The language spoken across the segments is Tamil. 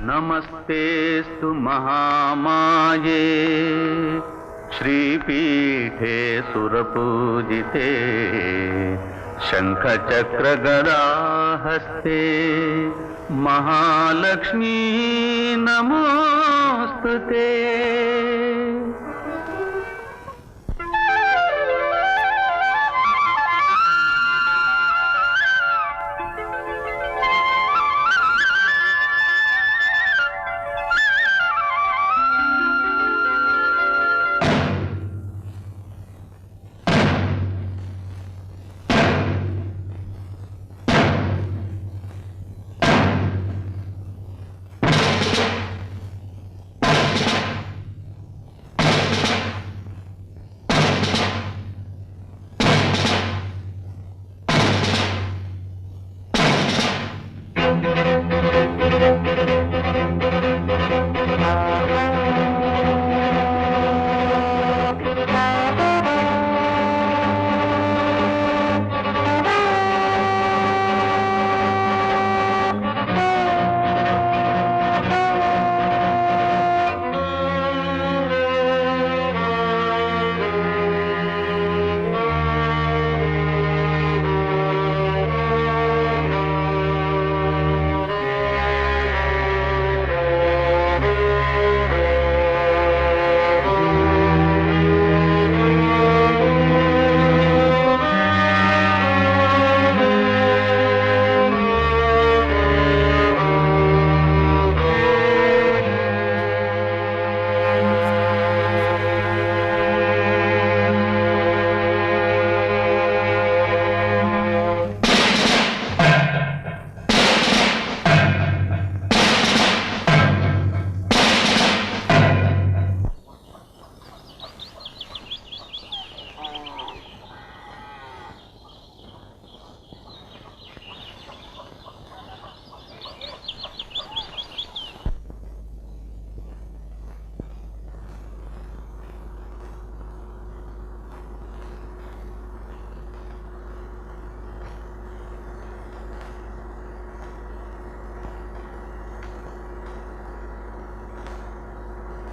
नमस्तेस्तु महामाये श्रीपीठे सुरपूजिते शंखचक्रगदाहस्ते महालक्ष्मी नमोस्तुते।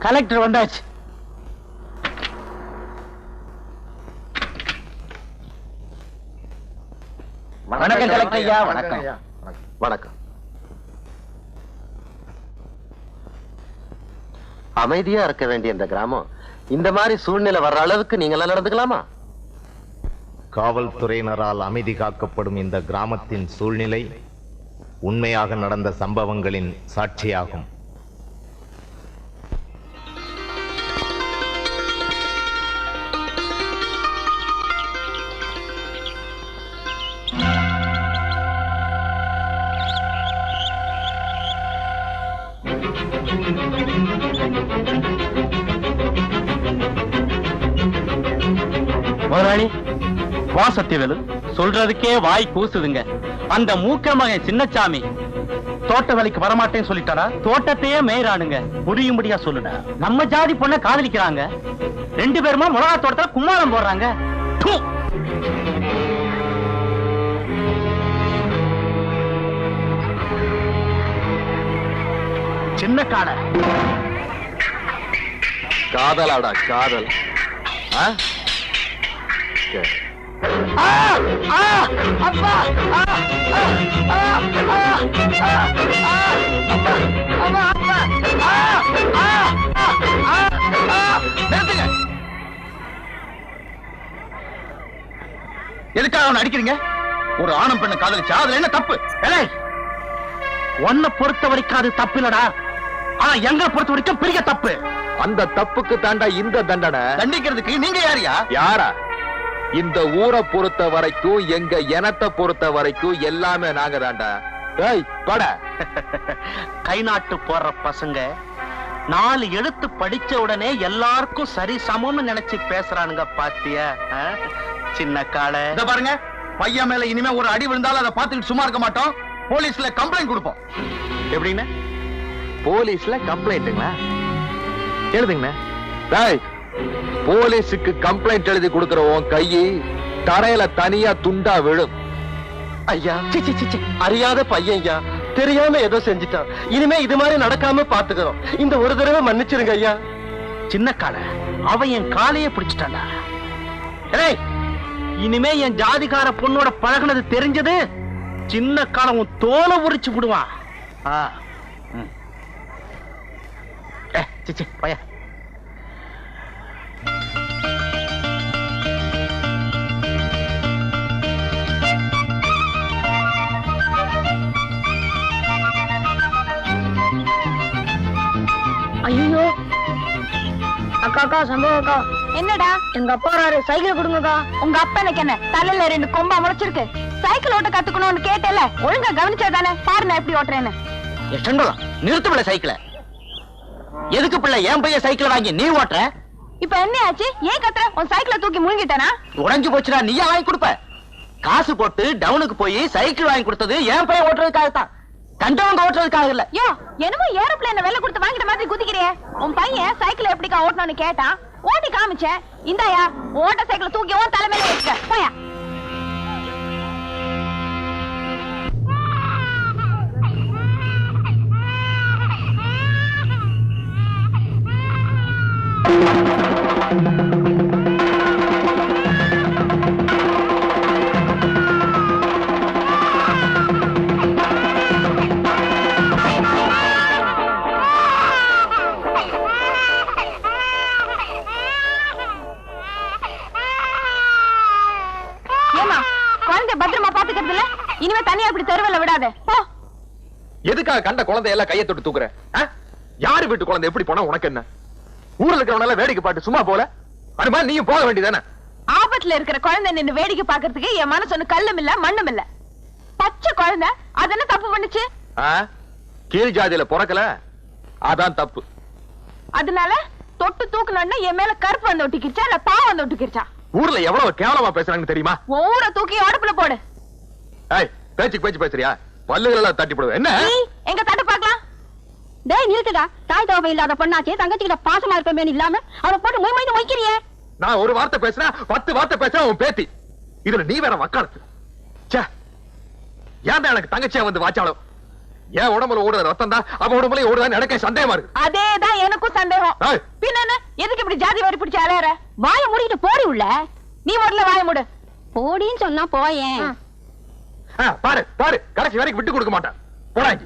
கலெக்டர் வந்தாச்சு. வணக்கம் கலெக்டர் ஐயா. வணக்கம். வணக்கம். அமைதியா இருக்க வேண்டிய இந்த கிராமம் இந்த மாதிரி சூழ்நிலை வர்ற அளவுக்கு நீங்க எல்லாம் நடந்துக்கலாமா? காவல்துறையினரால் அமைதி காக்கப்படும் இந்த கிராமத்தின் சூழ்நிலை உண்மையாக நடந்த சம்பவங்களின் சாட்சியாகும். முதலாளி, வா சத்தியவேலு, சொல்றதுக்கே வாய் கூசுதுங்க. அந்த மூக்க மகன் சின்னச்சாமி தோட்ட வேலைக்கு வரமாட்டேன்னு சொல்லிட்டாரா? தோட்டத்தையே மேயறானுங்க. புரியும்படியா சொல்லுடா. நம்ம ஜாதி பொண்ண காதலிக்கிறாங்க, 2 பேருமா மிளகா தோட்டத்துல கும்மாளம் போடுறாங்க. சின்ன காடை காதலாடா காதல். எதுக்காக அவனை அடிக்கிறீங்க? ஒரு ஆணம் பெண்ணை காதலிச்சா அதுல என்ன தப்பு? உன்னை பொறுத்த வரைக்கும் அது தப்பு இல்லடா, ஆனா எங்களை பொறுத்த வரைக்கும் பெரிய தப்பு. அந்த தப்புக்கு தாண்டா இந்த தண்டனை. தண்டிக்கிறதுக்கு நீங்க யாரியா? யாரா? இந்த ஊரை பொறுத்த வரைக்கும், எங்க இனத்தை பொறுத்த வரைக்கும் எல்லாமே நாங்க தாண்டா. கை நாட்டு போற பசங்க 4 எழுத்து படிச்ச உடனே எல்லாருக்கும் சரி சமம்னு நினைச்சு பேசுறானுங்க. பாத்தியா சின்ன காலை? இத பாருங்க, பையன் மேல இனிமே ஒரு அடி விழுந்தாலும் அதை பார்த்துட்டு சும்மா இருக்க மாட்டோம். போலீஸ்ல கம்ப்ளைண்ட் கொடுப்போம். எப்படின்னு? போலீஸ்ல கம்ப்ளைண்ட்டுங்களா? எழுதுங்கண்ணா. போலீஸுக்கு கம்ப்ளைண்ட் எழுதி கொடுக்கிற உன் கையை தரையில தனியா துண்டா விழும். ஐயா, அறியாத பையன் ஐயா, தெரியாம ஏதோ செஞ்சுட்டான். இனிமே இது மாதிரி நடக்காம பாத்துக்கிறோம். இந்த ஒரு தடவை மன்னிச்சிருங்க ஐயா. சின்ன கால அவன் என் காலையே பிடிச்சிட்டான்டா. ஏய், இனிமே என் ஜாதிகார பொண்ணோட பழகுனது தெரிஞ்சது சின்ன காலம் உன் தோலை உரிச்சு விடுவான். சிச்சி பைய. ஐயோ அக்கா சம்பவம் அக்கா. என்னடா? எங்க அப்பா வராரு, சைக்கிள் கொடுங்கக்கா. உங்க அப்பா எனக்கு என்ன தலையில 2 கொம்பா முளைச்சிருக்கு? சைக்கிள் ஓட்ட கத்துக்கணும்னு கேட்டல, ஒழுங்கா கவனிச்சாதானே பாரு நான் எப்படி ஓட்டுறேன்னு. நிறுத்து பிள்ளை சைக்கிள. எதுக்கு பிள்ளை என் பையன் சைக்கிள் வாங்கி நீ ஓட்டுற? இப்ப என்ன ஆச்சு? ஏன் கத்துற? உன் சைக்கிளை தூக்கி முழுங்கிட்டானா? உடைஞ்சு போச்சுடா, நீயா வாங்கி கொடுப்ப? காசு போட்டு டவுனுக்கு போய் சைக்கிள் வாங்கி கொடுத்தது என் பையன் ஓட்டுறதுக்காகத்தான், கண்டவங்க ஓட்டுறதுக்காக இல்ல. யோ, என்னமோ ஏரோப்ளேன் வெள்ள கொடுத்து வாங்கிட்ட மாதிரி குதிக்கிறியே. உன் பையன் சைக்கிள் எப்படிக்கா ஓட்டணும்னு கேட்டான், ஓட்டி காமிச்சேன். இந்தாயா ஓட்ட சைக்கிள் தூக்கி உன் தலைமையில வச்சுக்க போயா. பத்திரமா பாத்துக்கிறது இல்ல, இனிமே தனியா இப்படி தெருவில் விடாத. எதுக்காக கண்ட குழந்தை எல்லாம் கையை தொட்டு தூக்குற? யாரு வீட்டு குழந்தை எப்படி போனா உனக்கு என்ன? ஊர்ல இருக்கிறவனால வேடிக்கை பாட்டு சும்மா போல, அது மாதிரி நீயும் போக வேண்டியதானே? ஆபத்துல இருக்கிற குழந்தை நின்னு வேடிக்கை பாக்குறதுக்கு என் மனசு ஒண்ணு கல்லும் இல்ல மண்ணும் இல்ல. பச்சை குழந்தை அது என்ன தப்பு பண்ணுச்சு? கீழ் ஜாதியில பிறக்கல, அதான் தப்பு. அதனால தொட்டு தூக்குனோன்னா என் மேல கருப்பு வந்து ஒட்டிக்கிச்சா இல்ல பாவம் வந்து ஒட்டிக்கிச்சா? ஊர்ல எவ்வளவு கேவலமா பேசுறாங்கன்னு தெரியுமா? ஊரை தூக்கி அடுப்புல போடு. பேச்சு பேசுறியா? பல்லுகளெல்லாம் தட்டி போடுவேன். என்ன எங்க தட்டு பாக்கலாம்? டேய் நிறுத்துடா. தாய் தோவை இல்லாத பொண்ணாச்சே, தங்கச்சிக்கிட்ட பாசமா இருப்பமே இல்லாம அவளை போட்டு மொய் மொய்னு வைக்கிறியே. நான் ஒரு வார்த்தை பேசுனா 10 வார்த்தை பேசுறேன் உன் பேத்தி. இதுல நீ வேற வக்காலத்து. ஏன் எனக்கு தங்கச்சியா வந்து வாச்சாலும் என் உடம்புல ஓடுற ரத்தம் தான் அவன் உடம்புல ஓடுதான் எனக்கு சந்தேகமா இருக்கு. அதேதான் எனக்கும் சந்தேகம். பின்ன எதுக்கு இப்படி ஜாதி வரி பிடிச்ச அலையற? வாய மூடிட்டு போடி உள்ள. நீ முதல்ல வாய மூடு. போடின்னு சொன்னா போயேன். பாரு பாரு, கடைசி வரைக்கும் விட்டு கொடுக்க மாட்டேன். போடாங்க.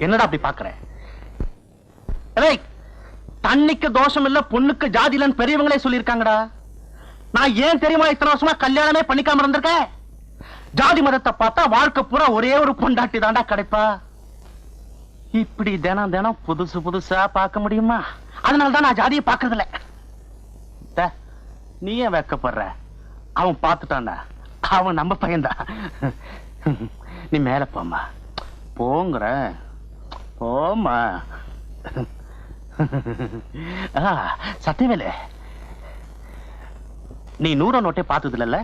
என்னடா அப்படி பாக்குற? தண்ணிக்கு தோஷம் இல்ல, பொண்ணுக்கு ஜாதி இல்லன்னு பெரியவங்களே சொல்லிருக்காங்கடா. நான் ஏன் தெரியுமா இத்தனை வருஷமா கல்யாணமே பண்ணிக்காம இருந்திருக்கேன்? ஜாதி மதத்தை பார்த்தா வாழ்க்கை பூரா ஒரே ஒரு பொண்டாட்டி தாண்டா கிடைப்பா. இப்படி தினம் தினம் புதுசு புதுசா பார்க்க முடியுமா? அதனாலதான் நான் ஜாதியை பார்க்கறது இல்ல. நீ ஏன் வைக்கப்படுற? அவன் பார்த்துட்டான்டா, அவன் நம்ம பையன்தான். நீ மேல போமா. போங்கிற போமா. சத்தியவேலு, நீ 100 நோட்டே பார்த்தது இல்ல?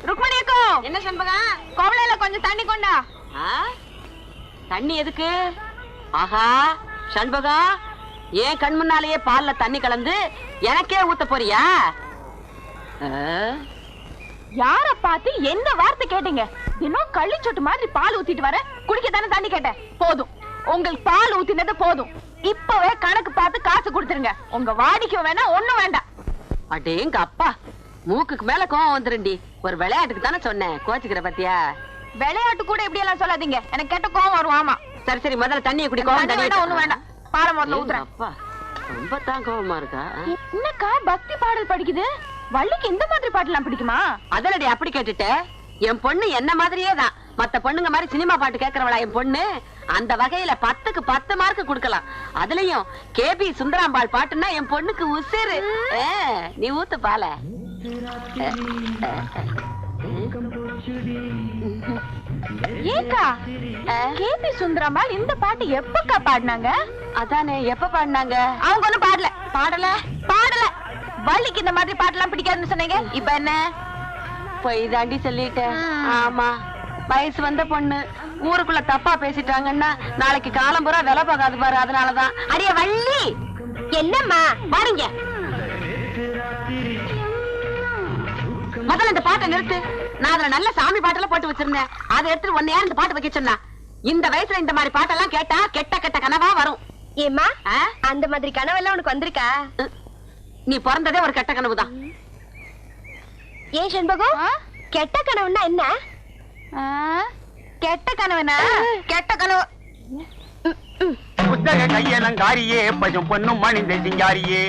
ருக்மணி அக்கா, என்ன சண்பகா? கோவளையில கொஞ்சம் தண்ணி கொண்டா. தண்ணி எதுக்கு? ஆஹா சண்பகா, ஏன் கண் முன்னாலேயே பால்ல தண்ணி கலந்து எனக்கே ஊத்த போறியா? யார பார்த்து என்ன வார்த்தை கேட்டீங்க? தினம் கள்ளி சொட்டு மாதிரி பால் ஊத்திட்டு வர, குடிக்கத்தானே தண்ணி கேட்டேன். போதும், உங்களுக்கு பால் ஊத்தினது போதும். இப்பவே கணக்கு பார்த்து காசு கொடுத்துருங்க. உங்க வாடிக்கை வேணா ஒண்ணும் வேண்டாம். அடேங்க அப்பா, மூக்குக்கு மேல கோவம் வந்துருண்டி. ஒரு விளையாட்டுக்கு தானே சொன்னேன், கோச்சுக்கிற பத்தியா? விளையாட்டு கூட இப்படி எல்லாம் சொல்லாதீங்க, எனக்கு கேட்ட கோவம் வரும். ஆமா சரி சரி, முதல்ல தண்ணியை குடி. கோவம் தண்ணி ஒண்ணும் வேண்டாம், பாலை முதல்ல ஊத்துறேன். அப்பா ரொம்ப தான் கோவமா இருக்கா? என்னக்கா பக்தி பாடல் படிக்குது? வள்ளிக்கு இந்த மாதிரி பாட்டுலாம் பிடிக்குமா? அதனடி அப்படி கேட்டுட்ட. என் பொண்ணு என்ன மாதிரியே தான். மத்த பொண்ணுங்க மாதிரி சினிமா பாட்டு கேட்கறவளா என் பொண்ணு? அந்த வகையில 10க்கு 10 மார்க் கொடுக்கலாம். அதுலயும் கேபி சுந்தராம்பாள் பாட்டுன்னா என் பொண்ணுக்கு உசிறு. நீ ஊத்து பால. ஏக்கா கேபி சுந்தரம்மாள் இந்த பாட்டு எப்பக்கா பாடினாங்க? அதானே, எப்ப பாடினாங்க? அவங்க ஒண்ணும் பாடல. வள்ளிக்கு இந்த மாதிரி பாட்டெல்லாம் பிடிக்காதுன்னு சொன்னீங்க, இப்ப என்ன? போய் தாண்டி சொல்லிட்டேன். ஆமா, வயசு வந்த பொண்ணு ஊருக்குள்ள தப்பா பேசிட்டாங்கன்னா நாளைக்கு காலம் பூரா விலை பார்க்காது பாரு. அதனாலதான். அடியே வள்ளி, என்னம்மா பாருங்க, முதல்ல இந்த பாட்டை நிறுத்து. நான் அதுல நல்ல சாமி பாட்டெல்லாம் போட்டு வச்சிருந்தேன். அதை எடுத்து ஒன்னு யார் இந்த பாட்டு வைக்க சொன்னா? இந்த வயசுல இந்த மாதிரி பாட்டெல்லாம் கேட்டா கெட்ட கெட்ட கனவா வரும். ஏமா அந்த மாதிரி கனவெல்லாம் உனக்கு வந்திருக்கா? நீ பிறந்ததே ஒரு கெட்ட கனவுதான். ஏன் செண்பகம், கெட்ட கனவுன்னா என்ன? கெட்ட கனவுனா கெட்ட கனவு. புத்தக கையலங்காரியே பசும் பொண்ணும் மணிந்த சிங்காரியே,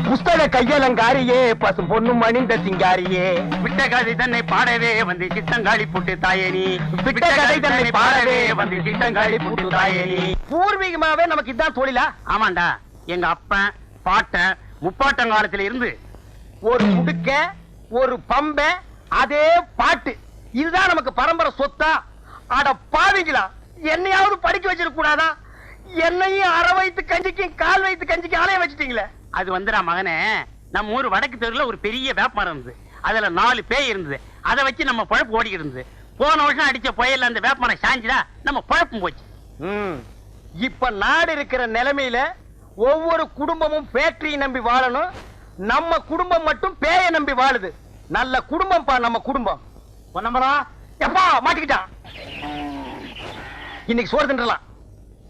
புஸ்தக கையலங்காரியே பசும் பொண்ணும் மணிந்த சிங்காரியே, விட்ட கதை தன்னை பாடவே வந்து சித்தங்காளி புட்டு தாயேனி, விட்ட கதை தன்னை பாடவே வந்து சித்தங்காளி புட்டு தாயேனி. பூர்வீகமாவே நமக்கு இதான் தொழிலா? ஆமாண்டா, எங்க அப்பன் பாட்டன் முப்பாட்டங்காலத்துல இருந்து ஒரு முடுக்க ஒரு பம்ப அதே பாட்டு, இதுதான் நமக்கு பரம்பரை சொத்தா? அட பாவிங்களா, என்னையாவது படிக்க வச்சிருக்க கூடாதா? என்னையும் அரை வயித்து கஞ்சிக்கும் கால் வயித்து கஞ்சிக்கும் ஆலய வச்சுட்டீங்களே. அது வந்துடா மகனே, நம்ம ஊர் வடக்கு தெருல ஒரு பெரிய வேப்பமரம் இருந்தது. அதுல 4 பேய் இருந்தது. அதை வச்சு நம்ம பழப்பு ஓடிக்கிட்டு இருந்தது. போன வருஷம் அடிச்ச புயல்ல அந்த வேப்பமரம் சாஞ்சுதா, நம்ம பழப்பும் போச்சு. இப்ப நாடு இருக்கிற நிலைமையில ஒவ்வொரு குடும்பமும் பேட்டரியை நம்பி வாழணும். நம்ம குடும்பம் மட்டும் பேய நம்பி வாழுது. நல்ல குடும்பம் பா நம்ம குடும்பம். பொன்னம்பரா எப்பா மாட்டிக்கிட்டான். இன்னைக்கு சோறு தின்றலாம்.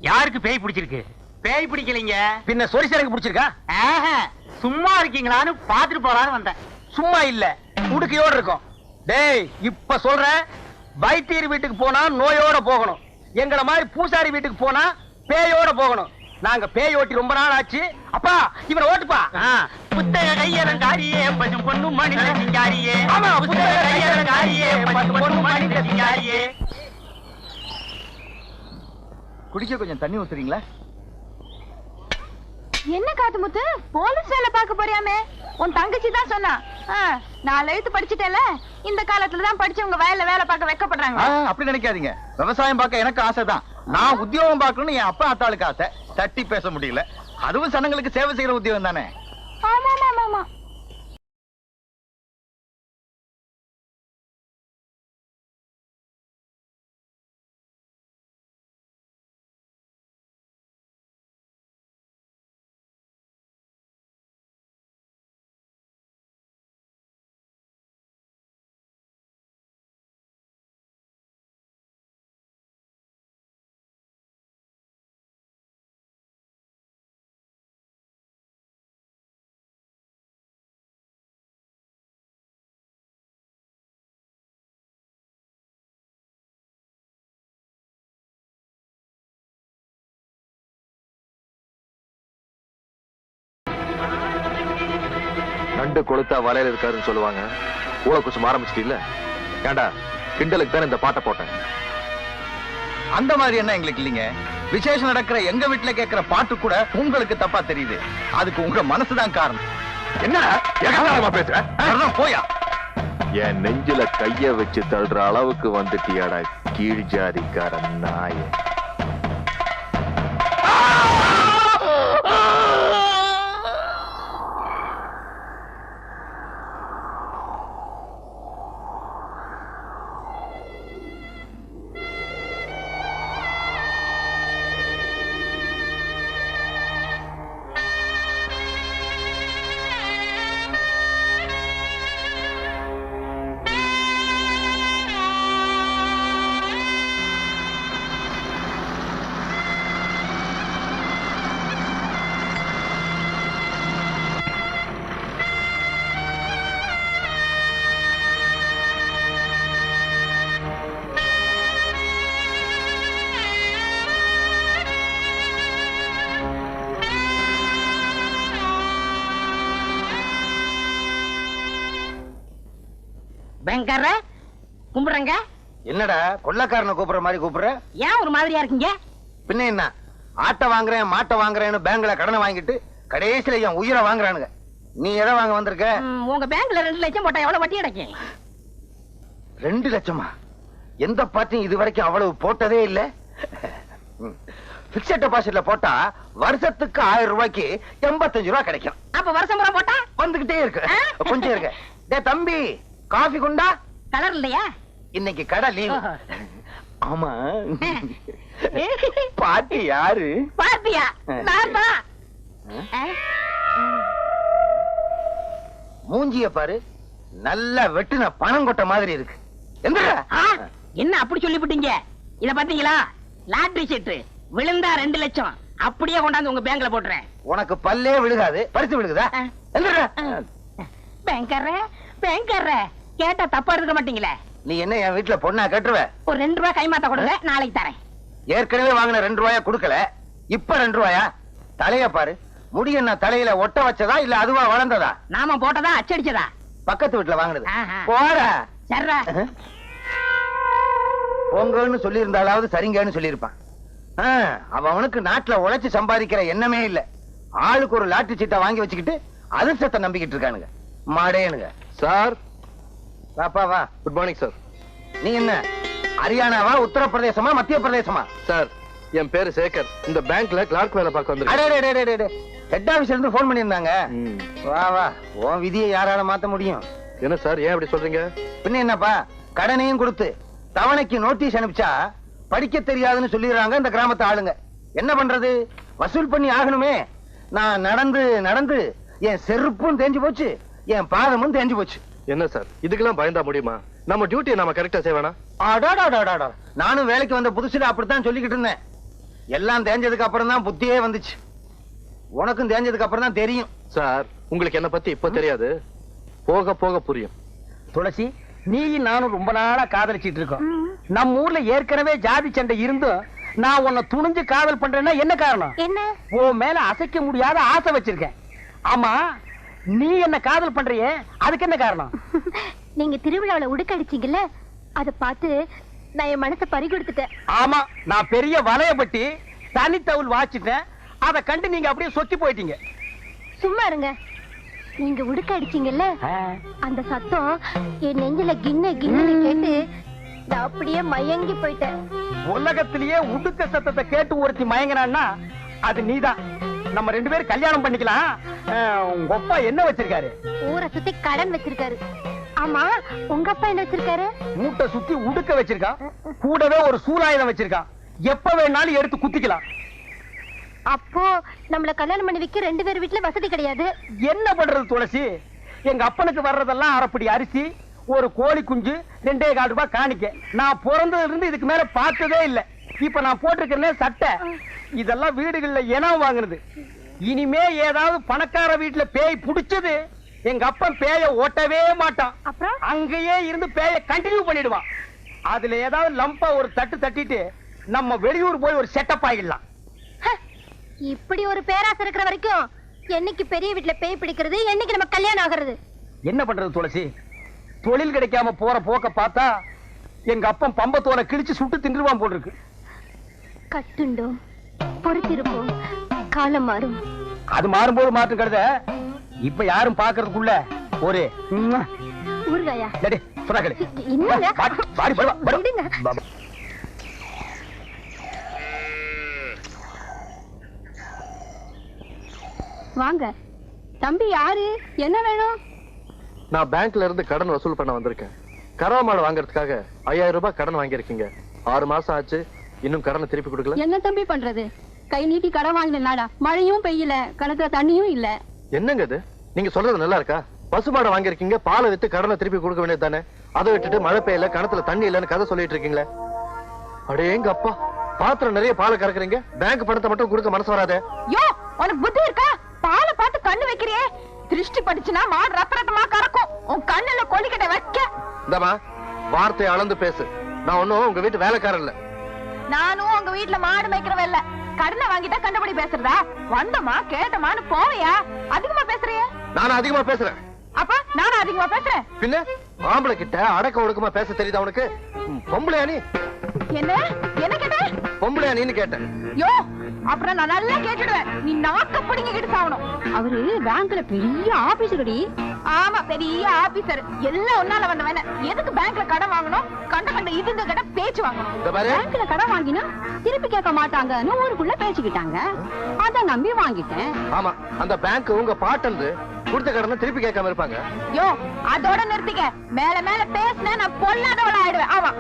யாருக்கு பேய் பிடிச்சிருக்கு? பேய் பிடிக்கலைங்க, பின்ன சொரிசரங்க பிடிச்சிருக்கா? சும்மா இருக்கீங்களான்னு பாத்துட்டு போறான்னு வந்தேன். சும்மா இல்ல, உடுக்கையோட இருக்கும். டேய், இப்ப சொல்றேன், வைத்தியர் வீட்டுக்கு போனா நோயோட போகணும். எங்களை மாதிரி பூசாரி வீட்டுக்கு போனா பேயோட போகணும். நாங்க பேய் ஓட்டி ரொம்ப நாள் ஆச்சு. அப்பா இவனை ஓட்டுப்பா. புத்தக கையலங்காரியே பசும் பொண்ணும் மணிந்த சிங்காரியே. ஆமா, புத்தக கையலங்காரியே பசும் பொண்ணும் மணிந்த சிங்காரியே. குடிக்க கொஞ்சம் தண்ணி ஊத்துறீங்களா? என்ன காத்துமுத்து, போலீஸ் வேலை பார்க்க போறியாமே? உன் தங்கச்சி தான் சொன்னா. 4 எழுத்து படிச்சுட்டேல, இந்த காலத்துல தான் படிச்சவங்க வயல்ல வேலை பார்க்க வெக்கப்படுறாங்க. அப்படி நினைக்காதீங்க. விவசாயம் பார்க்க எனக்கு ஆசைதான். நான் உத்தியோகம் பார்க்கணும்னு என் அப்பா அத்தாளுக்கு ஆசை. தட்டி பேச முடியல. அதுவும் சனங்களுக்கு சேவை செய்யற உத்தியோகம் தானே. ஆமா ஆமா ஆமா. நண்டு கொளுத்தா வலையில இருக்காருன்னு சொல்லுவாங்க. ஊழ குசும் ஆரம்பிச்சிட்டீல்ல? ஏண்டா, கிண்டலுக்கு தானே இந்த பாட்டை போட்டேன். அந்த மாதிரி என்ன எங்களுக்கு இல்லைங்க. விசேஷம் நடக்கிற எங்க வீட்டுல கேட்கிற பாட்டு கூட உங்களுக்கு தப்பா தெரியுது. அதுக்கு உங்க மனசுதான் காரணம். என்ன பேசுற? போயா, என் நெஞ்சில கைய வச்சு தள்ளுற அளவுக்கு வந்துட்டியாடா கீழ் ஜாதிக்கார நாய. பயங்கர கும்பிடுறங்க. என்னடா கொள்ளக்காரனை கூப்பிடுற மாதிரி கூப்பிடுற? ஏன் ஒரு மாதிரியா இருக்கீங்க? பின்ன என்ன, ஆட்டை வாங்குறேன் மாட்டை வாங்குறேன்னு பேங்க்ல கடனை வாங்கிட்டு கடைசியில என் உயிரை வாங்குறானுங்க. நீ எதை வாங்க வந்திருக்க? உங்க பேங்க்ல 2 லட்சம் போட்டா எவ்வளவு வட்டி கிடைக்கும்? 2 லட்சமா? எந்த பார்ட்டியும் இது வரைக்கும் அவ்வளவு போட்டதே இல்ல. பிக்ஸட் டெபாசிட்ல போட்டா வருஷத்துக்கு 1000 ரூபாய்க்கு 85 ரூபாய் கிடைக்கும். அப்ப வருஷம் பூரா போட்டா வந்துகிட்டே இருக்கு. கொஞ்சம் இருக்கு. டேய் தம்பி, காஃபி கொண்டா. கலர் இல்லையா? இன்னைக்கு கடை லீவ். ஆமா, பாட்டி யாரு? பாத்தியா? நான் தான். மூஞ்சிய பாரு, நல்லா வெட்டுன பணம் கொட்ட மாதிரி இருக்கு. என்ன அப்படி சொல்லிவிட்டீங்க? இத பாத்தீங்களா? லாட்டரி சீட்டு விழுந்தா 2 லட்சம் அப்படியே கொண்டாந்து உங்க பேங்க்ல போட்டுறேன். உனக்கு பல்லே விழுகாது, பரிசு விழுகுதா? பேங்கர்ற கேட்டா தப்பா எடுக்க மாட்டீங்களே. நீ என்ன என் வீட்டுல பொண்ணா கட்டுருவ? ஒரு 2 ரூபாய் கைமாத்த கொடுங்க, நாளைக்கு தரேன். ஏற்கனவே வாங்கின 2 ரூபாயா கொடுக்கல, இப்ப 2 ரூபாயா? தலைய பாரு, முடி என்ன தலையில ஒட்ட வச்சதா இல்ல அதுவா வளர்ந்ததா? நாம போட்டதா அச்சடிச்சதா? பக்கத்து வீட்டுல வாங்கினது. ஆஹா. போற சர்ரா. பொங்கல்னு சொல்லி இருந்தாலாவது சரிங்கன்னு சொல்லியிருப்பான். அவனுக்கு நாட்டுல உழைச்சு சம்பாதிக்கிற எண்ணமே இல்ல. ஆளுக்கு ஒரு லாட்டரி சீட்டை வாங்கி வச்சுக்கிட்டு அதிர்ஷ்டத்தை நம்பிக்கிட்டு இருக்கானுங்க மாடேனுங்க. சார், பாப்பா வா. Good morning sir. நீ என்ன ஹரியானாவா, உத்தரப்பிரதேசமா, மத்திய பிரதேசமா? சார், என் பேரு சேகர். இந்த பேங்க்ல கிளார்க் வேலை பார்க்க வந்திருக்கேன். ஹெட் ஆபீஸ்ல இருந்து போன் பண்ணிருந்தாங்க. வா வா, உன் விதியை யாரால மாத்த முடியும்? என்ன சார், ஏன் அப்படி சொல்றீங்க? பின்ன என்னப்பா, கடனையும் கொடுத்து தவணைக்கு நோட்டீஸ் அனுப்பிச்சா படிக்க தெரியாதுன்னு சொல்லிடுறாங்க இந்த கிராமத்து ஆளுங்க. என்ன பண்றது, வசூல் பண்ணி ஆகணுமே. நான் நடந்து நடந்து என் செருப்பும் தேஞ்சு போச்சு, என் பாதமும் தேஞ்சு போச்சு. என்ன சார், இதுக்கெல்லாம் பயந்தா முடியுமா? நம்ம டியூட்டியை நாம கரெக்டா செய்வேனா? நானும் வேலைக்கு வந்த புதுசுல அப்படித்தான் சொல்லிக்கிட்டு இருந்தேன். எல்லாம் தேஞ்சதுக்கு அப்புறம் தான் புத்தியே வந்துச்சு. உனக்கும் தேஞ்சதுக்கு அப்புறம் தான் தெரியும். சார், உங்களுக்கு என்ன பத்தி இப்ப தெரியாது, போக போக புரியும். துளசி, நீ நானும் ரொம்ப நாளா காதலிச்சிட்டு இருக்கோம். நம்ம ஊர்ல ஏற்கனவே ஜாதி சண்டை இருந்தும் நான் உன்னை துணிஞ்சு காதல் பண்றேன்னா என்ன காரணம்? என்ன? உன் மேல அசைக்க முடியாத ஆசை வச்சிருக்கேன். ஆமா, நீ என்ன காதல் பண்றியே, அதுக்கு என்ன காரணம்? நீங்க திருவிழாவில உடுக்கடிச்சீங்கல்ல, அத பார்த்து நான் என் மனசை பறி கொடுத்துட்டேன். ஆமா, நான் பெரிய வலையப்பட்டி தனித்தவுள் வாச்சிட்டேன். அதை கண்டு நீங்க அப்படியே சொக்கி போயிட்டீங்க. சும்மா இருங்க. நீங்க உடுக்க அடிச்சீங்கல்ல, அந்த சத்தம் என் நெஞ்சில கிண்ண கிண்ணு கேட்டு நான் அப்படியே மயங்கி போயிட்டேன். உலகத்திலேயே உடுக்க சத்தத்தை கேட்டு ஒருத்தி மயங்கினான்னா அது நீதான். நம்ம 2 பேரும் கல்யாணம் பண்ணிக்கலாம். உங்க அப்பா என்ன வச்சிருக்காரு? ஊரை சுத்தி கடன் வச்சிருக்காரு. ஆமா, உங்க அப்பா என்ன வச்சிருக்காரு? மூட்டை சுத்தி உடுக்க வச்சிருக்கான், கூடவே ஒரு சூலாயுதம் வச்சிருக்கான். எப்ப வேணாலும் எடுத்து குத்திக்கலாம். அப்போ நம்மள கல்யாணம் பண்ணி வைக்க 2 பேர் வீட்டுல வசதி கிடையாது. என்ன பண்றது துளசி? எங்க அப்பனுக்கு வர்றதெல்லாம் அரைப்படி அரிசி, ஒரு கோழி குஞ்சு, 2.25 ரூபாய் காணிக்க. நான் பிறந்ததுல இருந்து இதுக்கு மேல பார்த்ததே இல்ல. இப்ப நான் போட்டிருக்கிறேன் சட்டை, இதெல்லாம் வீடுகள்ல இனம் வாங்குறது. இனிமே ஏதாவது பணக்கார வீட்டுல பேய் புடிச்சது, எங்க அப்பன் பேய ஓட்டவே மாட்டான். அப்புறம் அங்கேயே இருந்து பேய கண்டினியூ பண்ணிடுவான். அதுல ஏதாவது லம்பா ஒரு தட்டு தட்டிட்டு நம்ம வெளியூர் போய் ஒரு செட்டப் ஆகிடலாம். இப்படி ஒரு பேராசை இருக்கிற வரைக்கும் என்னைக்கு பெரிய வீட்டுல பேய் பிடிக்கிறது, என்னைக்கு நம்ம கல்யாணம் ஆகிறது? என்ன பண்றது துளசி? தொழில் கிடைக்காம போற போக்க பார்த்தா எங்க அப்பன் பம்பத்தோட கிழிச்சு சுட்டு தின்றுவான் போல் இருக்கு. கட்டுண்டோம், பொறுத்திருப்போம், காலம் மாறும். அது மாறும்போது மாற்று கருத. இப்ப யாரும் பாக்குறதுக்குள்ள ஒரு ஊர்காயா சொன்னாங்களே. வாங்க தம்பி. யாரு? என்ன வேணும்? நான் பேங்க்ல இருந்து கடன் வசூல் பண்ண வந்திருக்கேன். கறவை மாடு வாங்குறதுக்காக 5000 ரூபாய் கடன் வாங்கியிருக்கீங்க. 6 மாசம் ஆச்சு, இன்னும் கடனை திருப்பி கொடுக்கல. என்ன தம்பி பண்றது? கை நீட்டி கடன் வாங்கினாடா, மழையும் பெய்யல, கிணத்துல தண்ணியும் இல்ல. என்னங்க இது? நீங்க சொல்றது நல்லா இருக்கா? பசு மாடு வாங்கியிருக்கீங்க, பாலை வித்து கடனை திருப்பி கொடுக்க வேண்டியது தானே? அதை விட்டுட்டு மழை பெய்யல, கிணத்துல தண்ணி இல்லன்னு கதை சொல்லிட்டு இருக்கீங்களே. அடேங்க அப்பா, பாத்திரம் நிறைய பாலை கறக்குறீங்க, பேங்க் பணத்தை மட்டும் கொடுக்க மனசு வராதே. யோ, உனக்கு புத்தி இருக்கா? பாலை பார்த்து கண்ணு வைக்கிறியே, திருஷ்டி படிச்சுனா மாடு ரத்தரத்தமா கறக்கும். உன் கண்ணுல கொல்லிக்கட்டை வைக்க. இந்தமா, வார்த்தையை அளந்து பேசு. நான் ஒண்ணும் உங்க வீட்டு வேலைக்காரன் இல்ல. நானும் உங்க வீட்டுல மாடு மேய்க்கிறவ இல்ல. கடனை வாங்கிட்டா கண்டுபிடி பேசுறதா? வந்தமா கேட்டமான்னு போவையா? அதிகமா பேசுறிய? நானும் அதிகமா பேசுறேன். அப்ப நானும் அதிகமா பேசுறேன். பின்ன ஆம்பளை கிட்ட அடக்க ஒடுக்கமா பேச தெரியுதா உனக்கு? பொம்பளையா நீ? என்ன என்ன கேட்ட? பொம்பளையா நீன்னு கேட்டேன். யோ, அப்புறம் நான் நல்லா கேட்டுடுவேன். நீ நாக்க பிடிங்கிட்டு சாவணும். அவரு பேங்க்ல பெரிய ஆபீசர்டி. ஆமா, பெரிய ஆபீசர். எல்லாம் ஒன்னால வந்தவன. எதுக்கு பேங்க்ல கடன் வாங்கணும்? கண்ட இதுங்க கிட்ட பேச்சு வாங்கணும். பேங்க்ல கடன் வாங்கினா திருப்பி கேட்க மாட்டாங்கன்னு ஊருக்குள்ள பேசிக்கிட்டாங்க. அத நம்பி வாங்கிட்டேன். ஆமா, அந்த பேங்க் உங்க பாட்டன் கொடுத்த கடனை திருப்பி கேட்காம இருப்பாங்க. யோ, அதோட நிறுத்திக்க. மேல மேல பேசினா நான் பொல்லாதவள ஆயிடுவேன். ஆமா,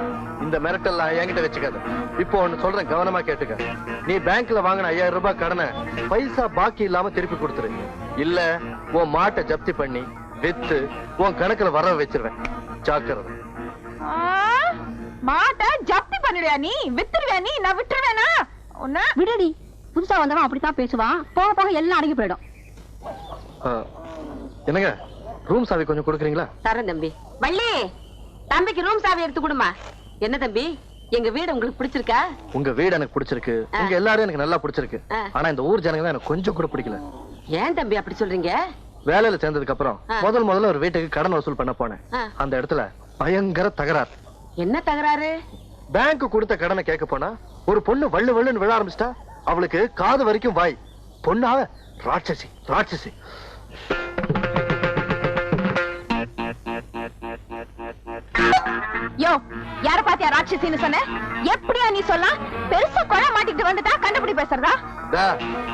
இந்த மிரட்டல் என்கிட்ட வச்சுக்காத. இப்போ ஒன்னு சொல்றேன், கவனமா கேட்டுக்க. நீ பேங்க்ல வாங்கின 5000 ரூபாய் கடனை பைசா பாக்கி இல்லாம திருப்பி கொடுத்துரு. இல்ல உன் மாட்டை ஜப்தி பண்ணி வித்து உன் கணக்குல வர வச்சிருவேன். ஜாக்கிரதை. மாட்ட ஜப்தி பண்ணிடுவியா நீ? வித்துருவியா நீ? நான் விட்டுருவேனா? உன்ன விடுடி. புதுசா வந்தவன் அப்படித்தான் பேசுவான். போக போக எல்லாம் அடங்கி போயிடும். என்னங்க, ரூம் சாவி கொஞ்சம் கொடுக்குறீங்களா? தரேன் தம்பி. வள்ளி, தம்பிக்கு ரூம் சாவி எடுத்து கொடுமா. என்ன தம்பி, எங்க வீடு உங்களுக்கு பிடிச்சிருக்கா? உங்க வீடு எனக்கு பிடிச்சிருக்கு. உங்க எல்லாரும் எனக்கு நல்லா பிடிச்சிருக்கு. ஆனா இந்த ஊர் ஜனங்க தான் எனக்கு கொஞ்சம் கூட பிடிக்கல. ஏன் தம்பி அப்படி சொல்றீங்க? வேலையில சேர்ந்ததுக்கு அப்புறம் முதல்ல ஒரு வீட்டுக்கு கடன் வசூல் பண்ண போனேன். அந்த இடத்துல பயங்கர தகராறு. என்ன தகராறு? பேங்க் கொடுத்த கடனை கேட்க போனா ஒரு பொண்ணு வள்ளு வள்ளுன்னு விழ ஆரம்பிச்சிட்டா. அவளுக்கு காது வரைக்கும் வாய். பொண்ணாவ ராட்சசி ராட்சசி. யோ, யார பாத்தியா ராட்சசின்னு சொன்ன? எப்படியா நீ சொல்லலாம்? பெருசா கொலை மாட்டிட்டு வந்துட்டா கண்டுபிடி பேசுறதா?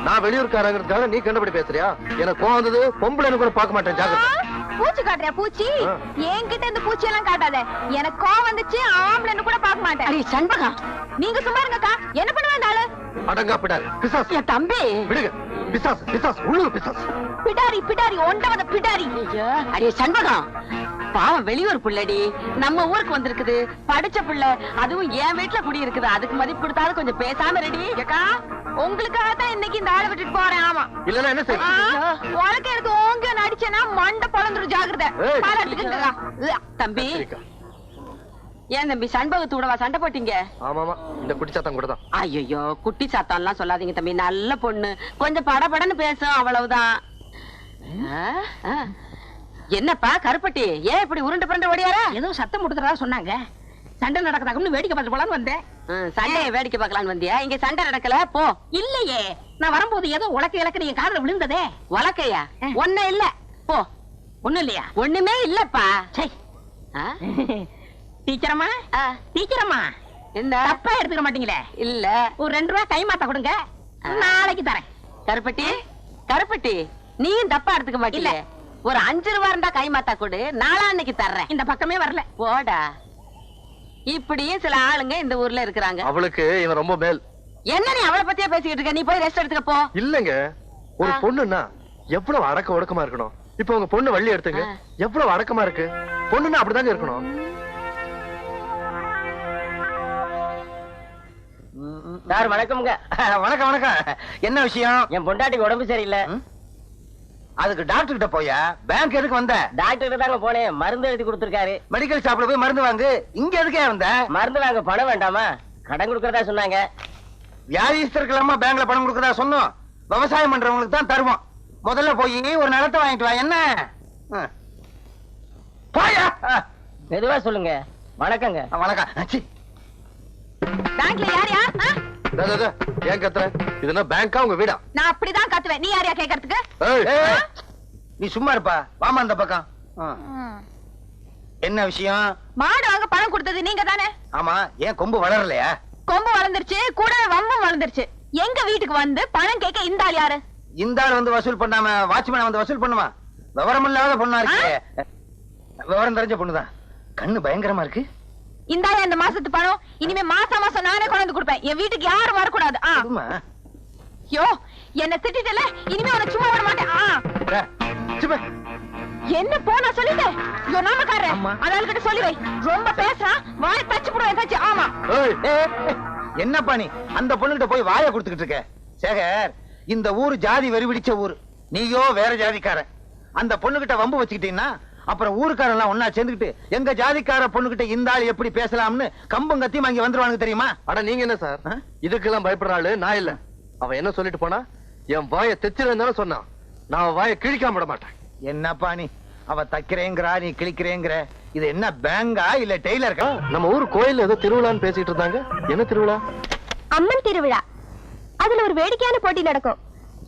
நான் வெளியூர்காரங்கிறதுக்காக நீ கண்டுபிடி பேசுறியா? எனக்கு கோவம் வந்தது. பொம்பளைன்னு கூட பார்க்க மாட்டேன். ஜாக்கிரதை. பூச்சி காட்டுறியா? பூச்சி என்கிட்ட இந்த பூச்சி எல்லாம் காட்டாத. எனக்கு கோவம் வந்துச்சு. ஆம்பளைன்னு கூட பார்க்க மாட்டேன். அடி சண்பகா, நீங்க சும்மா இருங்கக்கா. என்ன பண்ணுவா இந்த ஆளு? அடங்கா பிடாரி பிசாஸ். என் தம்பி விடுங்க. பிசாஸ் பிசாஸ் உள்ளூர் பிசாஸ். பிடாரி பிடாரி ஒண்டவத பிடாரி. அடி சண்பகா, பாவம் வெளியூர் புள்ளடி, நம்ம ஊருக்கு வந்திருக்குது. படிச்ச புள்ள, அதுவும் என் வீட்டுல குடி இருக்குது. அதுக்கு மதிப்பு கொடுத்தாலும் கொஞ்சம் பேசாம ரெடி. ஏக்கா, உங்களுக்காக தான் இன்னைக்கு இந்த ஆளை விட்டுட்டு போறேன். ஆமா, இல்லன்னா என்ன செய்ய? உனக்கு எடுத்து ஓங்க நடிச்சேன்னா மண்டை பொழந்துரும். ஜாகிரதை. பாராட்டுக்குங்கக்கா. தம்பி, ஏன் தம்பி சண்பகத்தோடவா சண்டை போட்டீங்க? ஆமாமா, இந்த குட்டி சாத்தம் கூட தான். ஐயோ, குட்டி சாத்தம் எல்லாம் சொல்லாதீங்க தம்பி. நல்ல பொண்ணு, கொஞ்சம் படபடன்னு பேசும், அவ்வளவுதான். என்னப்பா கருப்பட்டி, ஏன் இப்படி உருண்டு புரண்டு ஓடியாரா? ஏதோ சத்தம் கொடுத்துறதா சொன்னாங்க. சண்டை நடக்குதாக்குன்னு வேடிக்கை பார்த்து போலான்னு வந்தேன். சண்டையை வேடிக்கை பார்க்கலான்னு வந்தியா? இங்க சண்டை நடக்கல போ. இல்லையே, நான் வரும்போது ஏதோ உலக்க இலக்கு நீங்க காதுல விழுந்ததே. வழக்கையா? ஒண்ணு இல்ல, போ. ஒண்ணும் இல்லையா? ஒண்ணுமே இல்லப்பா. டீச்சரம்மா, டீச்சரம்மா, என்ன தப்பா எடுத்துக்க மாட்டீங்களே? இல்ல, ஒரு 2 ரூபாய் கை மாத்த கொடுங்க, நாளைக்கு தரேன். கருப்பட்டி, கருப்பட்டி, நீயும் தப்பா எடுத்துக்க மாட்டீங்க. ஒரு 5 ரூபா இருந்தா கை மாத்தா கொடு, நாளான்னைக்கு தர்றேன். இந்த பக்கமே வரல. போடா. இப்படியே சில ஆளுங்க இந்த ஊர்ல இருக்கிறாங்க. அவளுக்கு இவன் ரொம்ப மேல். என்ன நீ அவளை பத்தியா பேசிக்கிட்டு இருக்க? நீ போய் ரெஸ்ட் எடுத்துக்க போ. இல்லங்க, ஒரு பொண்ணுன்னா எவ்வளவு அடக்க ஒடுக்கமா இருக்கணும். இப்ப உங்க பொண்ணு வள்ளி எடுத்துங்க, எவ்வளவு அடக்கமா இருக்கு. பொண்ணுன்னா அப்படிதாங்க இருக்கணும். சார் வணக்கம்ங்க. வணக்கம் வணக்கம். என்ன விஷயம்? என் பொண்டாட்டிக்கு உடம்பு சரியில்லை. அதுக்கு டாக்டர் கிட்ட போயா? பேங்க் எதுக்கு வந்த? டாக்டர் கிட்ட தாங்க போனேன், மருந்து எழுதி கொடுத்திருக்காரு. மெடிக்கல் ஷாப்ல போய் மருந்து வாங்கு. இங்க எதுக்கே வந்த? மருந்து வாங்க பணம் வேண்டாமா? கடன் கொடுக்கறதா சொன்னாங்க. வியாதிஸ்தருக்கெல்லாமா பேங்க்ல பணம் கொடுக்கறதா சொன்னோம்? விவசாயம் பண்றவங்களுக்கு தான் தருவோம். முதல்ல போய் ஒரு நிலத்தை வாங்கிட்டு வா. என்ன போயா? மெதுவா சொல்லுங்க. வணக்கங்க. வணக்கம். பேங்க்ல யாரையா? ஏன் கத்துற? இதுனா பேங்கா உங்க வீடா? நான் அப்படிதான் கத்துவேன். நீ யாரையா கேட்கறதுக்கு? நீ சும்மா இருப்பா. வாமா அந்த பக்கம். என்ன விஷயம்? மாடு வாங்க பணம் கொடுத்தது நீங்க தானே? ஆமா. ஏன் கொம்பு வளரலையா? கொம்பு வளர்ந்துருச்சு, கூட வம்பும் வளர்ந்துருச்சு. எங்க வீட்டுக்கு வந்து பணம் கேட்க இந்த ஆள் யாரு? இந்த ஆள் வந்து வசூல் பண்ணாம வாட்ச்மேன் வந்து வசூல் பண்ணுமா? விவரம் இல்லாத பொண்ணா இருக்கு. விவரம் தெரிஞ்ச பொண்ணுதான். கண்ணு பயங்கரமா இருக்கு. இந்த ஆள் இந்த மாசத்து பணம் இனிமே மாசம் மாசம் நானே கொண்டு வந்து கொடுப்பேன். என் வீட்டுக்கு யாரும் வரக்கூடாது. யோ, என்ன திட்டிட்டல, இனிமே உன சும்மா விட மாட்டேன். என்ன போனா சொல்லிட்டேன். யோ நாமக்காரே, அந்த ஆள் கிட்ட சொல்லி வை. ரொம்ப பேசுறான், வாய் தச்சு போடுவேன் தச்சு. ஆமா. என்னப்பா நீ அந்த பொண்ணுகிட்ட போய் வாயை கொடுத்துக்கிட்டு இருக்க? சேகர், இந்த ஊர் ஜாதி வெறி பிடிச்ச ஊர். நீயோ வேற ஜாதிக்காரன். அந்த பொண்ணுகிட்ட வம்பு வச்சுக்கிட்டீங்கன்னா அப்புறம் ஊருக்காரெல்லாம் ஒன்னா சேர்ந்துக்கிட்டு எங்க ஜாதிக்கார பொண்ணுகிட்ட இந்த ஆள் எப்படி பேசலாம்னு கம்பம் கத்தியும் அங்க வந்துருவாங்க தெரியுமா? அட நீங்க என்ன சார், இதுக்கெல்லாம் பயப்படுற ஆளு நான் இல்ல. அவன் என்ன சொல்லிட்டு போனா, என் வாயை தைச்சிருந்தாலும் சொன்னான். நான் வாயை கிழிக்காம விட மாட்டேன். என்னப்பா நீ? அவ தைக்கிறேங்கிறா, நீ கிழிக்கிறேங்கிற. இது என்ன பேங்கா இல்ல டெய்லருக்கா? நம்ம ஊர் கோயில் ஏதோ திருவிழான்னு பேசிட்டு இருந்தாங்க. என்ன திருவிழா? அம்மன் திருவிழா. அதுல ஒரு வேடிக்கையான போட்டி நடக்கும்.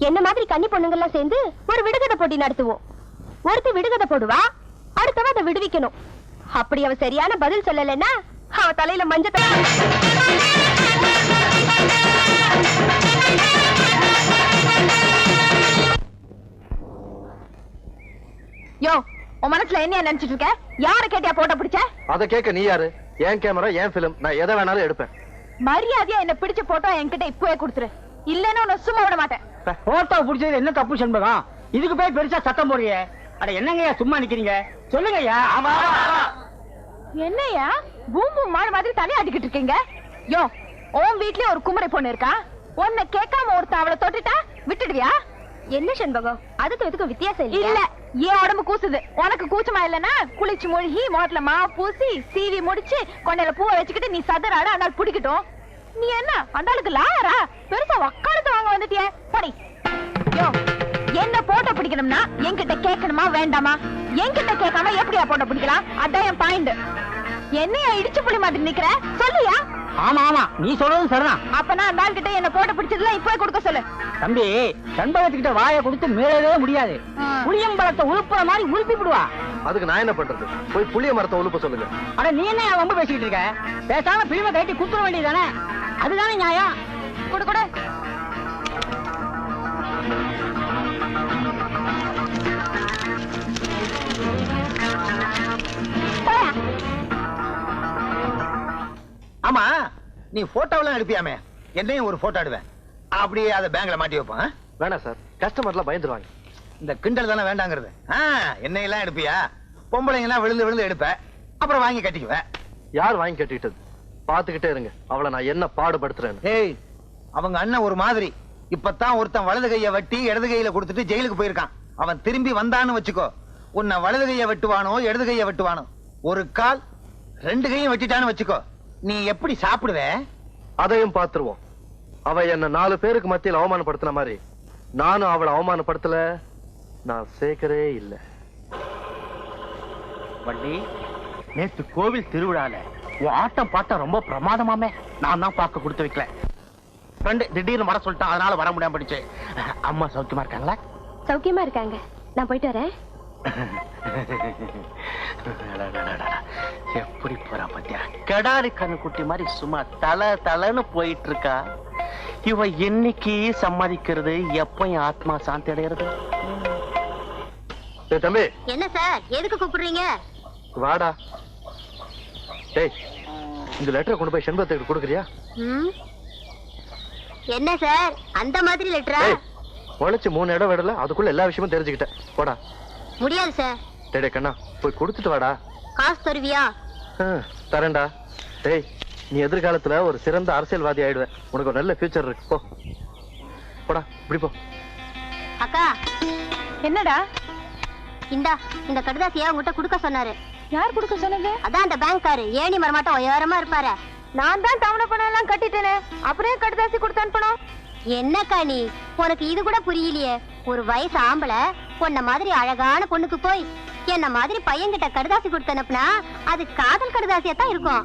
என்ன மாதிரி கன்னி பொண்ணுங்க எல்லாம் சேர்ந்து ஒரு விடுகதை போட்டி நடத்துவோம். ஒருத்தி விடுகதை போடுவா, அடுத்தவ அதை விடுவிக்கணும். அப்படி அவ சரியான பதில் சொல்லலைன்னா அவ தலையில மஞ்சள். யோ, உன் மனசுல என்ன நினைச்சிட்டு இருக்க? யார கேட்டியா போட்டோ பிடிச்ச? அத கேட்க நீ யாரு? என் கேமரா, என் பிலிம், நான் எதை வேணாலும் எடுப்பேன். மரியாதையா என்ன பிடிச்ச போட்டோ என்கிட்ட இப்பவே கொடுத்துரு, இல்லன்னு உன்னை சும்மா விட மாட்டேன். போட்டோ பிடிச்சது என்ன தப்பு செண்பகம்? இதுக்கு போய் பெருசா சத்தம் போடுறியே. அட என்னங்கய்யா சும்மா நிக்கிறீங்க? சொல்லுங்கய்யா. என்னையா பூம் பூம் மாடு மாதிரி தலையாட்டிக்கிட்டு இருக்கீங்க? யோ, உன் வீட்லயே ஒரு குமரை பொண்ணு இருக்கா, உன்னை கேட்காம ஒருத்த அவளை தொட்டுட்டா விட்டுடுவியா? என்ன செண்பகம், அதுக்கு இதுக்கு வித்தியாசம் இல்ல, ஏன் உடம்பு கூசுது. உனக்கு கூச்சமா இல்லன்னா குளிச்சு மூழ்கி மோட்ல மா பூசி சீவி முடிச்சு கொண்டையில பூவை வச்சுக்கிட்டு நீ சதறாட ஆனால் பிடிக்கட்டும். நீ என்ன அண்டாளுக்கு லாயரா? பெருசா வக்காலத்து வாங்க வந்துட்டிய படி. யோ, என்ன போட்டோ பிடிக்கணும்னா என்கிட்ட கேட்கணுமா வேண்டாமா? என்கிட்ட கேட்காம எப்படியா போட்டோ பிடிக்கலாம்? அதான் என் பாயிண்ட். என்னையா இடிச்சு புளி மாதிரி நிக்கிற? சொல்லியா? ஆமா ஆமா, நீ சொல்றது சரிதான். அப்பனா அந்த ஆள் கிட்ட என்ன போட்டோ பிடிச்சதுல இப்பவே கொடுக்க சொல்லு. தம்பி, செண்பகத்துக்கிட்ட வாயை கொடுத்து மீளவே முடியாது. புளியம்பழத்தை உழுப்புற மாதிரி உழுப்பி விடுவா. அதுக்கு நான் என்ன பண்றது? போய் புளிய மரத்தை உழுப்ப சொல்லுங்க. அட நீ என்ன ரொம்ப பேசிக்கிட்டு இருக்க? பேசாம பிரிவை கட்டி குத்துற வேண்டியதானே? அதுதானே நியாயம். கொடு கொடு. ஆமா, நீ போட்டோவெல்லாம் எடுப்பியாமே, என்னையும் ஒரு போட்டோ எடுவேன். அப்படியே அதை பேங்க்ல மாட்டி வைப்போம். வேணாம் சார், கஸ்டமர்லாம் பயந்துருவாங்க. இந்த கிண்டல் தானே வேண்டாங்கிறது. என்னையெல்லாம் எடுப்பியா? பொம்பளைங்க எல்லாம் விழுந்து விழுந்து எடுப்ப, அப்புறம் வாங்கி கட்டிக்குவேன். யார் வாங்கி கட்டிட்டது? பாத்துக்கிட்டே இருங்க, அவளை நான் என்ன பாடுபடுத்துறேன்னு. ஏய், அவங்க அண்ணன் ஒரு மாதிரி. இப்பதான் ஒருத்தன் வலது கையை வெட்டி இடது கையில கொடுத்துட்டு ஜெயிலுக்கு போயிருக்கான். அவன் திரும்பி வந்தான்னு வச்சுக்கோ, உன்னை வலது கையை வெட்டுவானோ இடது கையை வெட்டுவானோ. ஒரு கால் ரெண்டு கையும் வெட்டிட்டான்னு வச்சுக்கோ, நீ எப்படி சாப்பிடுவ? அதையும் பாத்துருவோம். அவ என்ன 4 பேருக்கு மத்தியில் அவமானப்படுத்தின மாதிரி நானும் அவளை அவமானப்படுத்தல. நான் சேர்க்கவே இல்ல. வள்ளி, நேத்து கோவில் திருவிழால உன் ஆட்டம் பாட்டம் ரொம்ப பிரமாதமாமே. நான் தான் பார்க்க கொடுத்து வைக்கல. ஃப்ரெண்டு திடீர்னு வர சொல்லிட்டான், அதனால வர முடியாம போயிடுச்சு. அம்மா சௌக்கியமா இருக்காங்களா? சௌக்கியமா இருக்காங்க. நான் போயிட்டு வரேன். எப்படி போறா பத்தியா? கடாரி கண்ணு குட்டி மாதிரி சும்மா தல தலன்னு போயிட்டு இருக்கா. இவ என்னைக்கு சம்மதிக்கிறது, எப்ப என் ஆத்மா சாந்தி அடைகிறது? தம்பி. என்ன சார், எதுக்கு கூப்பிடுறீங்க? வாடா. டேய், இந்த லெட்டரை கொண்டு போய் செண்பகத்துக்கு கொடுக்குறியா? என்ன சார், அந்த மாதிரி லெட்டரா? உழைச்சு 3 இடம் விடல, அதுக்குள்ள எல்லா விஷயமும் தெரிஞ்சுக்கிட்டேன். போடா. முடியாது சார். டேய் கண்ணா, போய் கொடுத்துட்டு வாடா. காசு தருவியா? தரேன்டா. டேய், நீ எதிர்காலத்துல ஒரு சிறந்த அரசியல்வாதி ஆயிடுவேன். உனக்கு ஒரு நல்ல ஃபியூச்சர் இருக்கு. போ போடா, இப்படி போ. அக்கா. என்னடா? இந்த கடுதாசியா உங்ககிட்ட கொடுக்க சொன்னாரு. யார் கொடுக்க சொன்னது? அதான் அந்த பேங்க்காரு, ஏணி மரமாட்டம் உயரமா இருப்பாரு. நான் தான் தவணை பணம் எல்லாம் கட்டிட்டேனே, அப்புறம் கடுதாசி கொடுத்து அனுப்பணும். என்னக்கா நீ, உனக்கு இது கூட புரியலையே? ஒரு வயசு ஆம்பளை பொண்ண மாதிரி அழகான பொண்ணுக்கு போய் என்ன மாதிரி பையன்கிட்ட கடுதாசி கொடுத்து அனுப்புனா அது காதல் கடுதாசியா தான் இருக்கும்.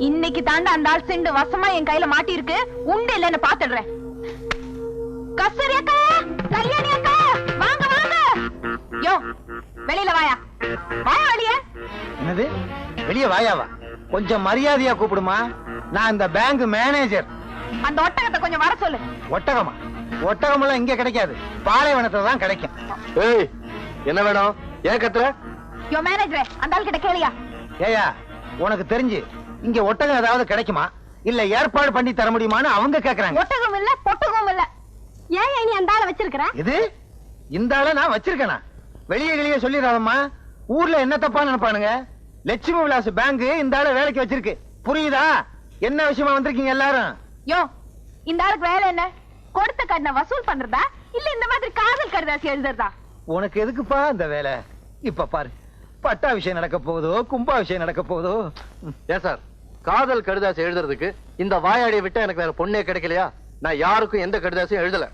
இன்னைக்கு தாண்டா அந்த ஆள் செண்டு வசமா என் கையில மாட்டி இருக்கு. உண்டு இல்லன்னு பாத்துடுறேன். கஸ்தூரி அக்கா, கல்யாணி அக்கா, வாங்க வாங்க. யோ, வெளியில வாயா. வாயா வெளியே. என்னது வெளியே வாயாவா? கொஞ்சம் மரியாதையா கூப்பிடுமா. நான் இந்த பேங்க் மேனேஜர். அந்த ஒட்டகத்தை கொஞ்சம் வர சொல்லு. ஒட்டகமா? ஒட்டகம் எல்லாம் இங்க கிடைக்காது, பாலைவனத்துல தான் கிடைக்கும். ஏய், என்ன வேணும்? ஏன் கத்துற? யோ மேனேஜரே, அந்த ஆள் கிட்ட கேளியா? ஏயா, உனக்கு தெரிஞ்சு இங்க ஒட்டகம் ஏதாவது கிடைக்குமா, இல்ல ஏற்பாடு பண்ணி தர முடியுமான்னு அவங்க கேக்குறாங்க. ஒட்டகம் இல்ல, பொட்டகம் இல்ல. ஏன் நீ அந்த ஆளை வச்சிருக்கிற? இது இந்த ஆளை நான் வச்சிருக்கேனா? வெளியே வெளியே சொல்லிடாதம்மா, ஊர்ல என்ன தப்பா நினைப்பானுங்க. லட்சுமி விலாஸ் பேங்க் இந்த ஆளை வேலைக்கு வச்சிருக்கு, புரியுதா? என்ன விஷயமா வந்திருக்கீங்க எல்லாரும்? யோ, இந்த ஆளுக்கு வேலை என்ன? கொடுத்த கடனை வசூல் பண்றதா, இல்ல இந்த மாதிரி காதல் கடுதாசி எழுதுறதா? உனக்கு எதுக்குப்பா இந்த வேலை? இப்ப பாரு, பட்டா விஷயம் நடக்க போகுதோ, கும்பா விஷயம் நடக்க போகுதோ. ஏன் சார், காதல் கடுதாசி எழுதுறதுக்கு இந்த வாயாடியை விட்டா எனக்கு வேற பொண்ணே கிடைக்கலையா? நான் யாருக்கும் எந்த கடுதாசியும் எழுதல.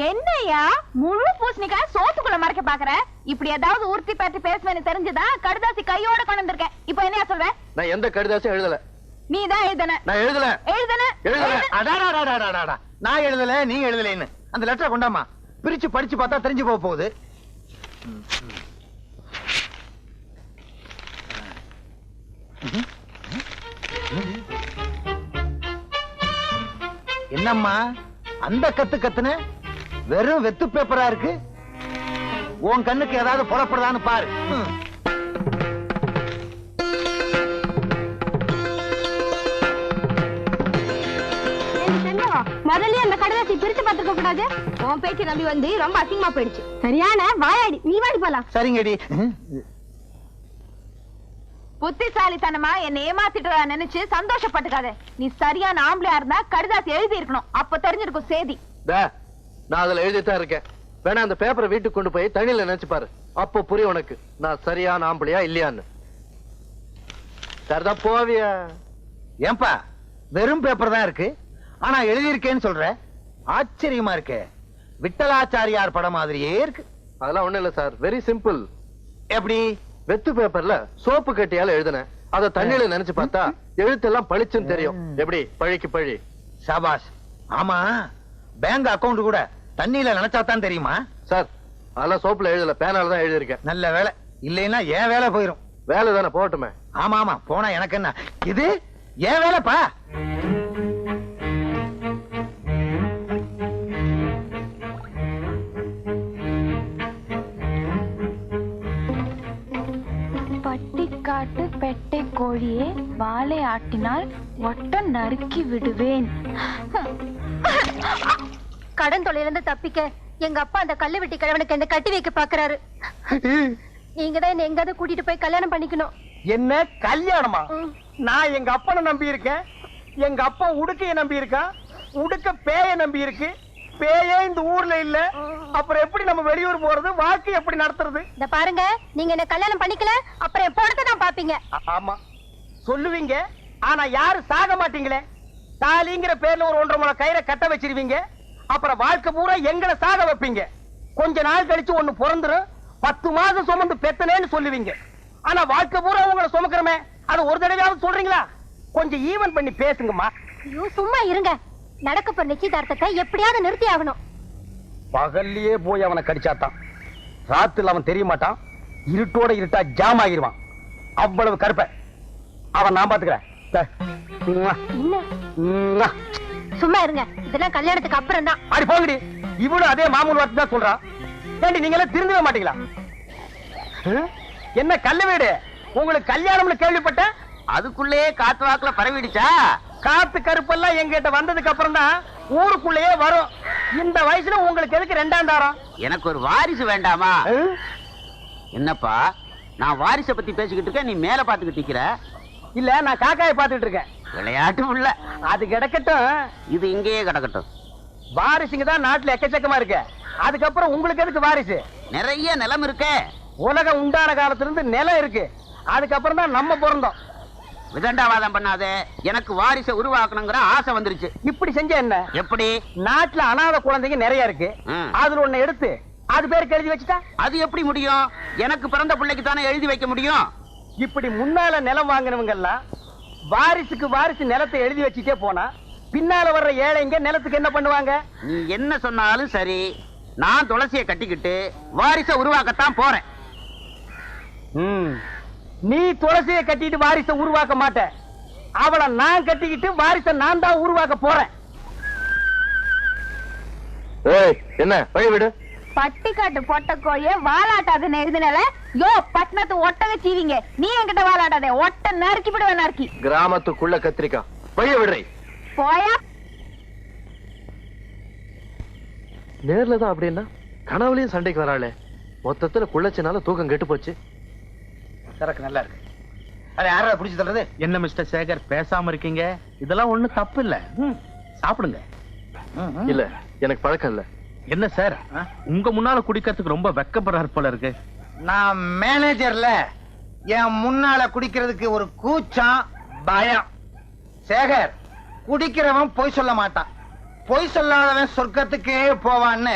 என்னையா முழு பூசணிக்காய் சோத்துக்குள்ள மறைக்க பாக்குற? இப்படி ஏதாவது உறுத்தி பற்றி பேசுவேன்னு தெரிஞ்சுதான் கடுதாசி கையோட கொண்டு வந்திருக்கேன். இப்ப என்னையா சொல்ற? நான் எந்த கடுதாசியும் எழுதல. நீ தான் எழுதன. நான் எழுதல. எழுதன. அடாடாடாடாடாடா. நான் எழுதல, நீ எழுதலைன்னு. அந்த லெட்டரை கொண்டாமா, பிரிச்சு படிச்சு பார்த்தா தெரிஞ்சு போக போகுது. என்னம்மா அந்த கத்துன? வெறும் வெத்து பேப்பரா இருக்கு. உன் கண்ணுக்கு ஏதாவது புலப்படுதான்னு பாரு. முதல்ல அந்த கடைசி பிரிச்சு பார்த்துக்க கூடாது. உன் பேச்சு நம்பி வந்து ரொம்ப அசிங்கமா போயிடுச்சு. சரியான வாயாடி. நீ வாடி போலாம். சரிங்கடி. புத்திசாலித்தனமா என்ன ஏமாத்திட்டு நினைச்சு சந்தோஷப்பட்டுக்காத. நீ சரியான ஆம்பளையா இருந்தா கடிதாசி எழுதி இருக்கணும். அப்ப தெரிஞ்சிருக்கும் சேதி. நான் அதுல எழுதித்தான் இருக்கேன். வேணா அந்த பேப்பரை வீட்டுக்கு கொண்டு போய் தண்ணியில நினைச்சு பாரு. அப்போ புரியும் உனக்கு நான் சரியான ஆம்பளையா இல்லையான்னு. சரிதான் போவியா? ஏன்பா வெறும் பேப்பர் தான் இருக்கு, ஆனா எழுதியிருக்கேன்னு சொல்ற. ஆச்சரியமா இருக்கு. விட்டலாச்சாரியார் படம் மாதிரியே இருக்கு. அதெல்லாம் ஒண்ணு இல்ல சார், வெரி சிம்பிள். எப்படி? வெத்து பேப்பர்ல சோப்பு கட்டியால எழுதுனேன். அத தண்ணியில நினைச்சு பார்த்தா எழுத்தெல்லாம் பளிச்சுன்னு தெரியும். எப்படி? பழிக்கு பழி. சாபாஷ். ஆமா, பேங்க் அக்கவுண்ட் கூட தண்ணியில நினைச்சாதான் தெரியுமா? சார் அதெல்லாம் சோப்புல எழுதல, பேனால தான் எழுதியிருக்கேன். நல்ல வேலை. இல்லைன்னா ஏன் வேலை போயிரும். வேலை தானே, போகட்டுமே. ஆமா ஆமா, போனா எனக்கு என்ன, இது ஏன் வேலைப்பா. பட்டிக்காட்டு பெட்டை கோழியே வாளை ஆட்டினால் ஒட்ட நறுக்கி விடுவேன். கடன் தொலைலிருந்து தப்பிக்க எங்க அப்பா அந்த கல்லு வெட்டி கிழவனுக்கு என்ன கட்டி வைக்க பாக்குறாரு. நீங்க தான் என்ன எங்காவது கூட்டிட்டு போய் கல்யாணம் பண்ணிக்கணும். என்ன கல்யாணமா? நான் எங்க அப்பனை நம்பி இருக்கேன். எங்க அப்பா உடுக்கைய நம்பி இருக்கான். உடுக்க பேய நம்பி இருக்கு. பேயே இந்த ஊர்ல இல்ல. அப்புறம் எப்படி நம்ம வெளியூர் போறது, வாழ்க்கை எப்படி நடத்துறது? இந்த பாருங்க, நீங்க என்ன கல்யாணம் பண்ணிக்கல அப்புறம் என் பொண்ணத்தை தான் பாப்பீங்க. ஆமா சொல்லுவீங்க, ஆனா யாரும் சாக மாட்டீங்களே. தாலிங்கிற பேர்ல ஒரு 1.5 முழ கயிறை கட்ட வச்சிருவீங்க. அப்புறம் வாழ்க்கை பூரா எங்களை சாக வைப்பீங்க. கொஞ்ச நாள் கழிச்சு ஒண்ணு பிறந்துரும். 10 மாசம் சுமந்து பெத்தனேன்னு சொல்லுவீங்க. ஆனா வாழ்க்கை பூரா உங்களை சுமக்கிறமே, அது ஒரு தடவையாவது சொல்றீங்களா? கொஞ்சம் ஈவன் பண்ணி பேசுங்கம்மா. ஐயோ சும்மா இருங்க. நடக்க போற நிச்சயதார்த்தத்தை எப்படியாவது நிறுத்தி ஆகணும். பகல்லையே போய் அவனை கடிச்சாத்தான் ராத்துல அவன் தெரிய மாட்டான். இருட்டோட இருட்டா ஜாம் ஆகிருவான். அவ்வளவு கருப்ப அவன் நான் பாத்துக்கிறேன். என்ன சும்மா இருங்க. இதெல்லாம் கல்யாணத்துக்கு அப்புறம் தான். அடி போங்கடி. இவளும் அதே மாமூல் வார்த்தை தான் சொல்றா. ஏண்டி நீங்க எல்லாம் திருந்தவே மாட்டீங்களா? என்ன கல்ல வீடு, உங்களுக்கு கல்யாணம்னு கேள்விப்பட்ட அதுக்குள்ளேயே காத்து வாக்குல பரவிடுச்சா? காத்து கருப்பெல்லாம் எங்கிட்ட வந்ததுக்கு அப்புறம் தான் ஊருக்குள்ளேயே வரும். இந்த வயசுல உங்களுக்கு எதுக்கு 2ஆம் தாரம்? எனக்கு ஒரு வாரிசு வேண்டாமா? என்னப்பா நான் வாரிசை பத்தி பேசிக்கிட்டு இருக்கேன், நீ மேல பாத்துக்கிட்டு நிக்கிற. இல்ல, நான் காக்காயை பாத்துட்டு இருக்கேன். விளையாட்டு உள்ள அது கிடக்கட்டும், இது இங்கேயே கிடக்கட்டும். வாரிசுங்க தான் நாட்டுல எக்கச்சக்கமா இருக்கு. அதுக்கப்புறம் உங்களுக்கு எதுக்கு வாரிசு? நிறைய நிலம் இருக்கே. உலகம் உண்டான காலத்துல இருந்து நிலம் இருக்கு. அதுக்கப்புறம் தான் நம்ம பிறந்தோம். விதண்டாவாதம் பண்ணாதே. எனக்கு வாரிசை உருவாக்கணுங்கிற ஆசை வந்துருச்சு. இப்படி செஞ்ச என்ன? எப்படி? நாட்டுல அனாதை குழந்தைங்க நிறைய இருக்கு. அதுல ஒண்ணு எடுத்து அது பேருக்கு எழுதி வச்சுட்டா அது எப்படி முடியும்? எனக்கு பிறந்த பிள்ளைக்கு தானே எழுதி வைக்க முடியும். இப்படி முன்னால நிலம் வாங்கினவங்க எல்லாம் வாரிசுக்கு வாரிசு நிலத்தை எழுதி வச்சுட்டே போனா பின்னால வர்ற ஏழைங்க நிலத்துக்கு என்ன பண்ணுவாங்க? நீ என்ன சொன்னாலும் சரி, நான் துளசியை கட்டிக்கிட்டு வாரிசை உருவாக்கத்தான் போறேன். நீ துளசியை கட்டிட்டு வாரிசை உருவாக்க மாட்ட. அவளை நான் கட்டிக்கிட்டு வாரிசை நான் தான் உருவாக்க போறேன். என்ன வழி விடு. பட்டிக்காட்டு பொட்ட கோழிய வாலாட்டாதுன்னு எழுதினால யோ பட்டணத்து ஒட்டக சீவிங்க. நீ என்கிட்ட வாலாட்டாதே, ஒட்ட நறுக்கி விடுவேன். நறுக்கி கிராமத்துக்குள்ள கத்திரிக்கா வழிய விடுறேன். போயா. நேர்ல தான் அப்படின்னா கனவுலயும் சண்டைக்கு வராளே. மொத்தத்துல குள்ளச்சினால தூக்கம் கெட்டு போச்சு. சரக்கு நல்லா இருக்கு. அதை யாராவது பிடிச்சு தர்றது? என்ன மிஸ்டர் சேகர் பேசாம இருக்கீங்க? இதெல்லாம் ஒண்ணு தப்பு இல்ல, சாப்பிடுங்க. இல்ல, எனக்கு பழக்கம் இல்ல. என்ன சார், உங்க முன்னால குடிக்கிறதுக்கு ரொம்ப வெக்கப்படுறாரு போல இருக்கு. நான் மேனேஜர்ல என் முன்னால குடிக்கிறதுக்கு ஒரு கூச்சம், பயம். சேகர், குடிக்கிறவன் பொய் சொல்ல மாட்டான். பொய் சொல்லாதவன் சொர்க்கத்துக்கே போவான்னு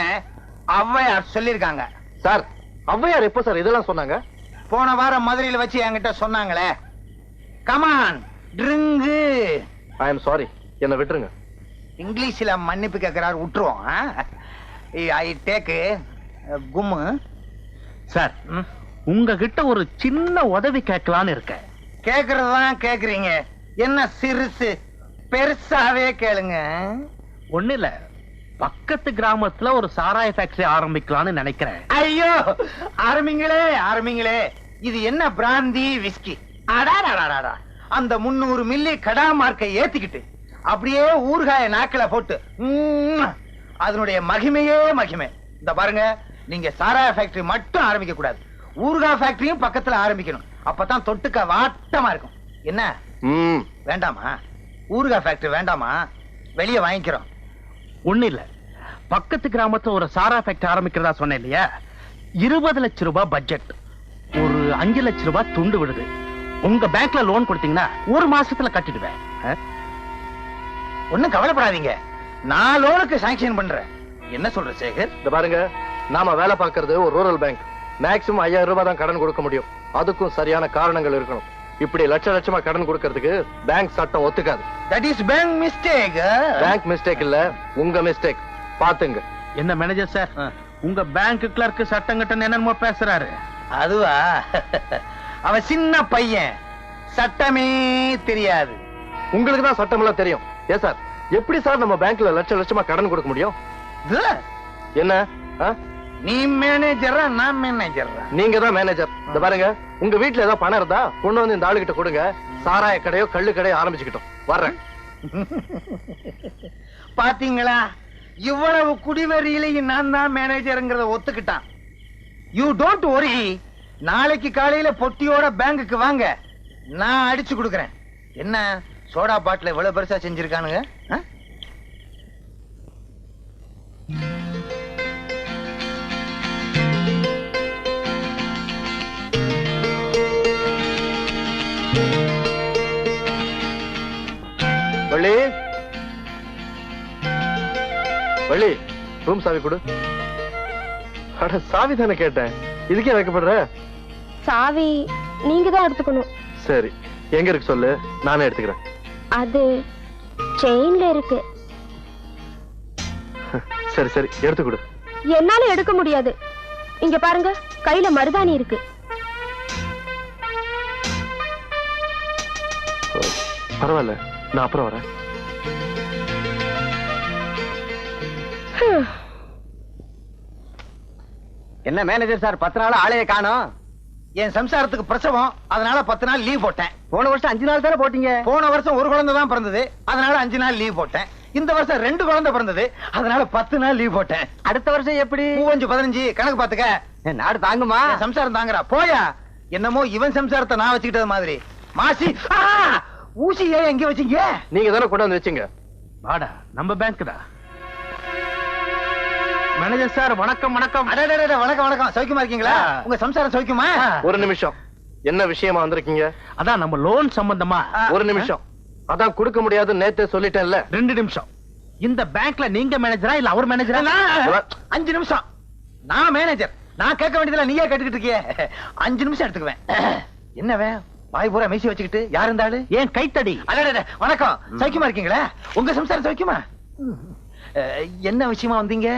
ஔவையார் சொல்லிருக்காங்க. சார், ஔவையார் எப்ப சார் இதெல்லாம் சொன்னாங்க? போன வாரம் மதுரையில வச்சு என்கிட்ட சொன்னாங்களே. Come on, drink. I am sorry, என்ன விட்டுருங்க. இங்கிலீஷ்ல மன்னிப்பு கேட்கிறாரு, விட்டுருவோம். I take கும்மு. சார், உங்ககிட்ட ஒரு சின்ன உதவி கேட்கலான்னு இருக்கேன். கேக்குறதுதான் கேக்குறீங்க, என்ன சிறுசு? பெருசாவே கேளுங்க. ஒண்ணு இல்ல, பக்கத்து கிராமத்துல ஒரு சாராய ஃபேக்டரி ஆரம்பிக்கலாம்னு நினைக்கிறேன். ஐயோ, ஆரம்பிங்களே ஆரம்பிங்களே. இது என்ன பிராந்தி விஸ்கி? அடாடாடாடா, அந்த 300 மில்லி கடா மார்க்கை ஏத்திக்கிட்டு அப்படியே ஊறுகாய நாக்கில போட்டு அதனுடைய மகிமையே மகிமை. இந்த பாருங்க, நீங்க சாராய ஃபேக்டரி மட்டும் ஆரம்பிக்க கூடாது, ஊறுகா ஃபேக்டரியும் பக்கத்துல ஆரம்பிக்கணும். அப்பதான் தொட்டுக்க வாட்டமா இருக்கும். என்ன வேண்டாமா? ஊறுகா ஃபேக்டரி வேண்டாமா? வெளியே வாங்கிக்கிறோம். ஒண்ணு இல்ல, பக்கத்து கிராமத்துல ஒரு சாரா ஃபேக்டரி ஆரம்பிக்கிறதா சொன்னேன் இல்லையா? 20 லட்சம் ரூபாய் பட்ஜெட், ஒரு 5 லட்சம் ரூபாய் துண்டு விடுது. உங்க பேங்க்ல லோன் கொடுத்தீங்கன்னா 1 மாசத்துல கட்டிடுவேன். ஒண்ணும் கவலைப்படாதீங்க, நான் லோனுக்கு சாங்ஷன் பண்றேன். என்ன சொல்ற சேகர்? இந்த பாருங்க, நாம வேலை பார்க்கறது ஒரு ரூரல் பேங்க். மேக்ஸிமம் 5000 ரூபாய் தான் கடன் கொடுக்க முடியும். அதுக்கும் சரியான காரணங்கள் இருக்கணும். இப்படி லட்சமா கடன் கொடுக்கறதுக்கு பேங்க் சட்டம் ஒத்துக்காது. That is bank mistake. Bank mistake இல்ல, உங்க மிஸ்டேக். பாத்துங்க. என்ன மேனேஜர் சார், உங்க பேங்க் கிளர்க் சட்டம் கட்ட என்னமோ பேசுறாரு. அதுவா? அவன் சின்ன பையன், சட்டமே தெரியாது. உங்களுக்கு தான் சட்டம் எல்லாம் தெரியும். ஏ சார், எப்படி சார் நம்ம பேங்க்ல லட்சமா கடன் கொடுக்க முடியும்? என்ன, நீ மேனேஜரா நான் மேனேஜரா? நீங்க தான் மேனேஜர். இந்த பாருங்க, உங்க வீட்டுல ஏதாவது பணம் இருந்தா கொண்டு வந்து இந்த ஆளுகிட்ட கொடுங்க. சாராய கடையோ கள்ளு கடையோ ஆரம்பிச்சுக்கிட்டோம். வர்றேன். பாத்தீங்களா, இவ்வளவு குடிவரியிலையும் நான் தான் மேனேஜருங்கிறத ஒத்துக்கிட்டான். யூ டோன்ட் வரி, நாளைக்கு காலையில பொட்டியோட பேங்குக்கு வாங்க, நான் அடிச்சு கொடுக்கறேன். என்ன சோடா பாட்டில் இவ்வளவு பெருசா செஞ்சிருக்கானுங்க? வள்ளி, வள்ளி, ரூம் சாவி கொடு. அட, சாவி தானே கேட்டேன், இதுக்கே வைக்கப்படுற? சாவி நீங்க தான் எடுத்துக்கணும். சரி, எங்க இருக்கு சொல்லு, நானே எடுத்துக்கிறேன். அது செயின்ல இருக்கு. சரி சரி, எடுத்து கொடு. என்னால எடுக்க முடியாது. இங்க பாருங்க, கையில மருதாணி இருக்கு. பரவாயில்ல, நான் அப்புறம் வரேன். என்ன மேனேஜர் சார், 10 நாள் ஆளைய காணோம்? என் சம்சாரத்துக்கு பிரசவம், அதனால 10 நாள் லீவ் போட்டேன். போன வருஷம் 5 நாள் தானே போட்டீங்க? போன வருஷம் ஒரு குழந்தை தான் பிறந்தது, அதனால 5 நாள் லீவ் போட்டேன். இந்த வருஷம் 2 குழந்தை பிறந்தது, அதனால 10 நாள் லீவ் போட்டேன். அடுத்த வருஷம் எப்படி? 15 கணக்கு பாத்துக்க. நாடு தாங்குமா? சம்சாரம் தாங்குறா. போயா, என்னமோ இவன் சம்சாரத்தை நான் வச்சுக்கிட்டது மாதிரி. மாசி, ஊசி ஏன் எங்க வச்சீங்க? நீங்க தானே கொண்டு வந்து வச்சீங்க. வாடா, நம்ம பேங்க் தான். மேனேஜர் சார், வணக்கம் வணக்கம். வணக்கம் வணக்கம். சௌக்கியமா இருக்கீங்களா? உங்க சம்சாரம் சௌக்கியமா? ஒரு நிமிஷம், என்ன விஷயமா வந்திருக்கீங்க? அதான் நம்ம லோன் சம்பந்தமா. ஒரு நிமிஷம், அதான் கொடுக்க முடியாது நேத்தே சொல்லிட்டேன்ல. 2 நிமிஷம். இந்த பேங்க்ல நீங்க மேனேஜரா இல்ல அவர் மேனேஜரா? 5 நிமிஷம். நான் மேனேஜர், நான் கேட்க வேண்டியதுல நீயே கேட்டுக்கிட்டு இருக்கியே. 5 நிமிஷம் எடுத்துக்குவேன். என்னவே வாய் பூரா மீசி வச்சுக்கிட்டு, யார் இருந்தாலும் ஏன் கைத்தடி? வணக்கம், சௌக்கியமா இருக்கீங்களா? உங்க சம்சாரம் சௌக்கியமா? என்ன விஷயமா வந்தீங்க?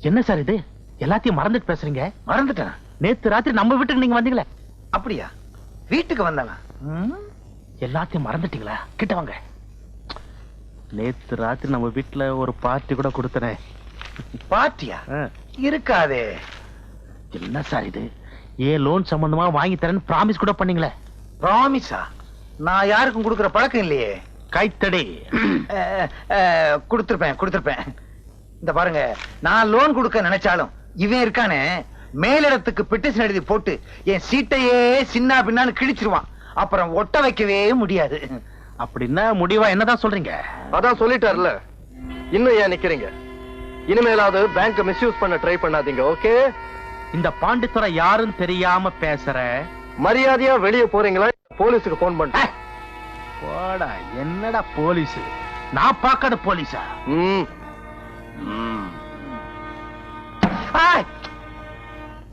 என்ன சார் இது, எல்லாத்தையும் மறந்துட்டு பேசுறீங்க? மறந்துட்டேன். நேத்து ராத்திரி நம்ம வீட்டுக்கு நீங்க வந்தீங்களே. அப்படியா? வீட்டுக்கு வந்தானா? எல்லாத்தையும் மறந்துட்டீங்களா? கிட்ட வாங்க. நேத்து ராத்திரி நம்ம வீட்டுல ஒரு பார்ட்டி கூட கொடுத்தனே. பார்ட்டியா? இருக்காதே. என்ன சார் இது, ஏன் லோன் சம்பந்தமா வாங்கி தரேன்னு பிராமிஸ் கூட பண்ணீங்களே. பிராமிஸா? நான் யாருக்கும் கொடுக்கிற பழக்கம் இல்லையே. கைத்தடி. கொடுத்திருப்பேன். இந்த பாருங்க, நான் லோன் கொடுக்க நினைச்சாலும் இவன் இருக்கானே, மேலிடத்துக்கு பெட்டிஷன் எழுதி போட்டு என் சீட்டையே சின்ன பின்னான்னு கிழிச்சிருவான். அப்புறம் ஒட்ட வைக்கவே முடியாது. அப்படின்னா முடிவா என்னதான் சொல்றீங்க? அதான் சொல்லிட்டார்ல, இன்னும் ஏன் நிக்கிறீங்க? இனிமேலாவது பேங்க் மிஸ்யூஸ் பண்ண ட்ரை பண்ணாதீங்க, ஓகே? இந்த பாண்டித்துறை யாரும் தெரியாம பேசுற. மரியாதையா வெளியே போறீங்களா? போலீஸுக்கு போன் பண்ண. போடா, என்னடா போலீஸ்? நான் பார்க்காத போலீஸா?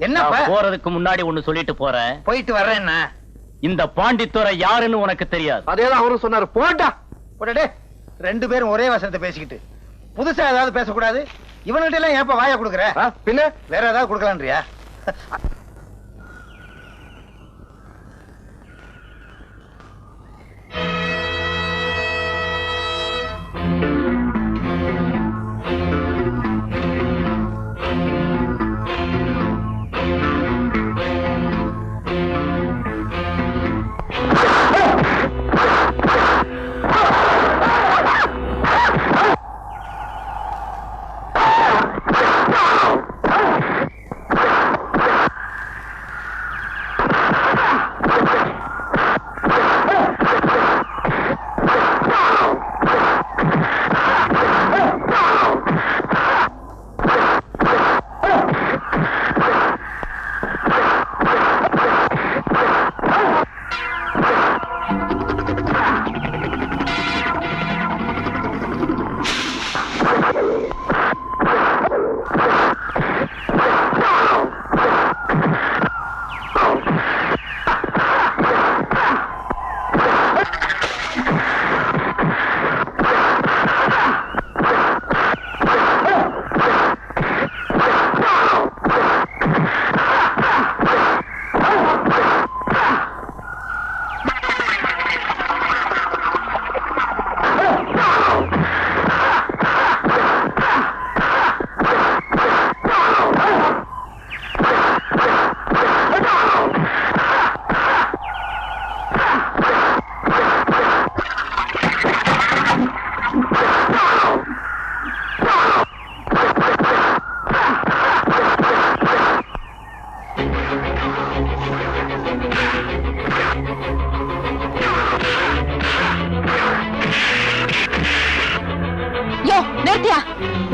என்ன போறதுக்கு முன்னாடி ஒண்ணு சொல்லிட்டு போறேன். போயிட்டு வர்றேன்னா இந்த பாண்டித்துறை யாருன்னு உனக்கு தெரியாது. அதேதான் அவரும் சொன்னாரு. போட்டா போடே, 2 பேரும் ஒரே வசனத்தை பேசிக்கிட்டு புதுசா ஏதாவது பேசக்கூடாது. இவன்கிட்ட எல்லாம் ஏப்ப வாயா கொடுக்குற? பின்ன வேற ஏதாவது கொடுக்கலான்றியா?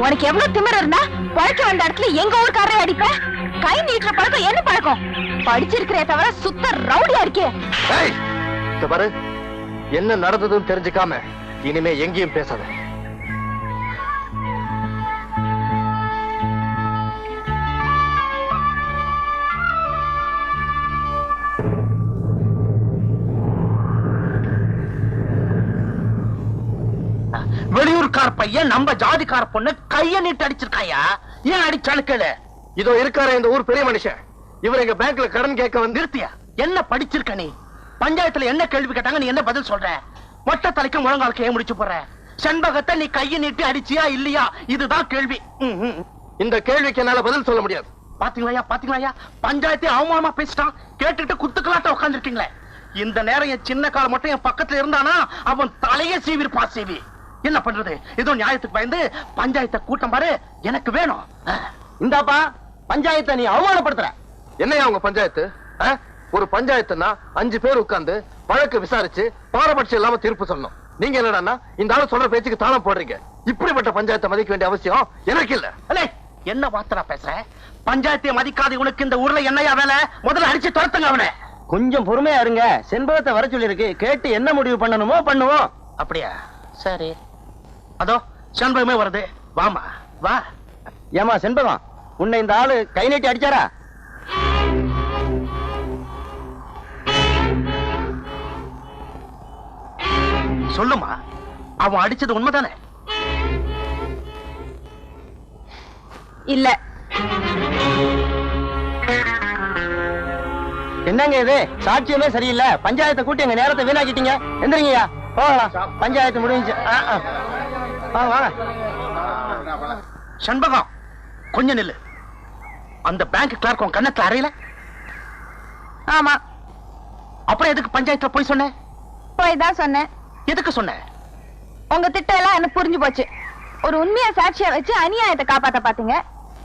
உனக்கு எவ்வளவு திமிர இருந்தா பழக்க வந்த இடத்துல எங்க ஊருக்காரே அடிப்ப? கை நீட்டுற பழக்கம் என்ன பழக்கம்? படிச்சிருக்கிறே தவிர சுத்த ரவுடியா இருக்கே. பாரு, என்ன நடந்ததுன்னு தெரிஞ்சுக்காம இனிமே எங்கேயும் பேசாத. வெளியூர்கார பையன் நம்ம ஜாதிக்கார பொண்ணு கைய நீட்டு அடிச்சிருக்காயா? ஏன் அடிச்சானு கேளு. இதோ இருக்காரு இந்த ஊர் பெரிய மனுஷன். இவர் எங்க பேங்க்ல கடன் கேட்க வந்து நிறுத்தியா? என்ன படிச்சிருக்க நீ? பஞ்சாயத்துல என்ன கேள்வி கேட்டாங்க, நீ என்ன பதில் சொல்ற? மொட்டை தலைக்கு முழங்காலுக்கு ஏன் முடிச்சு போற? செண்பகத்தை நீ கைய நீட்டி அடிச்சியா இல்லையா? இதுதான் கேள்வி. இந்த கேள்விக்கு என்னால பதில் சொல்ல முடியாது. பாத்தீங்களா, பஞ்சாயத்தை அவமானமா பேசிட்டான். கேட்டுட்டு குத்துக்கலாட்ட உட்காந்துருக்கீங்களே. இந்த நேரம் என் சின்ன கால மட்டும் என் பக்கத்துல இருந்தானா அவன் தலையே சீவிருப்பா. சீவி என்ன பண்றது? ஏதோ நியாயத்துக்கு பயந்து பஞ்சாயத்தை கூட்டம் பாரு, எனக்கு வேணும். இந்தாப்பா, பஞ்சாயத்தை நீ அவமானப்படுத்துற. என்னையா உங்க பஞ்சாயத்து? ஒரு பஞ்சாயத்துனா 5 பேர் உட்கார்ந்து வழக்கு விசாரிச்சு பாரபட்சம் இல்லாம தீர்ப்பு சொல்லணும். நீங்க என்னடா இந்த ஆளு சொல்ற பேச்சுக்கு தாளம் போடுறீங்க. இப்படிப்பட்ட பஞ்சாயத்தை மதிக்க வேண்டிய அவசியம் எனக்கு இல்ல. என்ன வார்த்தை பேசுற? பஞ்சாயத்தை மதிக்காத உனக்கு இந்த ஊர்ல என்னையா வேலை? முதல்ல அடிச்சு துரத்துங்க அவனை. கொஞ்சம் பொறுமையா இருங்க. செண்பகத்தை வர சொல்லி இருக்கு, கேட்டு என்ன முடிவு பண்ணணுமோ பண்ணுவோம். அப்படியா? சரி, அதோ செண்பகமே வருது. வாமா வா. ஏமா செண்பகம், உன்னை இந்த ஆளு கை நீட்டி அடிச்சாரா? சொல்லுமா, அவன் அடிச்சது உண்மைதானே? இல்ல. என்னங்க இது? சாட்சியமே சரியில்லை. பஞ்சாயத்தை கூட்டி எங்க நேரத்தை வீணாக்கிட்டீங்க. எந்திரிங்கய்யா, போகலாம். பஞ்சாயத்து முடிஞ்சு. வாங்க. செண்பகம், கொஞ்சம் நில்லு. அந்த பேங்க் கிளார்க் உன் கண்ணத்துல அறையில? ஆமா. அப்புறம் எதுக்கு பஞ்சாயத்துல போய் சொன்ன? போய் தான் சொன்னேன். எதுக்கு சொன்ன? உங்க திட்டம் எல்லாம் எனக்கு புரிஞ்சு போச்சு. ஒரு உண்மையா சாட்சியா வச்சு அநியாயத்தை காப்பாத்த பாத்தீங்க.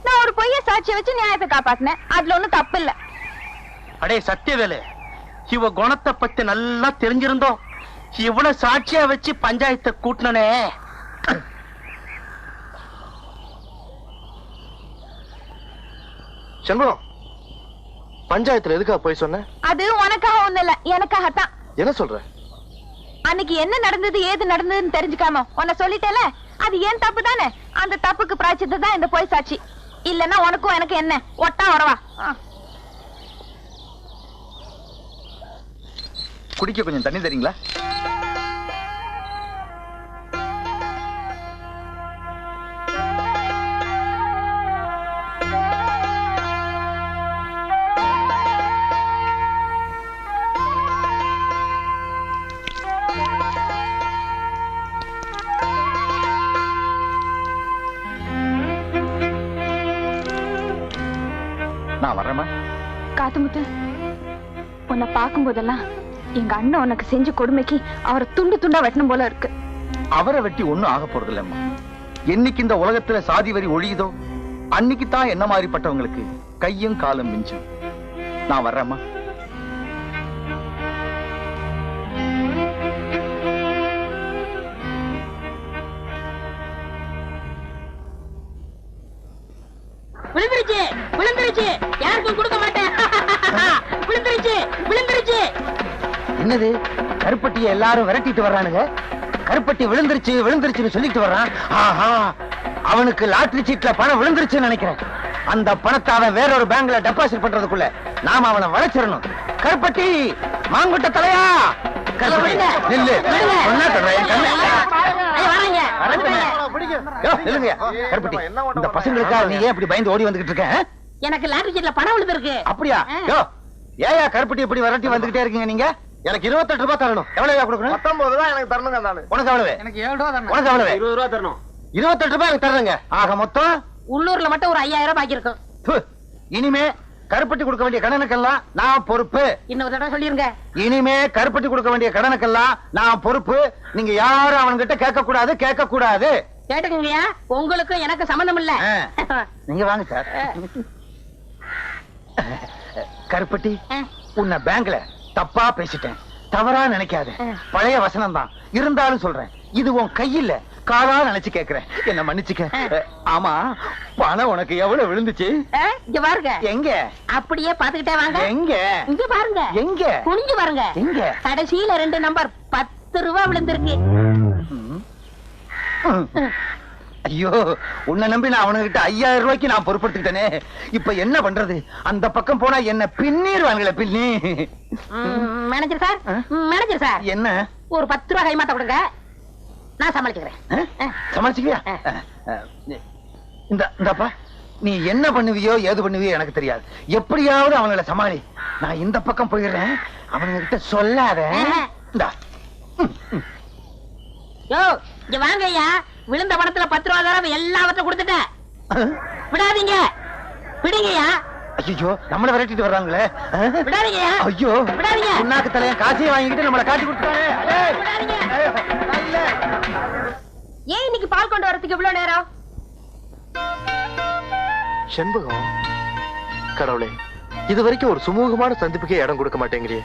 நான் ஒரு பொய்ய சாட்சியை வச்சு நியாயத்தை காப்பாத்தினேன். அதுல ஒண்ணும் தப்பு இல்ல. அடே சத்தியவேலு, இவ குணத்தை பத்தி நல்லா தெரிஞ்சிருந்தோம். இவ்வளவு சாட்சியா வச்சு பஞ்சாயத்தை கூட்டினே. செண்பகம், பஞ்சாயத்துல எதுக்காக போய் சொன்ன? அது உனக்காக ஒண்ணு இல்ல, எனக்காகத்தான். என்ன சொல்ற? அன்னைக்கு என்ன நடந்தது ஏது நடந்ததுன்னு தெரிஞ்சுக்காம உன்னை சொல்லிட்டேல, அது ஏன் தப்பு தானே. அந்த தப்புக்கு பிராய்ச்சிட்டு தான் இந்த பொய் சாட்சி. இல்லன்னா உனக்கும் எனக்கு என்ன ஒட்டா வரவா? குடிக்க கொஞ்சம் தண்ணி தரீங்களா? நான் வரேம்மா. காத்துமுத்து, உன்னை பார்க்கும் போதெல்லாம் எங்க அண்ணன் உனக்கு செஞ்ச கொடுமைக்கு அவரை துண்டு துண்டா வெட்டணும் போல இருக்கு. அவரை வெட்டி ஒண்ணும் ஆக போறது இல்லம்மா. என்னைக்கு இந்த உலகத்துல சாதி வரி ஒழியுதோ அன்னைக்கு தான் என்ன மாதிரிப்பட்டவங்களுக்கு கையும் காலும் மிஞ்சும். நான் வர்றேம்மா. விழுந்துருச்சு விழுந்துருச்சு, யாருக்கும் கொடுக்க மாட்டேன். விழுந்துருச்சு விழுந்துருச்சு. என்னது, கருப்பட்டியை எல்லாரும் விரட்டிட்டு வர்றானுங்க. கருப்பட்டி விழுந்துருச்சு விழுந்துருச்சுன்னு சொல்லிட்டு வர்றான். ஆஹா, அவனுக்கு லாட்டரி சீட்ல பணம் விழுந்துருச்சுன்னு நினைக்கிறேன். அந்த பணத்தை அவன் வேற ஒரு பேங்க்ல டெபாசிட் பண்றதுக்குள்ள நாம அவனை வளைச்சிடணும். கருப்பட்டி, மாங்குட்ட தலையா, நில்லு. கருப்பட்டி, இந்த பசங்களுக்கா நீ ஏன் இப்படி பயந்து ஓடி வந்துகிட்டு இருக்க? எனக்கு லாட்டரி சீட்ல பணம் விழுந்திருக்கு. அப்படியா? ஏயா கருப்பட்டி இப்படி விரட்டி வந்துகிட்டே இருக்கீங்க நீங்க? எனக்கு 28 ரூபாய் தரணும். எவ்வளவு கொடுக்கணும்? 19 ரூபாய் எனக்கு தரணுங்க. உனக்கு எவ்வளவு? எனக்கு 7 ரூபா தரணும். உனக்கு எவ்வளவு? 20 ரூபா தரணும். 28 ரூபாய் எனக்கு தரணுங்க. ஆக மொத்தம் உள்ளூர்ல மட்டும் ஒரு 5000 ரூபாய் பாக்கி இருக்கும். இனிமே கருப்பட்டி கொடுக்க வேண்டிய கடனுக்கெல்லாம் நான் பொறுப்பு. இன்னொரு தடவை சொல்லிருங்க. இனிமே கருப்பட்டி கொடுக்க வேண்டிய கடனுக்கெல்லாம் நான் பொறுப்பு. நீங்க யாரும் அவன்கிட்ட கேட்க கூடாது, கேட்க கூடாது. கேட்டுக்கங்கய்யா, உங்களுக்கும் எனக்கு சம்பந்தம் இல்ல. நீங்க வாங்க சார். கருப்பட்டி, உன்னை பேங்க்ல தப்பா பேசிட்டேன், தவறா நினைக்காத. பழைய வசனம் தான் இருந்தாலும் சொல்றேன். இது உன் கையில காலா நினைச்சு கேக்குறேன், என்ன மன்னிச்சுக்க. ஆமா, பணம் உனக்கு எவ்வளவு விழுந்துச்சு? இங்க பாருங்க. எங்க? அப்படியே பாத்துக்கிட்டே வாங்க. எங்க? இங்க பாருங்க. எங்க? குனிஞ்சு பாருங்க. எங்க? கடைசியில 2 நம்பர் 10 ரூபாய் விழுந்திருக்கு. ஐயோ, உன்னை நம்பி நான் அவனுகிட்ட 5000 ரூபாய்க்கு நான் பொறுப்படுத்திட்டேனே. இப்ப என்ன பண்றது? அந்த பக்கம் போனா என்ன பின்னிடுவாங்களே, பின்னி. மேனேஜர் சார், மேனேஜர் சார், என்ன? ஒரு 10 ரூபாய் கைமாத்த கொடுங்க, நான் சமாளிச்சுக்கிறேன். சமாளிச்சுக்கியா? இந்தப்பா, நீ என்ன பண்ணுவியோ ஏது பண்ணுவியோ எனக்கு தெரியாது. எப்படியாவது அவங்கள சமாளி. நான் இந்த பக்கம் போயிடுறேன், அவனுங்க கிட்ட சொல்லாத. யோ, இங்க வாங்க ஐயா. விழுந்த பணத்துல 10 ரூபாய் தடவை எல்லாவற்றையும் கொடுத்துட்டேன். விடாதீங்க, விடுங்கய்யா. ஐயோ, நம்மள விரட்டிட்டு வர்றாங்களே. விடாதீங்கய்யா. ஐயோ, விடாதீங்க. உன்னாக்கு தலைய காசையும் வாங்கிட்டு நம்மள காட்டி கொடுத்தானே. ஏன் இன்னைக்கு பால் கொண்டு வரதுக்கு இவ்வளவு நேரம்? செண்பகம், கடவுளே, இது வரைக்கும் ஒரு சுமூகமான சந்திப்புக்கே இடம் கொடுக்க மாட்டேங்கிறியே.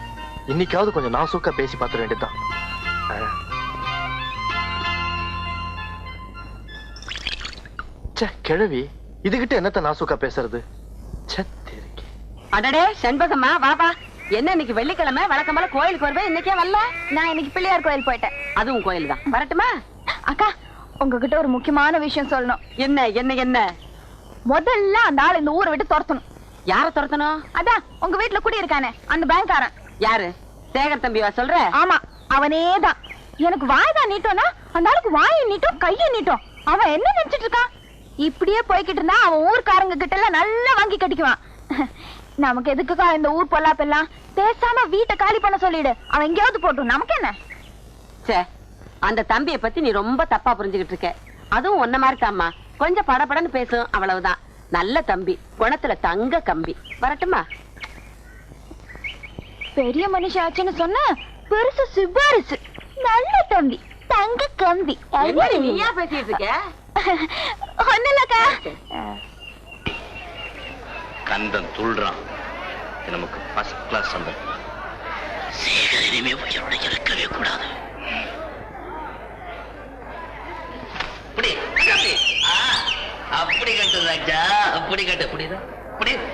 இன்னைக்காவது கொஞ்சம் நாசூக்கா பேசி பார்த்துட வேண்டியதுதான். கிழவி, இதுகிட்ட என்னத்த நாசூக்கா பேசுறது? அடடே செண்பகம்மா, வாப்பா. என்ன இன்னைக்கு வெள்ளிக்கிழமை, வழக்கம் போல கோயிலுக்கு வருவேன், இன்னைக்கே வரல? நான் இன்னைக்கு பிள்ளையார் கோயில் போயிட்டேன். அதுவும் கோயில் தான். வரட்டுமா? அக்கா, உங்ககிட்ட ஒரு முக்கியமான விஷயம் சொல்லணும். என்ன என்ன என்ன? முதல்ல அந்த ஆள் இந்த ஊரை விட்டு துரத்தணும். யார துரத்தணும்? அதான் உங்க வீட்டுல குடி இருக்கானே, அந்த பேங்க்காரன். யாரு? சேகர் தம்பிவா சொல்ற? ஆமா, அவனேதான். எனக்கு வாய் தான் நீட்டோம்னா அந்த ஆளுக்கு வாயை நீட்டும், கையை நீட்டும். அவன் என்ன நினைச்சிட்டு இருக்கான்? இப்படியே போய்கிட்டு இருந்தா அவன் ஊர்க்காரங்க கிட்ட எல்லாம் நல்லா வாங்கி கட்டிக்குவான். நமக்கு எதுக்குக்கா இந்த ஊர் பொல்லாப்பெல்லாம்? பேசாம வீட்டை காலி பண்ண சொல்லிடு, அவன் எங்கேயாவது போட்டும், நமக்கு என்ன? சே, அந்த தம்பியை பத்தி நீ ரொம்ப தப்பா புரிஞ்சுகிட்டு இருக்க. அதுவும் ஒன்ன மாதிரி தாம்மா, கொஞ்சம் படபடன்னு பேசும், அவ்வளவுதான். நல்ல தம்பி, குணத்துல தங்க கம்பி. வரட்டுமா? பெரிய மனுஷாச்சுன்னு சொன்ன பெருசு சிபாரிசு. நல்ல தம்பி, தங்க கம்பி. நீயா பேசிட்டு இருக்க? ஒண்ணுலக்கா. கந்தன் துள்றான், நமக்கு ஃபர்ஸ்ட் கிளாஸ் சந்தர்ப்பம். சேகர் இனிமே உயிரோட இருக்கவே கூடாது. அப்படி கட்டு ராஜா, அப்படி கட்டு. புரியுதா? புரியுது.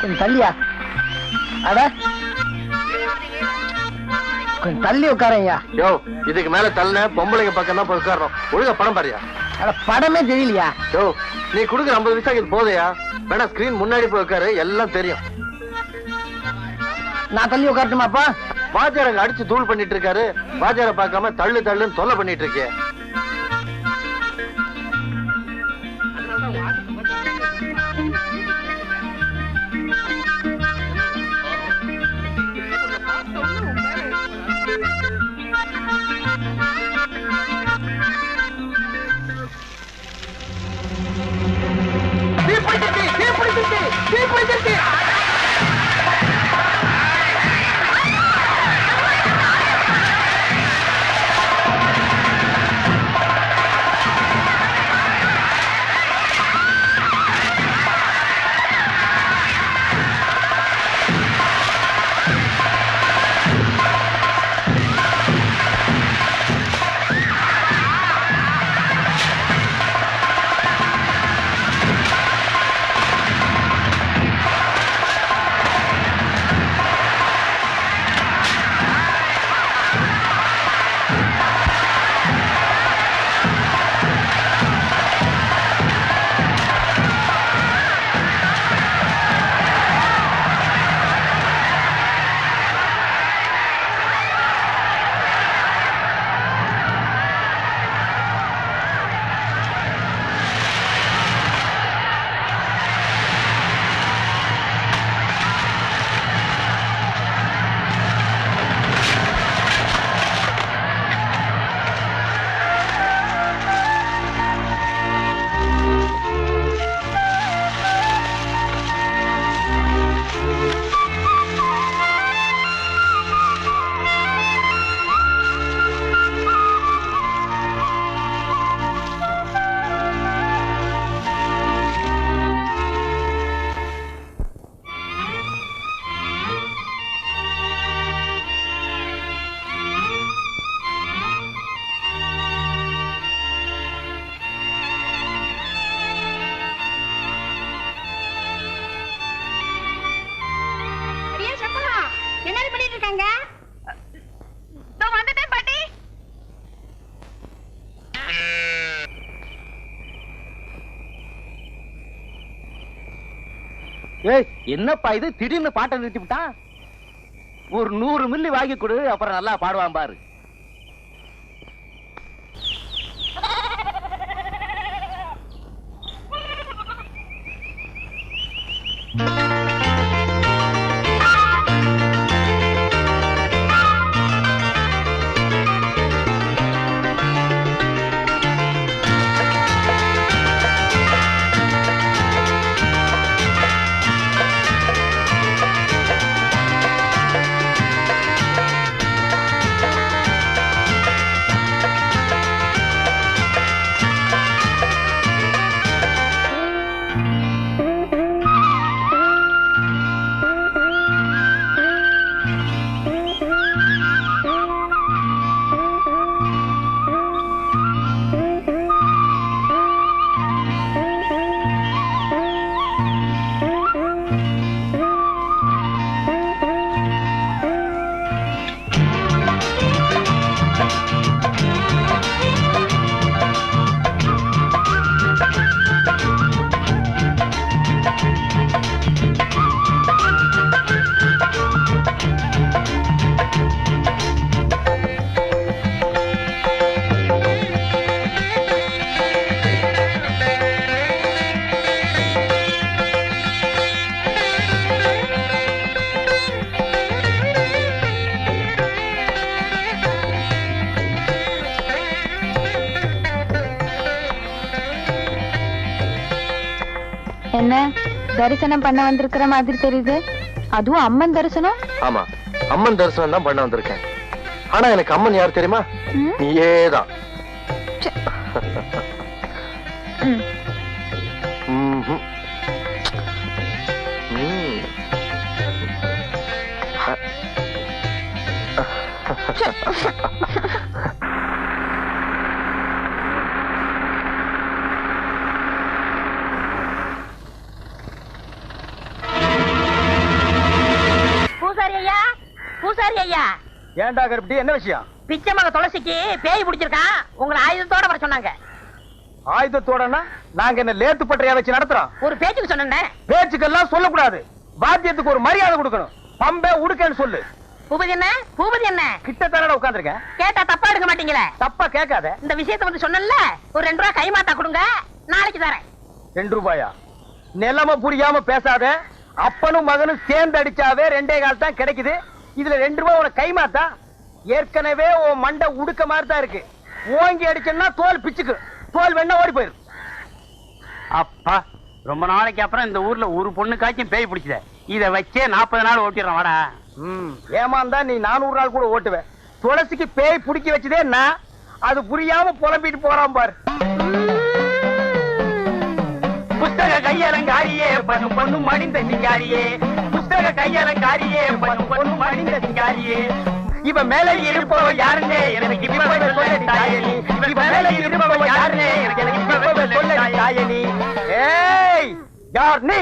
கொஞ்சம் தள்ளியா? அட கொஞ்சம் தள்ளி உட்காரையா. யோ, இதுக்கு மேல தள்ளன பொம்பளைங்க பக்கம் தான் போய் உட்காரணும். ஒழுங்கா படம் பாரியா. அட படமே தெரியலையா? யோ, நீ குடுக்குற 50 பைசா இது போதையா? வேணா ஸ்கிரீன் முன்னாடி போய் உட்காரு, எல்லாம் தெரியும். நான் தள்ளி உட்காரட்டுமாப்பா? வாத்தியார் அங்க அடிச்சு தூள் பண்ணிட்டு இருக்காரு. வாத்தியார பார்க்காம தள்ளு தள்ளுன்னு தொல்லை பண்ணிட்டு இருக்கே. என்னப்பா இது திடீர்னு பாட்டை நிறுத்தி விட்டான்? ஒரு 100 மில்லி வாங்கி கொடு, அப்புறம் நல்லா பாடுவான் பாரு. என்ன தரிசனம் பண்ண வந்திருக்கிற மாதிரி தெரியுது? அதுவும் அம்மன் தரிசனம்? ஆமா, அம்மன் தரிசனம் தான் பண்ண வந்திருக்கேன். ஆனா எனக்கு அம்மன் யார் தெரியுமா? நீயேதான். பூசாரி ஐயா. ஏண்டா கருப்பட்டி, என்ன விஷயம்? பிச்சைமக துளசிக்கு பேய் பிடிச்சிருக்கான், உங்களை ஆயுதத்தோட வர சொன்னாங்க. ஆயுதத்தோடனா நாங்க என்ன லேத்து பட்டறையா வச்சு நடத்துறோம்? ஒரு பேச்சுக்கு சொன்னேன். பேச்சுக்கெல்லாம் சொல்லக்கூடாது, வாத்தியத்துக்கு ஒரு மரியாதை கொடுக்கணும். பம்பே உடுக்கன்னு சொல்லு. பூபதி என்ன? பூபதி என்ன? கிட்ட தரட உட்கார்ந்திருக்கேன். கேட்டா தப்பா எடுக்க மாட்டீங்களே? தப்பா கேட்காத. இந்த விஷயத்தை வந்து சொன்னல, ஒரு 2 ரூபாய் கைமாத்தா கொடுங்க, நாளைக்கு தரேன். 2 ரூபாயா? நிலைமை புரியாம பேசாத. அப்பனும் மகனும் சேர்ந்து அடிச்சாவே 2.25 கால் தான் கிடைக்குது. இதுல 2 ரூபாய் உனக்கு கைமாத்தா? ஏற்கனவே உன் மண்டை உடுக்க மாதிரி தான் இருக்கு. ஓங்கி அடிச்சேன்னா தோல் பிச்சுக்கு, தோல் வேணா ஓடி போயிரு. அப்பா, ரொம்ப நாளைக்கு அப்புறம் இந்த ஊர்ல ஒரு பொண்ணுக்காச்சும் பேய் பிடிச்சத. இத வச்சே 40 நாள் ஓட்டிடுறோம். வாடா. ஏமாந்தா நீ 400 நாள் கூட ஓட்டுவேன். துளசிக்கு பேய் பிடிக்க வச்சதே நான், அது புரியாம புலம்பிட்டு போறான் பாரு. புஸ்தக கையலங்காரியே பண்ணு பொண்ணு மடிந்த சிங்காரியே, புஸ்தக கையலங்காரியே பண்ணு பொண்ணு மடிந்த சிங்காரியே, இவ மேல இருப்பவ யாருன்னே எனக்கு இப்பவே சொல்ல தாயனி, இவ மேல இருப்பவ யாருன்னே எனக்கு இப்பவே சொல்ல தாயனி. ஏய், யார் நீ?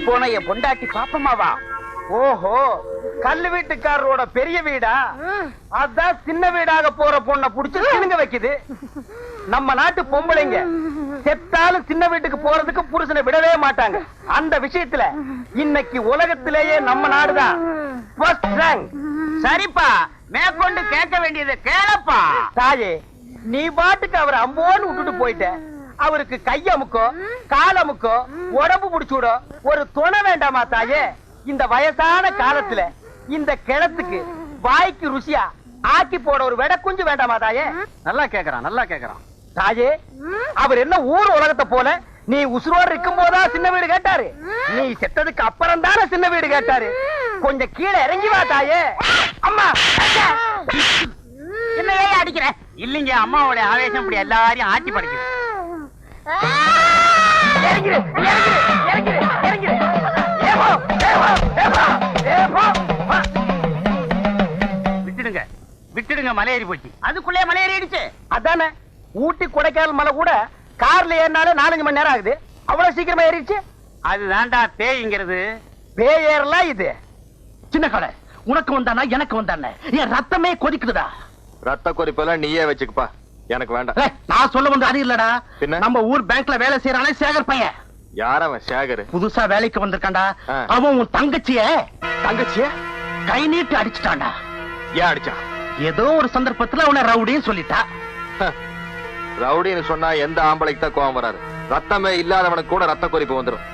போன என் பொண்டாட்டி பாப்பமாவா? ஓஹோ, கல்லு வீட்டுக்காரரோட பெரிய வீடா? அதான் சின்ன வீடாக போற பொண்ண புடிச்சு சினுங்க வைக்குது. நம்ம நாட்டு பொம்பளைங்க செத்தாலும் சின்ன வீட்டுக்கு போறதுக்கு புருஷனை விடவே மாட்டாங்க. அந்த விஷயத்துல இன்னைக்கு உலகத்திலேயே நம்ம நாடுதான் ஃபர்ஸ்ட் ரேங்க். சரிப்பா, மேற்கொண்டு கேட்க வேண்டியது கேளப்பா. தாயே, நீ பாட்டுக்கு அவரை அம்போன்னு விட்டுட்டு போயிட்ட. அவருக்கு கையமுக்கோ காலமுக்கோ உடம்பு புடிச்சுடோ ஒரு துணை வேண்டாமா தாயே? இந்த வயசான காலத்துல இந்த கிணத்துக்கு வாய்க்கு ருசியா ஆக்கி போட ஒரு வெட குஞ்சு வேண்டாமா தாயே? நல்லா கேக்குறான், நல்லா கேக்குறான். தாயே, அவர் என்ன ஊர் உலகத்தை போல நீ உசுரோடு இருக்கும் போதா சின்ன வீடு கேட்டாரு? நீ செத்ததுக்கு அப்புறம் தானே சின்ன வீடு கேட்டாரு. கொஞ்சம் கீழே இறங்கி வா தாயே. அம்மா, என்ன அடிக்கிற? இல்லீங்க, அம்மாவோட ஆவேசம் இப்படி எல்லாரையும் ஆட்சி படைக்குது. விட்டுடுங்க, விட்டுடுங்க, மலை ஏறி போச்சு. அதுக்குள்ளே மலை ஏறிடுச்சு. அதானே, ஊட்டி கொடைக்கானல் மலை கூட கார்ல ஏறினாலே 4-5 மணி நேரம் ஆகுது. அவ்வளவு சீக்கிரமா ஏறிடுச்சு. அதுதான்டா பேய்ங்கிறது. பேய் ஏறலாம் இது. சின்ன கடை, உனக்கு வந்தானா எனக்கு வந்தானே, என் ரத்தமே கொதிக்குதுடா. ரத்த கொதிப்பெல்லாம் நீயே வச்சுக்கப்பா, எனக்கு வேண்டாம். நான் சொல்ல வந்து அது இல்லடா. நம்ம ஊர் பேங்க்ல வேலை செய்யறானே சேகர் பையன். யார் அவன்? சேகர் புதுசா வேலைக்கு வந்திருக்கான்டா. அவன் உன் தங்கச்சிய கை நீட்டு அடிச்சுட்டான்டா. ஏன் அடிச்சான்? ஏதோ ஒரு சந்தர்ப்பத்துல அவனை ரவுடின்னு சொல்லிட்டா. ரவுடின்னு சொன்னா எந்த ஆம்பளைக்கு தான் கோவம் வராது? ரத்தமே இல்லாதவனுக்கு கூட ரத்த கொதிப்பு வந்துடும்.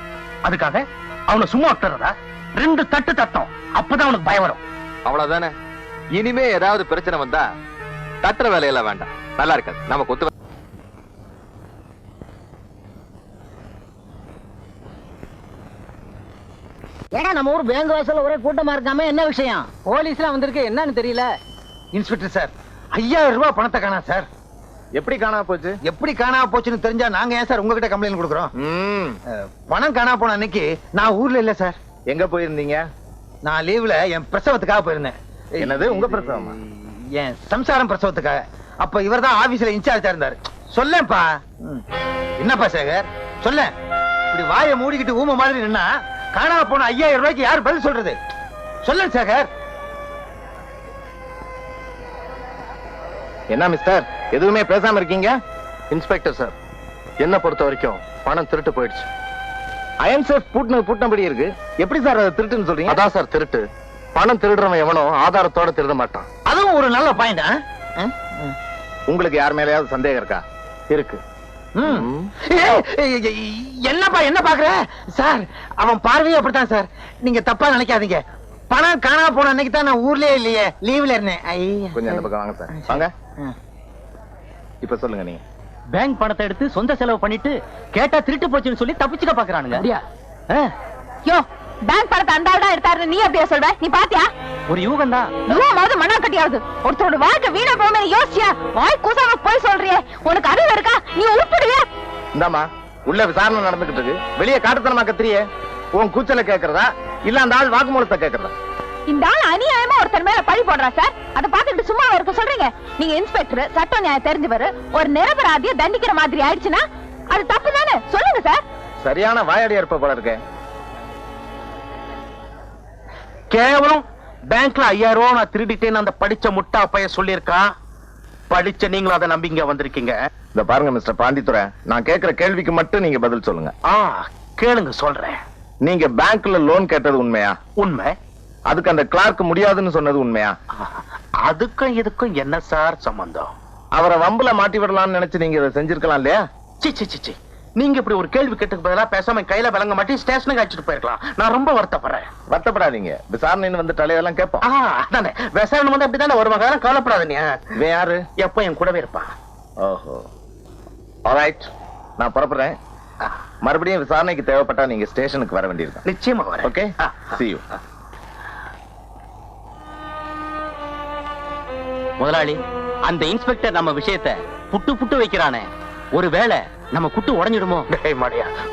அதுக்காக அவனை சும்மா விட்டுறதா? 2 தட்டு தட்டும், அப்பதான் அவனுக்கு பயம் வரும். அவ்வளவுதானே. இனிமே ஏதாவது பிரச்சனை வந்தா தட்டுற வேலையெல்லாம் வேண்டாம், நல்லா இருக்காது. நமக்கு ஒத்து. ஏடா, நம்ம ஊர் பேங்க் வாசல்ல ஒரே கூட்டமா இருக்காம, என்ன விஷயம்? போலீஸ்லாம் வந்திருக்கு, என்னன்னு தெரியல. இன்ஸ்பெக்டர் சார், 5000 ரூபாய் பணத்தை காணா சார். எப்படி காணாம போச்சு? எப்படி காணாம போச்சுன்னு தெரிஞ்சா நாங்க ஏன் சார் உங்ககிட்ட கம்ப்ளைண்ட் கொடுக்குறோம்? பணம் காணாம போன அன்னைக்கு நான் ஊர்ல இல்ல சார். எங்க போயிருந்தீங்க? நான் லீவ்ல என் பிரசவத்துக்காக போயிருந்தேன். என்னது, உங்க பிரசவமா? என் சம்சாரம் பிரசவத்துக்காக. அப்ப இவர் தான் ஆபீஸ்ல இன்சார்ஜா இருந்தாரு. சொல்லேன்ப்பா. என்னப்பா சேகர், சொல்ல. இப்படி வாயை மூடிக்கிட்டு ஊம மாதிரி நின்னா காணாம போன 5000 ரூபாய்க்கு யார் பதில் சொல்றது? சொல்ல சேகர். என்ன மிஸ்டர், எதுவுமே பேசாம இருக்கீங்க? இன்ஸ்பெக்டர் சார், என்ன பொறுத்த வரைக்கும் பணம் திருட்டு போயிடுச்சு. அயன் சேஃப் பூட்டினபடி இருக்கு. எப்படி சார் அதை திருட்டுன்னு சொல்றீங்க? அதான் சார் திருட்டு. பணம் திருடுறவன் எவனோ ஆதாரத்தோட திருட மாட்டான். அதுவும் ஒரு நல்ல பாயிண்ட். உங்களுக்கு யார் மேலயாவது சந்தேகம் இருக்கா? இருக்கு. என்னப்பா என்ன பாக்குற சார்? அவன் பார்வையே அப்படித்தான் சார். நீங்க தப்பா நினைக்காதீங்க. பணம் காணாம போன அன்னைக்கு தான் நான் ஊர்லயே இல்லையே, லீவ்ல இருந்தேன். கொஞ்சம் அந்த பக்கம் வாங்க சார். வாங்க. இப்ப சொல்லுங்க. நீங்க பேங்க் பணத்தை எடுத்து சொந்த செலவு பண்ணிட்டு கேட்டா திருட்டு போச்சுன்னு சொல்லி தப்பிச்சுக்க பாக்குறானுங்க. யோ, பேங்க் பணத்தை அந்த ஆள் தான் எடுத்தாரு, நீ அப்படியே சொல்ற? நீ பாத்தியா? ஒரு யூகம் தான். யூகமாவது மண்ணா கட்டியாவது ஒருத்தரோட வாழ்க்கை வீணா போமே யோசிச்சியா? வாய் கூசாம போய் சொல்றியே, உனக்கு அறிவு இருக்கா? நீ உருப்பிடுவியா? இந்தாமா உள்ள விசாரணை நடந்துகிட்டு இருக்கு. வெளியே காட்டுத்தனமா கத்திரியே. உன் கூச்சல கேக்குறதா இல்ல அந்த ஆள் வாக்குமூலத்தை கேக்குறதா? இந்த ஆள் அநியாயமா ஒருத்தர் மேல பழி போடுறா சார். அதை பார்த்துட்டு சும்மா இருக்க சொல்றீங்க? நீங்க இன்ஸ்பெக்டர், சட்டம் நியாயம் தெரிஞ்சவர், ஒரு நிரபராதியை தண்டிக்கிற மாதிரி ஆயிடுச்சுன்னா அது தப்பு தானே? சொல்லுங்க சார். சரியான வாயடியா இருப்ப போல இருக்க. கேவலம் பேங்க்ல 5000 ரூபாய் நான் திருடிட்டேன்னு அந்த படிச்ச முட்டா பைய சொல்லியிருக்கான். படிச்ச நீங்களும் அதை நம்பி இங்க வந்திருக்கீங்க. இந்த பாருங்க மிஸ்டர் பாண்டித்துரை, நான் கேக்குற கேள்விக்கு மட்டும் நீங்க பதில் சொல்லுங்க. கேளுங்க சொல்றேன். நீங்க பேங்க்ல லோன் கேட்டது உண்மையா? உண்மை. அதுக்கு அந்த கிளார்க் முடியாதுன்னு சொன்னது உண்மையா? அதுக்கும் இதுக்கும் என்ன சார் சம்பந்தம்? அவரை வம்புல மாட்டி விடலாம்னு நினைச்சு நீங்க இதை செஞ்சிருக்கலாம் இல்லையா? சி நீங்க இப்படி ஒரு கேள்வி கேட்டுக்கு பதிலா பேசாம கையில விளங்க மாட்டி ஸ்டேஷனுக்கு அழைச்சிட்டு போயிருக்கலாம். நான் ரொம்ப வருத்தப்படுறேன். வருத்தப்படாதீங்க, விசாரணைன்னு வந்து தலையெல்லாம் கேட்போம். அதானே விசாரணை வந்து அப்படித்தானே வருவாங்க. கவலைப்படாதீங்க. இவன் யாரு? எப்ப என் கூடவே இருப்பான். ஓஹோ, ஆல்ரைட், நான் புறப்படுறேன். மறுபடியும் விசாரணைக்கு தேவைப்பட்டா நீங்க ஸ்டேஷனுக்கு வர வேண்டியிருக்கும். நிச்சயமா வரேன். Okay, see you. முதலாளி, அந்த இன்ஸ்பெக்டர் நம்ம விஷயத்தை புட்டு வைக்கிறானே, ஒருவேளை நம்ம குட்டு உடைஞ்சிடுமோ?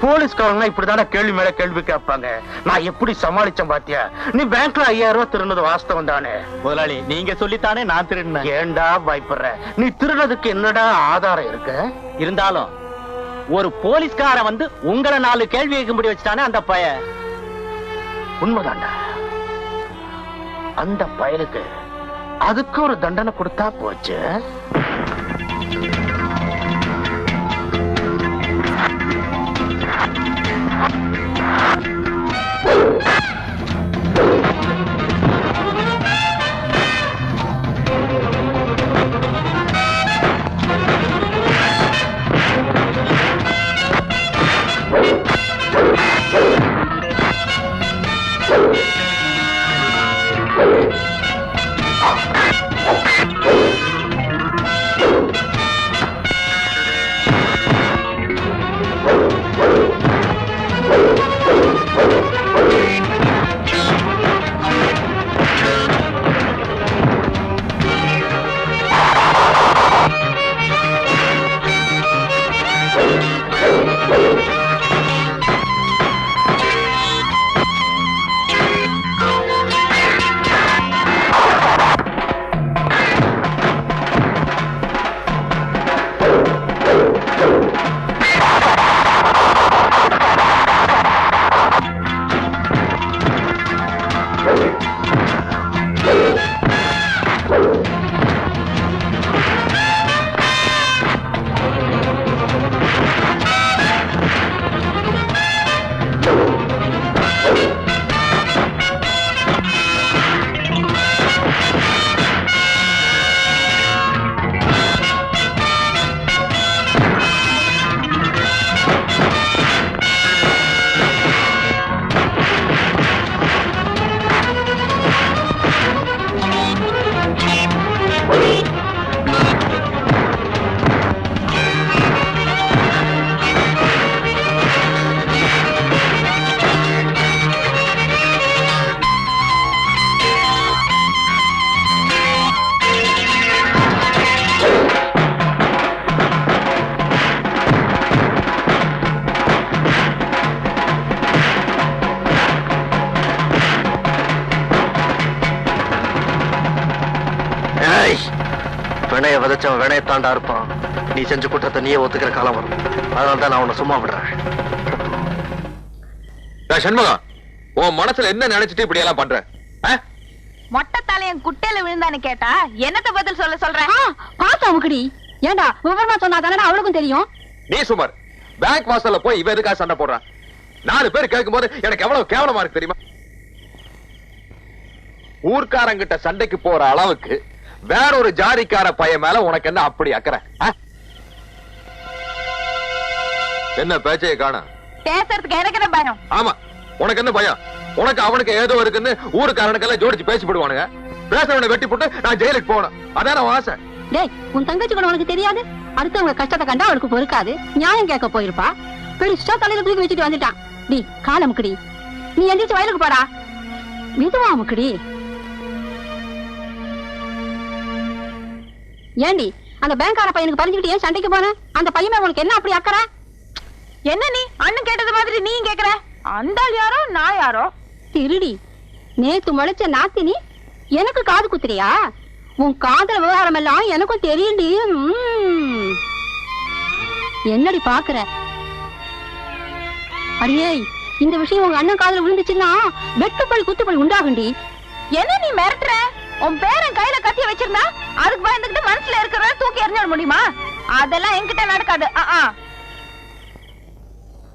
போலீஸ்காரங்க இப்படிதானே கேள்வி மேல கேள்வி கேட்பாங்க. நான் எப்படி சமாளிச்சேன் பாத்தியா? நீ பேங்க்ல 5000 ரூபாய் திருடுனது வாஸ்தவம் தானே? முதலாளி, நீங்க சொல்லித்தானே நான் திருடினேன். ஏண்டா பயப்படுற? நீ திருடுறதுக்கு என்னடா ஆதாரம் இருக்கு? இருந்தாலும் ஒரு போலீஸ்கார வந்து உங்களை 4 கேள்வி கேட்கும்படி வச்சுட்டானே அந்த பய. உண்மைதாண்டா. அந்த பயலுக்கு அதுக்கு ஒரு தண்டனை கொடுத்தா போச்சு. வினைய விதைச்சவன் வினையத்தாண்டா இருப்பான். நீ செஞ்ச குற்றத்தை நீயே ஒத்துக்கிற காலம் வரும். அதனால்தான் நான் உன்னை சும்மா விடுறேன். சண்முகம், உன் மனசுல என்ன நினைச்சிட்டு இப்படி எல்லாம் பண்ற? மொட்டை தலையன் குட்டையில விழுந்தான்னு கேட்டா என்னத்த பதில் சொல்றேன்? பாத்தா முக்கடி, ஏண்டா விவரமா சொன்னா தானே அவளுக்கும் தெரியும். நீ சுமார் பேங்க் வாசல்ல போய் இவ எதுக்காக சண்டை போடுறான்? 4 பேர் கேட்கும் போது எனக்கு எவ்வளவு கேவலமா இருக்கு தெரியுமா? ஊர்க்காரங்கிட்ட சண்டைக்கு போற அளவுக்கு வேற ஒரு ஜாதிக்கார பையன் மேல உனக்கு என்ன அப்படி அக்கறை? என்ன பேச்சைய காண? பேசுறதுக்கு எனக்கு என்ன பயம்? ஆமா, உனக்கு என்ன பயம்? உனக்கு அவனுக்கு ஏதோ இருக்குன்னு ஊருக்காரனுக்கெல்லாம் ஜோடிச்சு பேசி போடுவானுங்க. பேசுறவனை வெட்டி போட்டு நான் ஜெயிலுக்கு போகணும், அதான் ஆசை. டேய், உன் தங்கச்சி கூட உனக்கு தெரியாது? அடுத்தவங்க கஷ்டத்தை கண்டா அவளுக்கு பொறுக்காது, நியாயம் கேட்க போயிருப்பா. பெருசா தலையில தூக்கி வச்சுட்டு வந்துட்டான். டி கால முக்கடி, நீ எந்திரிச்சு வயலுக்கு போடா. விதுவா முக்கடி. ஏண்டி அந்த பேங்க்கார பையனுக்கு பறிஞ்சுக்கிட்டு ஏன் சண்டைக்கு போன? அந்த பையன் உனக்கு என்ன அப்படி அக்கறை? என்ன நீ அண்ணன் கேட்டது மாதிரி நீ கேக்குற? அந்த ஆள் யாரோ நான் யாரோ? திருடி நேத்து முளைச்ச நாத்தினி எனக்கு காது குத்துறியா? உன் காதல் விவகாரம் எல்லாம் எனக்கும் தெரியுண்டி. என்னடி பாக்குற? அடியே, இந்த விஷயம் உங்க அண்ணன் காதல விழுந்துச்சுன்னா வெட்டுப்பல் குத்துப்பல் உண்டாகுண்டி. என்ன நீ மிரட்டுற? உன் பேரன் கையில கத்திய வச்சிருந்தா அதுக்கு பயந்துகிட்டு மனசுல இருக்கிறத தூக்கி எறிஞ்சிட முடியுமா? அதெல்லாம் என்கிட்ட நடக்காது.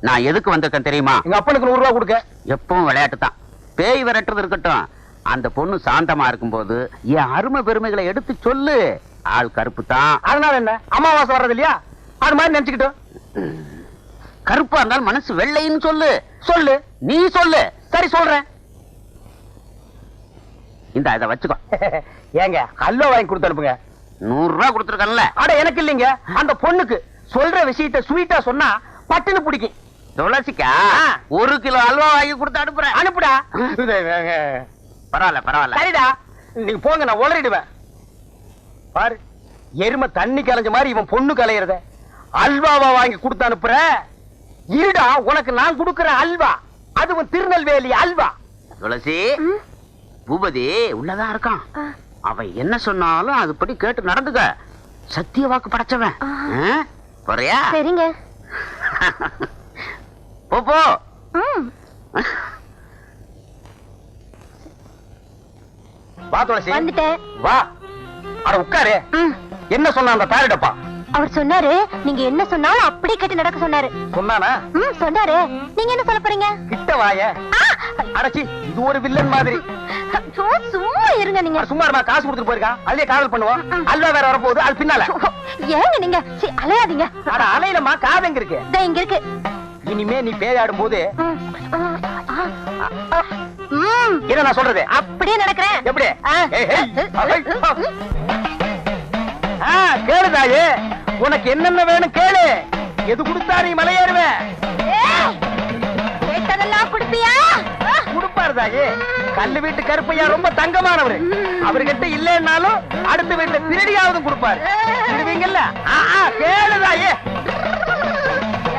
நான் எதுக்கு வந்திருக்கேன் தெரியுமா? எங்க அப்பனுக்கு 100 ரூபாய் கொடுக்க. எப்பவும் விளையாட்டு தான். பேய் விரட்டுறது இருக்கட்டும், அந்த பொண்ணு சாந்தமா இருக்கும்போது என் அருமை பெருமைகளை எடுத்து சொல்லு. ஆள் கருப்பு தான். அதனால என்ன, அமாவாசை வர்றது இல்லையா? அது மாதிரி நினைச்சுக்கிட்டோம். கருப்பா இருந்தாலும் மனசு வெள்ளைன்னு சொல்லு. சொல்லு. நீ சொல்லு. சரி சொல்றேன். இந்த இதை வச்சுக்கோ. ஏங்க அல்வா வாங்கி கொடுத்து அனுப்புங்க. 100 ரூபாய் கொடுத்துருக்கல. அட எனக்கு இல்லைங்க, அந்த பொண்ணுக்கு சொல்ற விஷயத்த ஸ்வீட்டா சொன்னா பட்டுன்னு பிடிக்கும். துளசிக்கா 1 கிலோ அல்வா வாங்கி கொடுத்து அனுப்புறேன். அனுப்புடா. பரவாயில்ல பரவாயில்ல. சரிடா, நீங்க போங்க, நான் உளறிடுவேன். பாரு, எருமை தண்ணி கலைஞ்ச மாதிரி இவன் பொண்ணு கலையிறத அல்வாவா வாங்கி கொடுத்து அனுப்புற. இருடா, உனக்கு நான் கொடுக்கிற அல்வா அதுவும் திருநெல்வேலி அல்வா. துளசி, பூபதி உள்ளதான் இருக்கான். அவன் என்ன சொன்னாலும் அதுபடி கேட்டு நடந்துக்க. சத்திய வாக்கு படைச்சவன். போறியா? சரிங்க. போ. வா துளசி. வந்துட்டேன். வா. அட உட்காரு. என்ன சொன்ன அந்த தாரிடப்பா? அவர் சொன்னாரு நீங்க என்ன சொன்னாலும் அப்படியே கேட்டு நடக்க சொன்னாரு. சொன்னானா? சொன்னாரு. நீங்க என்ன சொல்ல போறீங்க? கிட்ட வாய. அடச்சி, இது ஒரு வில்லன் மாதிரி. சும்மா இருங்க நீங்க. சும்மா இருமா, காசு கொடுத்துட்டு போயிருக்கான். அதுலயே காதல் பண்ணுவோம். அல்வா வேற வரப்போகுது, அது பின்னால. ஏங்க நீங்க அலையாதீங்க. அட அலையிலமா, காது எங்க இருக்கு? இங்க இருக்கு. இனிமே நீ பேயாடும் போது என்ன நான் சொல்றது அப்படியே நடக்கிறேன். எப்படி? கேளுதாயே, உனக்கு என்னென்ன வேணும் கேளு. எது கொடுத்தா நீ மலையேறுவே? கேட்டதெல்லாம் கொடுப்பியா? கொடுப்பாரு தாயே. கல்லு வீட்டு கருப்பையா ரொம்ப தங்கமானவரு. அவர்கிட்ட இல்லைன்னாலும் அடுத்த வீட்டுல திருடியாவது கொடுப்பாரு. திருவீங்கல்ல? கேளுதாயே.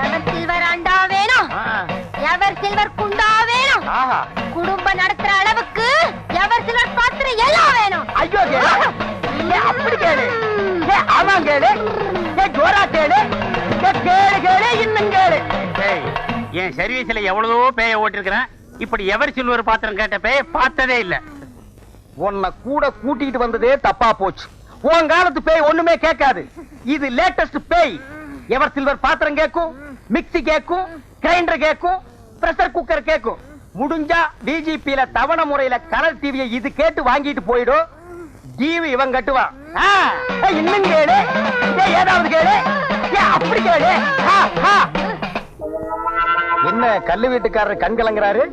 எவர் சில்வர் அண்டா வேணும், எவர் சில்வர் குண்டா வேணும், குடும்பம் நடத்துற அளவுக்கு எவர் சில்வர் பாத்திரம் எல்லாம் வேணும். ஐயோ கேளு, அப்படி கேளு. ஆமாம் கேளு, ஜோரா கேளு, கேளு கேளு, இன்னும் கேளு. என் சர்வீஸ்ல எவ்வளவோ பேய ஓட்டிருக்கிறேன். இப்படி எவர் சில்வர் பாத்திரம் கேட்ட பேய பார்த்ததே இல்ல. உன்னை கூட கூட்டிட்டு வந்ததே தப்பா போச்சு. உன் காலத்து பேய் ஒண்ணுமே கேட்காது. இது லேட்டஸ்ட் பேய். எவர் சில்வர் பாத்திரம் கேட்கும், மிக்ஸி கேட்கும், கிரைண்டர் கேட்கும், பிரஷர் குக்கர் கேட்கும். முடிஞ்சா டிஜிபில தவணை முறையில கலர் டிவியை இது கேட்டு வாங்கிட்டு போயிடும். டிவி இவன் கட்டுவான். இன்னும் கேளு, ஏதாவது கேளு, அப்படி கேளு. என்ன கல்லு வீட்டுக்காரர் கண் கலங்குறாரு?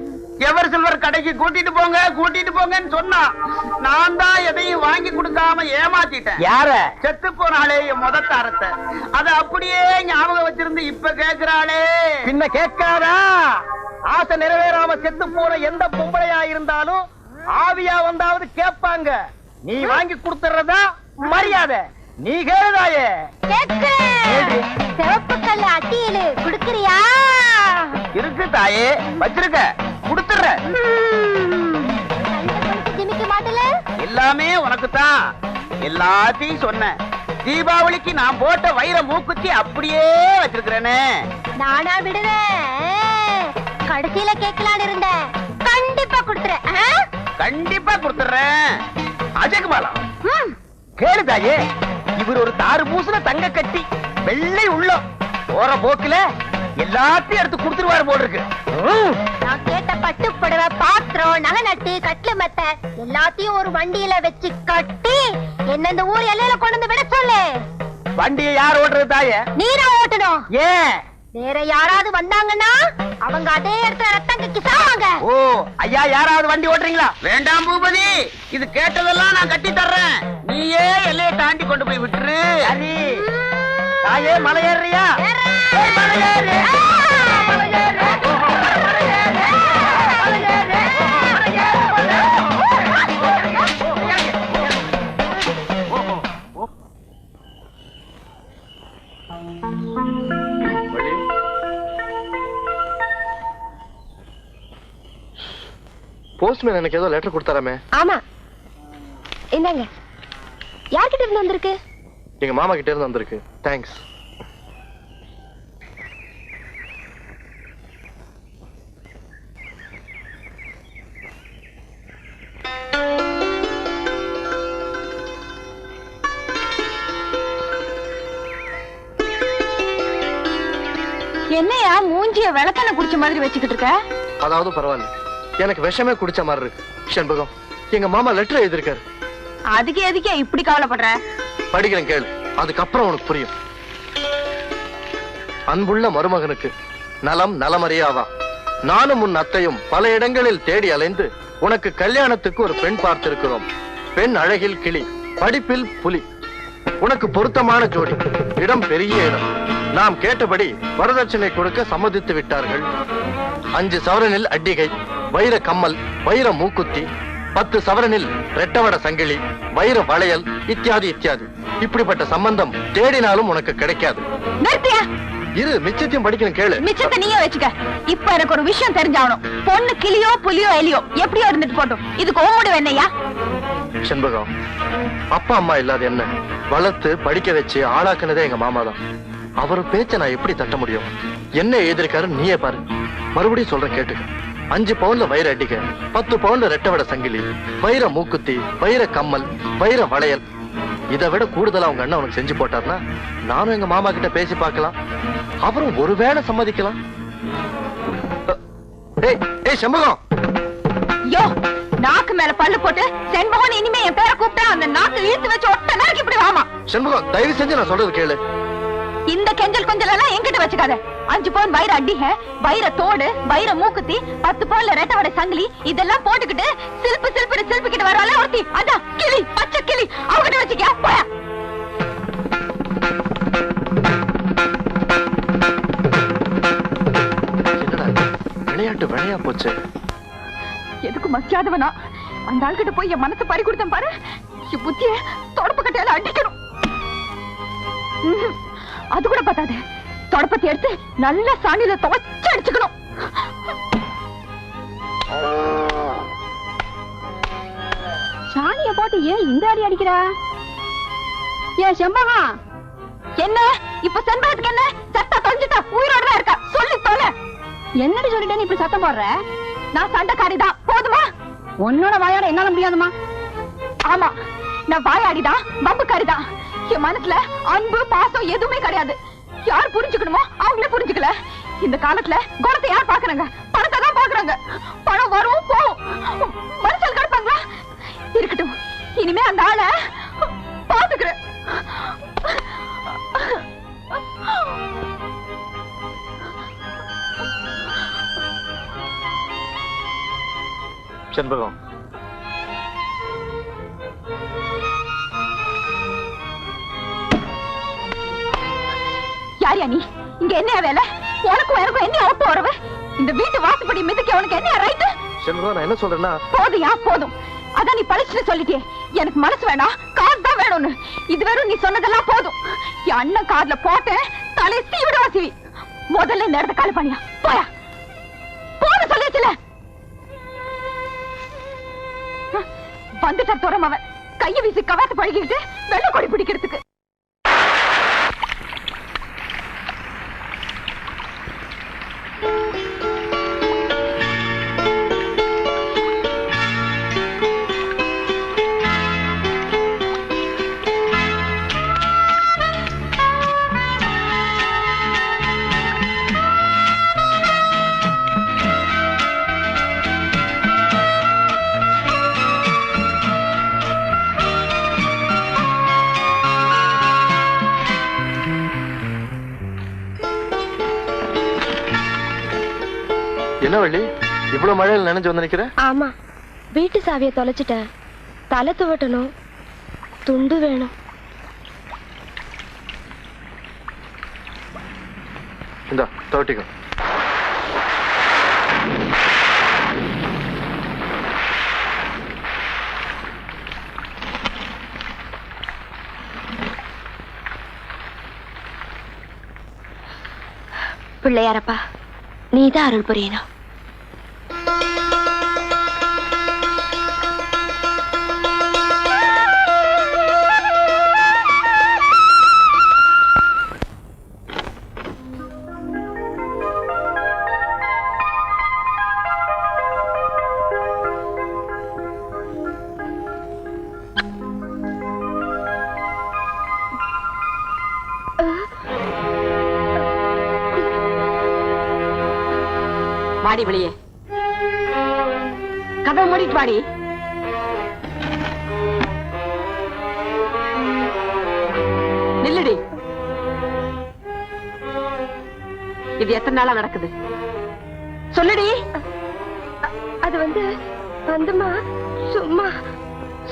எவர் சில்வர் கடைக்கு கூட்டிட்டு போங்கன்னு சொன்னா நான் தான் எதையும் வாங்கி கொடுக்காம ஏமாத்திட்டேன். யார? செத்து போனாலே என் முதத்தாரத்தை அத அப்படியே ஞாபகம் வச்சிருந்து இப்ப கேக்குறாளே. பின்ன கேட்காதா? ஆசை நிறைவேறாம செத்து போன எந்த பொம்பளையா இருந்தாலும் ஆவியா வந்தாவது கேட்பாங்க. நீ வாங்கி கொடுத்துறதா மரியாதை. நீ கேளுதாயே. சிவப்பு கல்லு அட்டியலு குடுக்கறியா? இருக்கு தாயே, வச்சிருக்க, குடுத்துற. ஜிமிக்க மாட்டல? எல்லாமே உனக்கு தான். எல்லாத்தையும் சொன்ன. தீபாவளிக்கு நான் போட்ட வைர மூக்குத்தி அப்படியே வச்சிருக்கிறேனே. நானா விடுவேன்? கடைசியில கேட்கலான்னு இருந்தேன். கண்டிப்பா கொடுத்துறேன். கண்டிப்பா கொடுத்துறேன். அஜகுமாலா கேளு தாயே. இவர் ஒரு தாறு பூசுன தங்க கட்டி, வெள்ளை உள்ளம். போற போக்குல எல்லாத்தையும் எடுத்து கொடுத்துருவாரு போல இருக்கு. நான் கேட்ட பட்டு புடவை, பாத்திரம், நகை நட்டு, கட்லு மெத்த எல்லாத்தையும் ஒரு வண்டியில வச்சு கட்டி என்ன இந்த ஊர் எல்லையில கொண்டு வந்து விட சொல்லு. வண்டியை யார் ஓட்டுறது தாயே? நீரா ஓட்டணும். ஏன்? வேற யாராவது வந்தாங்கன்னா அவங்க அதே இடத்துல ரத்தம் கக்கி சாவாங்க. ஓ ஐயா, யாராவது வண்டி ஓட்டுறீங்களா? வேண்டாம் பூபதி, இது கேட்டதெல்லாம் நான் கட்டி தர்றேன். நீயே எல்லையை தாண்டி கொண்டு போய் விட்டுரு. சரி தாயே, மலை ஏறியா? போஸ்ட்மேன் எனக்கு ஏதோ லெட்டர் கொடுத்தாராமே. ஆமா, இந்தாங்க. யார்கிட்ட இருந்து வந்திருக்கு? எங்க மாமா கிட்ட இருந்து வந்திருக்கு. தேங்க்ஸ். என்னையா மூஞ்சிய விளக்கெண்ண குடிச்ச மாதிரி வச்சுக்கிட்டு இருக்க? அதாவது பரவாயில்ல, எனக்கு விஷமே குடிச்ச மாதிரி இருக்கு. செண்பகம், எங்க மாமா லெட்டர் எழுதிருக்காரு. அதுக்கு எதுக்கே இப்படி கவலைப்படுற? படிக்கிறேன் கேளு, அதுக்கப்புறம் உனக்கு புரியும். அன்புள்ள மருமகனுக்கு நலம் நலமறியாவா, நானும் உன் அத்தையும் பல இடங்களில் தேடி அலைந்து உனக்கு கல்யாணத்துக்கு ஒரு பெண் பார்த்திருக்கிறோம். பெண் அழகில் கிளி, படிப்பில் புலி, உனக்கு பொருத்தமான ஜோடி, இடம் பெரிய இடம். நாம் கேட்டபடி வரதட்சணை கொடுக்க சம்மதித்து விட்டார்கள். 5 சவரனில் அட்டிகை, வைர கம்மல், வைர மூக்குத்தி, 10 சவரனில் ரெட்டவட சங்கிலி, வைர வளையல், இத்தியாதி இத்தியாதி. இப்படிப்பட்ட சம்பந்தம் தேடினாலும் உனக்கு கிடைக்காது. நிறுத்தியா? இரு, மிச்சத்தையும் படிக்கணும் கேளு. மிச்சத்தை நீயே வச்சுக்க. இப்ப எனக்கு ஒரு விஷயம் தெரிஞ்சாகணும். பொண்ணு கிளியோ புலியோ எலியோ எப்படியோ இருந்துட்டு போட்டோம். இதுக்கு ஓமுடி என்னையா? செண்பகம், அப்பா அம்மா இல்லாத என்ன வளர்த்து படிக்க வச்சு ஆளாக்குனதே எங்க மாமா தான். அவர் பேச்ச நான் எப்படி தட்ட முடியும்? என்ன எழுதிருக்காரு நீயே பாரு. மறுபடியும் சொல்றேன் கேட்டுக்க. 5 பவுன்ல வைர அடிக்க, 10 பவுன்ல ரெட்டவட சங்கிலி, வைர மூக்குத்தி, வைர கம்மல், வைர வளையல். இதை விட கூடுதலா அவங்க அண்ணன் உனக்கு செஞ்சு போட்டார்னா நானும் எங்க மாமா கிட்ட பேசி பார்க்கலாம். அவரும் ஒருவேளை சம்மதிக்கலாம். செண்பகம், யோ, நாக்கு மேல பல்லு போட்டு செண்பகம் இனிமே என் பேரை கூப்பிட்டா அந்த நாக்கு இழுத்து வச்சு ஒட்ட நாக்கு இப்படி வாமா. செண்பகம், தயவு செஞ்சு நான் சொல்றது கேளு. இந்த கெஞ்சல் கொஞ்சல் எல்லாம் என்கிட்ட வச்சுக்காத. 5 பவுன் வைர அடிக, வைர தோடு, வைர மூக்குத்தி, 10 பவுன்ல ரெட்டவடை சங்கிலி, இதெல்லாம் போட்டுக்கிட்டு சில்பு கிட்ட வரால ஒருத்தி, அதான் கிளி, பச்சை கிளி, அவகிட்ட வச்சுக்க. போயா. என்னடா விளையாட்டு விளையா போச்சு. எதுக்கு மசியாதவனா அந்த ஆள்கிட்ட போய் என் மனசை பறி கொடுத்தேன் பாரு. என் புத்திய தொடப்பு கட்டையால அடிக்கணும். அது கூட பத்தாது, தொடப்பத்தை எடுத்து நல்ல சாணியில துவைச்சு அடிச்சுக்கணும். சாணிய போட்டு ஏன் இந்த அடி அடிக்கிறா? ஏன் செம்பகா, என்ன இப்ப செண்பகத்துக்கு என்ன? சத்தா தொலைஞ்சிட்டா உயிரோட இருக்கா? சொல்லி தொலை. என்னடி சொல்லிட்டேன்னு இப்படி சத்தம் போடுற? நான் சண்டைக்காரிதான், போதுமா? உன்னோட வாயாட என்னால முடியாதுமா. ஆமா, நான் வாயாடிதான், வம்புக்காரிதான். என் மனசுல அன்பு பாசம் எதுவுமே கிடையாது. யார் புரிஞ்சுக்கணுமோ அவங்களே புரிஞ்சுக்கல. இந்த காலத்துல குணத்தை யார் பாக்குறாங்க? பணத்தை தான் பாக்குறாங்க. பணம் வரும் போகும், மனுஷன் கிடப்பாங்களா? இருக்கட்டும், இனிமே அந்த ஆளை பாத்துக்கிறேன். செண்பகம், யாரியா நீ? இங்க என்ன வேலை? உனக்கும் எனக்கும் என்ன ஒப்பு உறவு? இந்த வீட்டு வாசப்படி மிதிக்க உனக்கு என்ன ரைட்டு? செண்பகம், நான் என்ன சொல்றேன்னா, போதுயா போதும். அதான் நீ பழிச்சுட்டு சொல்லிட்டியே. எனக்கு மனசு வேணாம், காசு தான் வேணும்னு. இது வெறும் நீ சொன்னதெல்லாம் போதும். என் அண்ணன் கார்ல போட்டேன், தலையை சீவிடுவா சிவி. முதல்ல இந்த இடத்த காலி பண்ணியா. போயா, போன சொல்லிச்சுல. வந்துட்டா துறம் அவன் கையை வீசி கவாத்து பழகிட்டு வெள்ள கொடி பிடிக்கிறதுக்கு. என்ன வள்ளி, இவ்வளவு மழையில் நினைஞ்சு வந்து நிக்கிற? ஆமா, வீட்டு சாவியை தொலைச்சிட்டேன். தலை துவட்டணும், துண்டு வேணும். இந்த துவட்டிக்கோ. பிள்ளையாரப்பா, நீதான் அருள் புரியணும். வாடி வெளியே, கதவை மூடிட்டு வாடி. நில்லுடி. இது எத்தனை நாளா நடக்குது சொல்லுடி. அது வந்துமா சும்மா.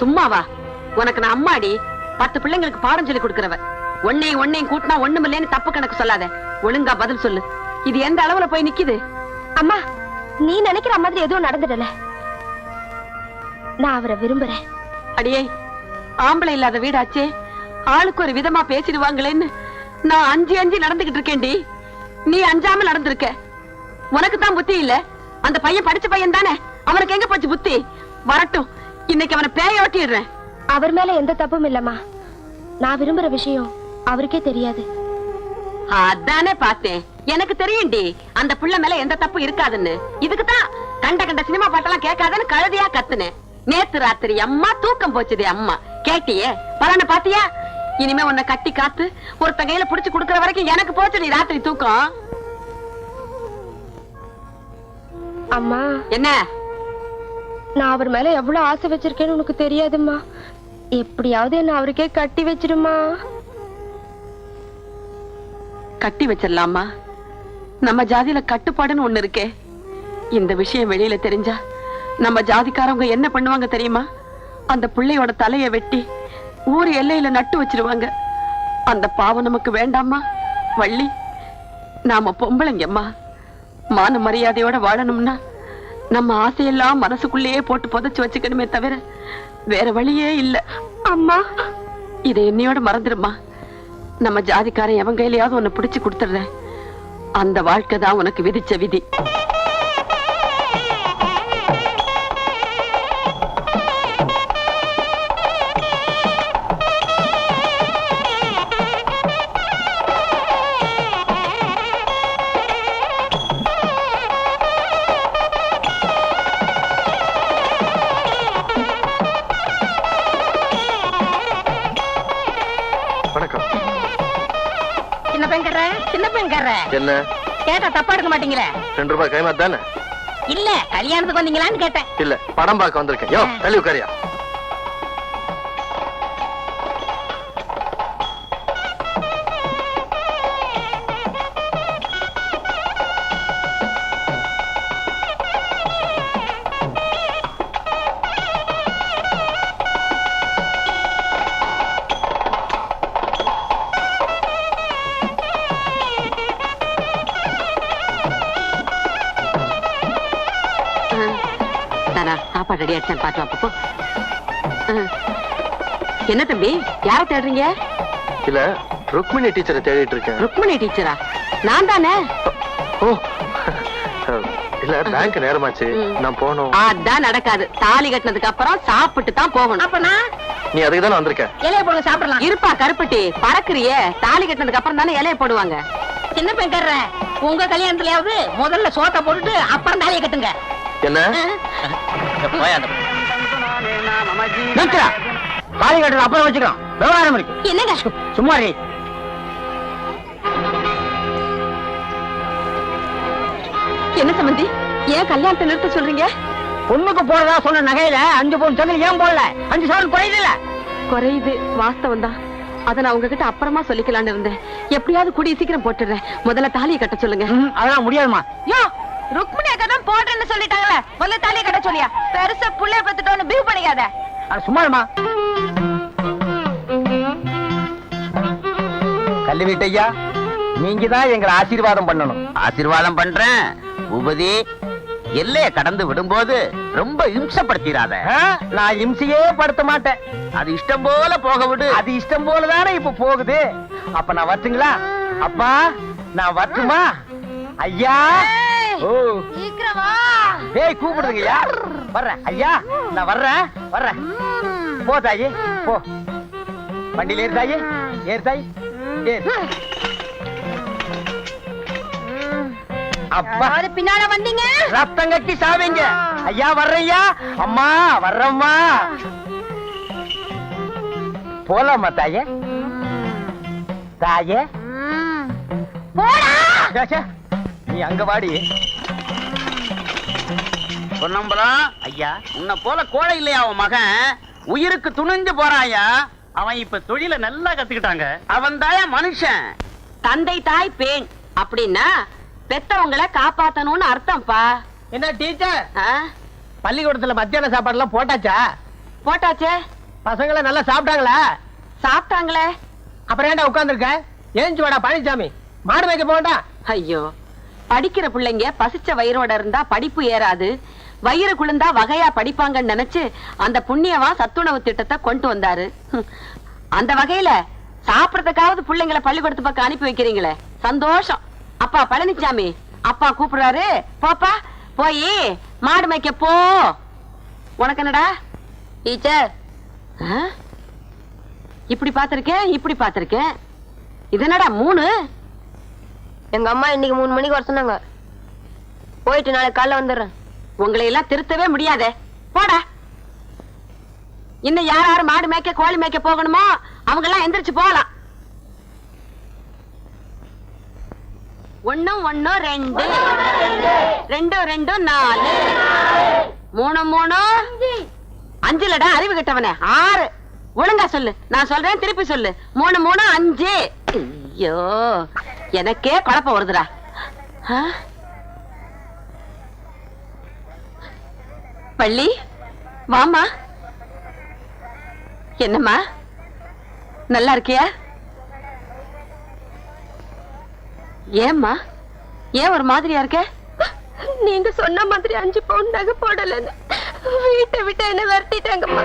சும்மாவா? உனக்கு நான் அம்மாடி, 10 பிள்ளைங்களுக்கு பாடம் சொல்லி கொடுக்கறவ. ஒன்னையும் கூட்டினா ஒண்ணுமில்லைன்னு தப்பு கணக்கு சொல்லாத. ஒழுங்கா பதில் சொல்லு. இது எந்த அளவுல போய் நிக்குது? அம்மா, நீ நினைக்கிற மாதிரி எதுவும் நடந்துடல. நான் அவரை விரும்புறேன். அடியே, ஆம்பளை இல்லாத வீடாச்சே, ஆளுக்கு ஒரு விதமா பேசிடுவாங்களேன்னு நான் அஞ்சு நடந்துகிட்டு இருக்கேன்டி. நீ அஞ்சாம நடந்திருக்க. உனக்கு தான் புத்தி இல்ல. அந்த பையன் படிச்ச பையன் தானே, அவனுக்கு எங்க போச்சு புத்தி? வரட்டும், இன்னைக்கு அவனை பேய ஓட்டிடுறேன். அவர் மேல எந்த தப்பும் இல்லம்மா. நான் விரும்புற விஷயம் அவருக்கே தெரியாது. அதானே பார்த்தேன். எனக்கு தெரியும்டி அந்த புள்ள மேல எந்த தப்பு இருக்காதுன்னு. இதுக்குதான் கண்ட சினிமா பாட்டெல்லாம் கேட்காதன்னு கழுதியா கத்துனேன். நேத்து ராத்திரி அம்மா தூக்கம் போச்சுதே அம்மா. கேட்டியே பலனை பாத்தியா? இனிமே உன்னை கட்டி காத்து ஒருத்த கையில புடிச்சு குடுக்கற வரைக்கும் எனக்கு போச்சு நீ ராத்திரி தூக்கம். அம்மா, என்ன? நான் அவர் மேல எவ்வளவு ஆசை வச்சிருக்கேன்னு உனக்கு தெரியாதும்மா. எப்படியாவது என்ன அவருக்கே கட்டி வச்சிருமா. கட்டி வச்சிடலாமா? நம்ம ஜாதியில கட்டுப்பாடுன்னு ஒண்ணு இருக்கே. இந்த விஷயம் வெளியில தெரிஞ்சா நம்ம ஜாதிக்காரவங்க என்ன பண்ணுவாங்க தெரியுமா? அந்த பிள்ளையோட தலைய வெட்டி ஊர் எல்லையில நட்டு வச்சிருவாங்க. அந்த பாவம் நமக்கு வேண்டாமா வள்ளி? நாம பொம்பளைங்கம்மா, மான மரியாதையோட வாழணும்னா நம்ம ஆசையெல்லாம் மனசுக்குள்ளேயே போட்டு புதைச்சு வச்சுக்கணுமே தவிர வேற வழியே இல்ல. அம்மா, இதை என்னையோட மறந்துடுமா. நம்ம ஜாதிக்காரன் எவன் கையிலயாவது உன்னை பிடிச்சு கொடுத்துடுறேன். அந்த வாழ்க்கை தான் உனக்கு விதிச்ச விதி. என்ன கேட்டா தப்பா எடுக்க மாட்டீங்களே? 2 ரூபாய் கைமாத் தானே? இல்ல, கல்யாணத்துக்கு வந்தீங்களான்னு கேட்டேன். இல்ல, படம் பார்க்க வந்திருக்கேன். யோ, தள்ளி உட்காரியா. சாப்பாடு ரெடி ஆயிடுச்சு, பாத்து வாப்போ. என்ன தம்பி, யார தேடுறீங்க? இல்ல, ருக்மிணி டீச்சரை தேடிட்டு இருக்கேன். ருக்மிணி டீச்சரா? நான் தானே. ஓ, இல்ல, பேங்க் நேரமாச்சு, நான் போகணும். அதான் நடக்காது. தாலி கட்டினதுக்கு அப்புறம் சாப்பிட்டு தான் போகணும். அப்பனா நீ அதுக்கு தானே வந்திருக்க? இலைய போடுங்க, சாப்பிடலாம். இருப்பா கருப்பட்டி, பறக்குறியே. தாலி கட்டினதுக்கு அப்புறம் தானே இலைய போடுவாங்க. சின்ன பெண் கர்ற, உங்க கல்யாணத்துலயாவது முதல்ல சோத்த போட்டுட்டு அப்புறம் தாலியை கட்டுங்க. என்ன தாலி கட்டுறது அப்புறம் வச்சுக்கலாம். விவகாரம் இருக்கு. என்னங்க சும்மா என்ன சம்பந்தி, ஏன் கல்யாணத்தை நிறுத்த சொல்றீங்க? பொண்ணுக்கு போறதா சொன்ன நகையில 5 பவுன் தங்கல் ஏன் போடல? 5 சவரன் குறையுது இல்ல? குறையுது, வாஸ்தவம் தான். அத நான் உங்ககிட்ட அப்புறமா சொல்லிக்கலான்னு இருந்தேன். எப்படியாவது கூடிய சீக்கிரம் போட்டுறேன். முதல்ல தாலியை கட்ட சொல்லுங்க. அதெல்லாம் முடியாதுமா. யோ, ருக்மிணி அக்கா தான் போடுறேன்னு சொல்லிட்டாங்களே, முதல்ல தாலியை கட்ட சொல்லியா? பெருசா புள்ளைய பத்துட்டோன்னு பியூ பண்ணிக்காத. சும்மாமா. கல்வி வீட்டையா, நீங்க தான் எங்களை ஆசீர்வாதம் பண்ணணும். ஆசீர்வாதம் பண்றேன். பூபதி, எல்லைய கடந்து விடும்போது ரொம்ப இம்சப்படுத்திடாத. நான் இம்சையே படுத்த மாட்டேன். அது இஷ்டம் போல போக விடு. அது இஷ்டம் போலதானே இப்ப போகுது. அப்ப நான் வரட்டுங்களா? அப்பா, நான் வரட்டுமா? ஐயா, ஓ சீக்கிரமா டேய், கூப்பிடுங்கய்யா. வர்றேன் ஐயா, நான் வர்றேன். போ தாயி, போ. வண்டியில ஏறு தாயி, ஏறு தாயி, ஏறு. அப்பா, பின்னால வந்தீங்க ரத்தம் கட்டி சாவீங்க. ஐயா வர்றையா. அம்மா வர்றம்மா. போலாமா தாயே? தாயே, போடா. நீ அங்க வாடி. பொன்னம்பலம் ஐயா, உன்னை போல கோழை இல்லையா அவன் மகன்? உயிருக்கு துணிஞ்சு போறாயா. அவன் இப்ப தொழில நல்லா கத்துக்கிட்டாங்க. அவன் தாயா மனுஷன். தந்தை தாய் பேன் அப்படின்னா பெத்தவங்களை காப்பாத்தணும்னு அர்த்தம்ப்பா. என்ன டீச்சர், ஆ? பள்ளிக்கூடத்துல மத்தியான சாப்பாடு எல்லாம் போட்டாச்சா? போட்டாச்சே. பசங்களை நல்லா சாப்பிட்டாங்களா? சாப்பிட்டாங்களே. அப்புறம் ஏன்டா உட்கார்ந்துருக்க? ஏஞ்சி வாடா பழனிசாமி, மாடு மேய்க்க போகண்டா. ஐயோ, படிக்கிற பிள்ளைங்க பசிச்ச வயிறோட இருந்தா படிப்பு ஏறாது, வயிறு குளிர்ந்தா வகையா படிப்பாங்கன்னு நினைச்சு அந்த புண்ணியவா சத்துணவு திட்டத்தை கொண்டு வந்தாரு. அந்த வகையில சாப்பிடறதுக்காவது பிள்ளைங்களை பள்ளிக்கூடத்து பக்கம் அனுப்பி வைக்கிறீங்களே, சந்தோஷம். அப்பா பழனிசாமி, அப்பா கூப்பிடுறாரு, போப்பா போய் மாடு மேய்க்க போ. உனக்கு என்னடா டீச்சர்? இப்படி பாத்திருக்கேன், இப்படி பாத்திருக்கேன். இது என்னடா 3? எங்க அம்மா இன்னைக்கு 3 மணிக்கு வர சொன்னாங்க. போயிட்டு நாளைக்கு காலைல வந்துடுறேன். உங்களை எல்லாம் திருத்தவே முடியாதே, போடா. இன்னும் யார் யாரு மாடு மேய்க்க கோழி மேய்க்க போகணுமோ அவங்க எல்லாம் எந்திரிச்சு போகலாம். 1 1 2 2 2 4 3 3 5லடா, அறிவு கெட்டவனே. 6. ஒழுங்கா சொல்லு, நான் சொல்றேன் திருப்பி சொல்லு. 3 3 5. ஐயோ, எனக்கே குழப்பம் வருதுடா. பள்ளி வாமா. என்னம்மா, நல்லா இருக்கியா? ஏம்மா, ஏன் ஒரு மாதிரியா இருக்க? நீங்க சொன்ன மாதிரி 5 பவுன் நகை போடலன்னு வீட்டை விட்டு என்ன விரட்டிட்டாங்கம்மா.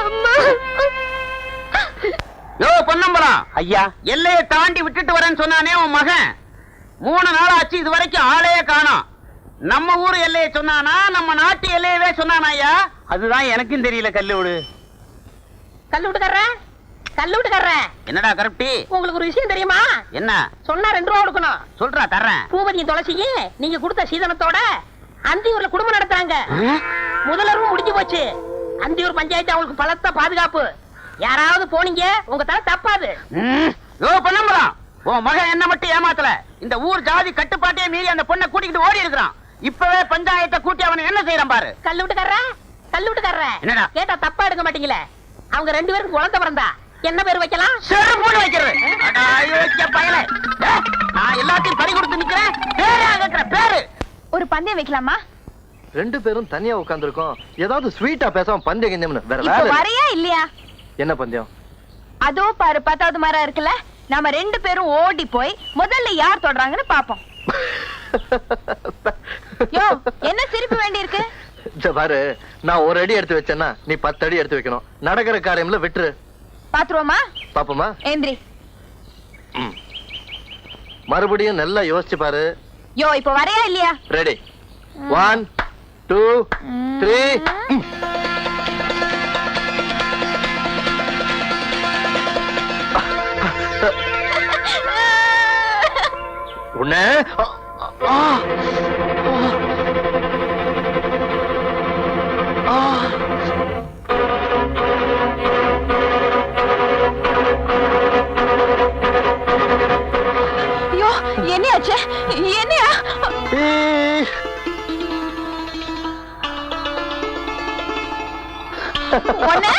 அம்மா, யோ பொன்னம்பலம் ஐயா, எல்லையை தாண்டி விட்டுட்டு வரேன்னு சொன்னானே உன் மகன், 3 நாள் ஆச்சு இது வரைக்கும் ஆளே காணோம். நம்ம ஊர் எல்லையை சொன்னானா, நம்ம நாட்டு எல்லையவே சொன்னானா ஐயா? அதுதான் எனக்கும் தெரியல. கல்லூடு கல்லூட்டுக்காரன், என்னடா கருப்டி, உங்களுக்கு ஒரு விஷயம் தெரியுமா? என்ன சொன்னா 2 ரூபா கொடுக்கணும். சொல்றா, தர்றேன். பூபதியும் துளசியும் நீங்க கொடுத்த சீதனத்தோட அந்தியூர்ல குடும்பம் நடத்துறாங்க. முதலரும் முடிஞ்சு போச்சு. அந்தியூர் பஞ்சாயத்து அவங்களுக்கு பலத்த பாதுகாப்பு. யாராவது போனீங்க உங்க தலை தப்பாது. யோ பொன்னம்பலம், உன் மகன் என்ன மட்டும் ஏமாத்தல, இந்த ஊர் ஜாதி கட்டுப்பாட்டையே மீறி அந்த பொண்ணை கூட்டிக்கிட்டு ஓடி இருக்கிறான். இப்பவே பஞ்சாயத்தை கூட்டி அவனை என்ன செய்யறான் பாரு. கல்லூட்டுக்காரன் என்னடா கேட்டா தப்பா எடுக்க மாட்டீங்களே. அவங்க 2 பேருக்கும் குழந்தை பிறந்தா என்ன பேர் வைக்கலாம்? செருப்போடு வைக்கிறது. நான் எல்லாத்தையும் பறி கொடுத்து நிக்கிறேன். பேரு ஒரு பந்தயம் வைக்கலாமா? 2 பேரும் தனியா உட்கார்ந்துருக்கோம். ஏதாவது ஸ்வீட்டா பேசாம பந்தயம் கிந்தயம்னு வேற இப்ப வேலை. வரையா இல்லையா? என்ன பந்தயம்? அதோ பாரு 10வது மரம் இருக்குல்ல, நாம 2 பேரும் ஓடி போய் முதல்ல யார் தொடுறாங்கன்னு பாப்போம். யோ, என்ன சிரிப்பு வேண்டி இருக்கு? பாரு, நான் 1 அடி எடுத்து வச்சேன்னா நீ 10 அடி எடுத்து வைக்கணும். நடக்கிற காரியம்ல விட்டுரு. பாத்துருவோமா? பாப்போமா? ஏந்திரி. மறுபடியும் நல்லா யோசிச்சு பாரு. யோ, இப்ப வரையா இல்லையா? ரெடி. 1 2 3. உன்ன ஐயோ, என்னையாச்சு? என்னையா? ஒண்ணு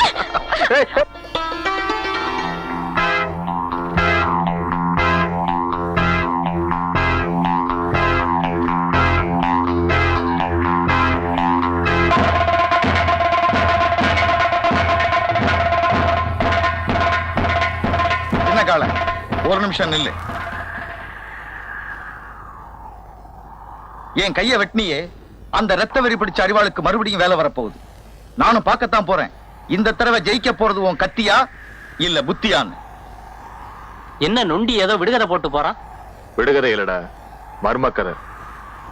என்ன காலம், ஒரு நிமிஷம் நில்லு. என் கைய வெட்டினியே, அந்த ரத்த வெறி பிடிச்ச அறிவாளுக்கு மறுபடியும் வேலை வரப்போகுது. நானும் பார்க்கத்தான் போறேன், இந்த தடவை ஜெயிக்க போறது உன் கத்தியா இல்ல புத்தியான்னு. என்ன நொண்டி ஏதோ விடுகதை போட்டு போறான்? விடுகதை இல்லடா, மர்மக்கதை.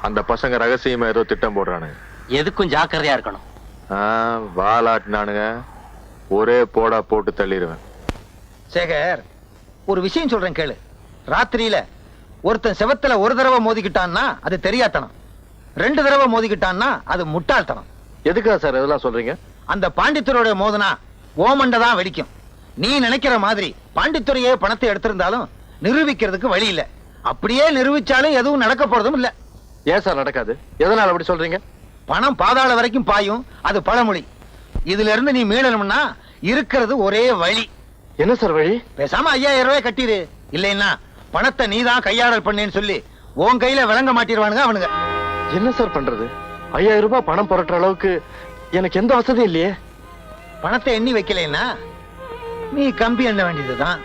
அந்த பசங்க ரகசியமா ஏதோ திட்டம் போடுறானுங்க. எதுக்கும் ஜாக்கிரதையா இருக்கணும். வாலாட்டினானுங்க, ஒரே போடா போட்டு தள்ளிடுவேன். சேகர், ஒரு விஷயம் சொல்றேன் கேளு. ராத்திரியில ஒருத்தன் செவத்துல ஒரு தடவை மோதிக்கிட்டான்னா அது தெரியாதனம், 2 தடவை மோதிக்கிட்டான்னா அது முட்டாள்தனம். எதுக்கா சார் இதெல்லாம் சொல்றீங்க? அந்த பாண்டித்தரோட மோதனா ஓமண்ட தான் வெடிக்கும். நீ நினைக்கிற மாதிரி பாண்டித்துறையே பணத்தை எடுத்திருந்தாலும் நிரூபிக்கிறதுக்கு வழி இல்ல. அப்படியே நிரூபிச்சாலும் எதுவும் நடக்க போறதும் இல்ல. ஏன் சார் நடக்காது? எதனால அப்படி சொல்றீங்க? பணம் பாதாள வரைக்கும் பாயும், அது பழமொழி. இதுல இருந்து நீ மீளணும்னா இருக்கிறது ஒரே வழி. என்ன சார் வழி? பேசாம 5000 ரூபாய் கட்டிடு. இல்லைன்னா பணத்தை நீதான் கையாடல் பண்ணேன்னு சொல்லி உன் கையில விளங்க மாட்டிடுவானுங்க அவனுங்க. என்ன சார் பண்றது? 5000 ரூபாய் பணம் புரட்டுற அளவுக்கு எனக்கு எந்த வசதியும் இல்லையே. பணத்தை எண்ணி வைக்கலைன்னா நீ கம்பி எண்ண வேண்டியதுதான்.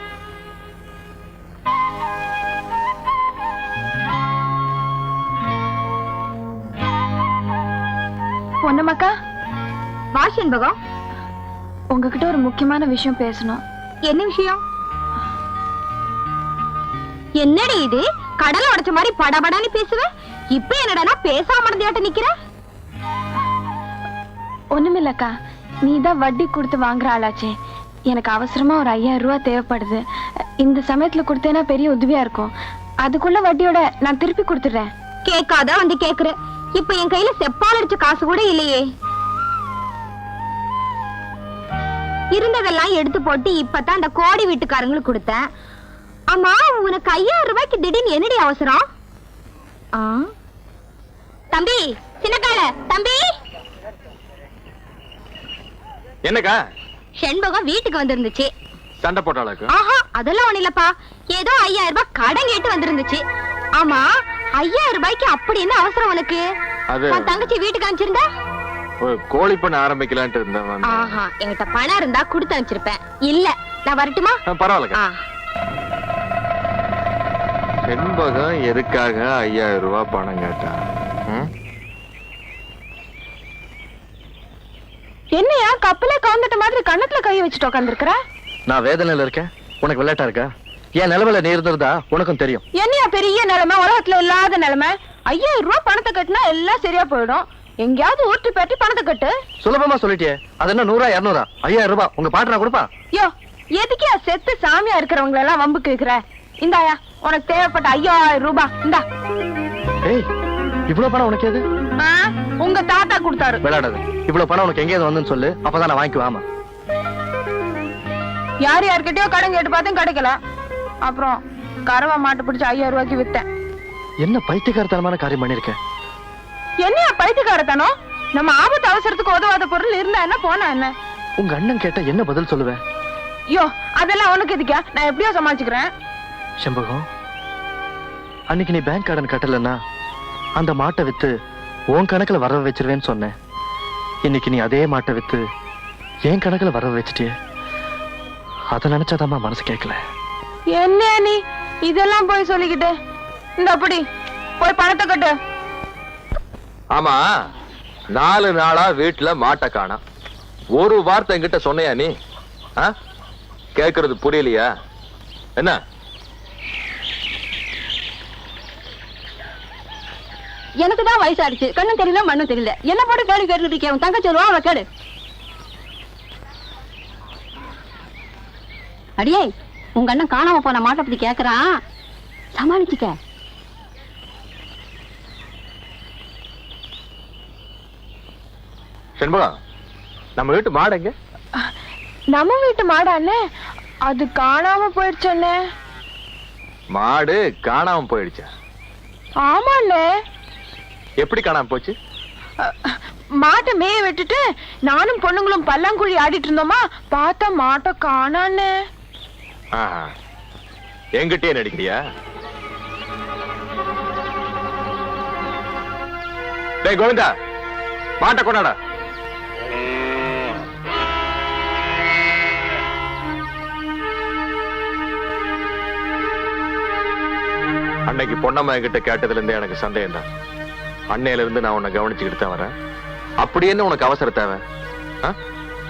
பொன்னம்மாக்கா, வா செண்பகம். உங்ககிட்ட ஒரு முக்கியமான விஷயம் பேசணும். என்ன விஷயம்? என்னடி இது? கடலை உடைச்ச மாதிரி படபடான்னு பேசுவ. இப்ப என்னடா பேசாம மறந்தியாட்ட நிக்கிற? ஒண்ணுமில்லக்கா, நீதான் வட்டி கொடுத்து வாங்குற ஆளாச்சே. எனக்கு அவசரமா ஒரு 5000 ரூபாய் தேவைப்படுது. இந்த சமயத்துல கொடுத்தேன்னா பெரிய உதவியா இருக்கும். அதுக்குள்ள வட்டியோட நான் திருப்பி கொடுத்துடுறேன். கேட்காத வந்து கேக்குற. இப்ப என் கையில செப்பால் அடிச்ச காசு கூட இல்லையே. இருந்ததெல்லாம் எடுத்து போட்டு இப்பதான் அந்த கோடி வீட்டுக்காரங்களுக்கு கொடுத்தேன். ஆமா, உனக்கு 5000 ரூபாய்க்கு திடீர்னு என்னடி அவசரம்? தம்பி, சின்னக்கால தம்பி. என்னக்கா? செண்பகம் வீட்டுக்கு வந்திருந்துச்சு. சண்டை போட்டாளுக்கு? ஆஹா, அதெல்லாம் ஒண்ணு இல்லப்பா. ஏதோ 5000 ரூபாய் கடன் கேட்டு வந்திருந்துச்சு. ஆமா, 5000 ரூபாய்க்கு அப்படி என்ன அவசரம் உனக்கு? உன் தங்கச்சி வீட்டுக்கு அனுப்பிச்சிருந்தா? கோழி பண்ண ஆரம்பிக்கலான்ட்டு இருந்தேன். ஆஹா, என்கிட்ட பணம் இருந்தா கொடுத்து அனுப்பிச்சிருப்பேன். இல்ல, நான் வரட்டுமா? பரவாயில்ல. செண்பகம் எதுக்காக 5000 ரூபாய் பணம் கேட்டா? என்னையா கப்பலே கவுந்துட்ட மாதிரி கண்ணத்துல கையை வச்சுட்டு உட்காந்துருக்கிற? நான் வேதனையில இருக்கேன், உனக்கு விளையாட்டா இருக்கா? என் நிலவுல நீ இருந்திருந்தா உனக்கும் தெரியும். என்னையா பெரிய நிலைமை, உலகத்துல இல்லாத நிலைமை. 5000 ரூபாய் பணத்தை கட்டினா எல்லாம் சரியா போயிடும். எங்கயாவது ஊட்டி பேட்டி பணத்தை கட்டு. சுலபமா சொல்லிட்டியே. அது என்ன 100 200? 5000 ரூபாய் உங்க பாட்டனா கொடுப்பா? யோ, எதுக்கியா செத்து சாமியா இருக்கிறவங்க எல்லாம் வம்புக்கு இருக்கிற? இந்தாயா, உனக்கு தேவைப்பட்ட 5000 ரூபாய் இந்தா. ஏய், இவ்வளவு பணம் உனக்கு எது? உங்க தாத்தா கொடுத்தாரு. விளையாடாது. இவ்வளவு பணம் உனக்கு எங்கேயாவது வந்துன்னு சொல்லு, அப்பதான் நான் வாங்கிக்குவாமா. யார் யார்கிட்டயோ கடன் கேட்டு பார்த்தேன், கிடைக்கல. அப்புறம் கரவா மாட்டு பிடிச்ச 5000 ரூபாய்க்கு வித்தேன். என்ன பைத்தியக்காரத்தனமான காரியம் பண்ணிருக்க? என்னையா பைத்தியக்காரத்தனம்? நம்ம ஆபத்து அவசரத்துக்கு உதவாத பொருள் இருந்தா என்ன, போனா என்ன? உங்க அண்ணன் கேட்ட என்ன பதில் சொல்லுவேன்? யோ, அதெல்லாம் உனக்கு எதுக்கா? நான் எப்படியோ சமாளிச்சுக்கிறேன். செண்பகம், அன்னைக்கு நீ பேங்க் கடன் கட்டலன்னா அந்த மாட்டை வித்து உன் கணக்குல வரவு வச்சிருவேன்னு சொன்னேன். இன்னைக்கு நீ அதே மாட்டை வித்து என் கணக்குல வரவு வச்சிட்டியே. அத நினைச்சாதாம்மா மனசு கேட்கல. என்ன நீ இதெல்லாம் போய் சொல்லிக்கிட்டு? இந்த அப்படி போய் பணத்தை கட்டு. ஆமா, 4 நாளா வீட்டுல மாட்டை காணோம். ஒரு வார்த்தை என்கிட்ட சொன்னையா நீ? கேக்குறது புரியலையா என்ன? எனக்கு தான் வயசாடுச்சு, கண்ணும் தெரியல மண்ணும் தெரியல. என்ன போட்டு கேள்வி கேட்டுட்டு இருக்கேன். உன் தங்கச்சி சொல்லுவா, அவளை கேடு. அடியே, உங்க அண்ணன் காணாம போன மாட்டை பத்தி கேக்குறான், சமாளிச்சுக்க. செண்பகம், நம்ம வீட்டு மாடு எங்க? நம்ம வீட்டு மாடானே, அது காணாம போயிடுச்சே. மாடு காணாம போயிடுச்சா? ஆமாண்ணே. எப்படி காணாம போச்சு? மாட்டை மேய விட்டுட்டு நானும் பொண்ணுங்களும் பல்லாங்குழி ஆடிட்டு இருந்தோமா, பார்த்தா மாட்டை காணானே. என்கிட்டயே நடிக்கிறியா? டேய் கோவிந்தா, மாட்டை கொண்டாடா. அன்னைக்கு பொன்னம்மா என்கிட்ட கேட்டதுல இருந்தே எனக்கு சந்தேகம் தான். அன்னையில இருந்து நான் உன்னை கவனிச்சுக்கிட்டு தான் வரேன். அப்படி என்ன உனக்கு அவசர தேவை?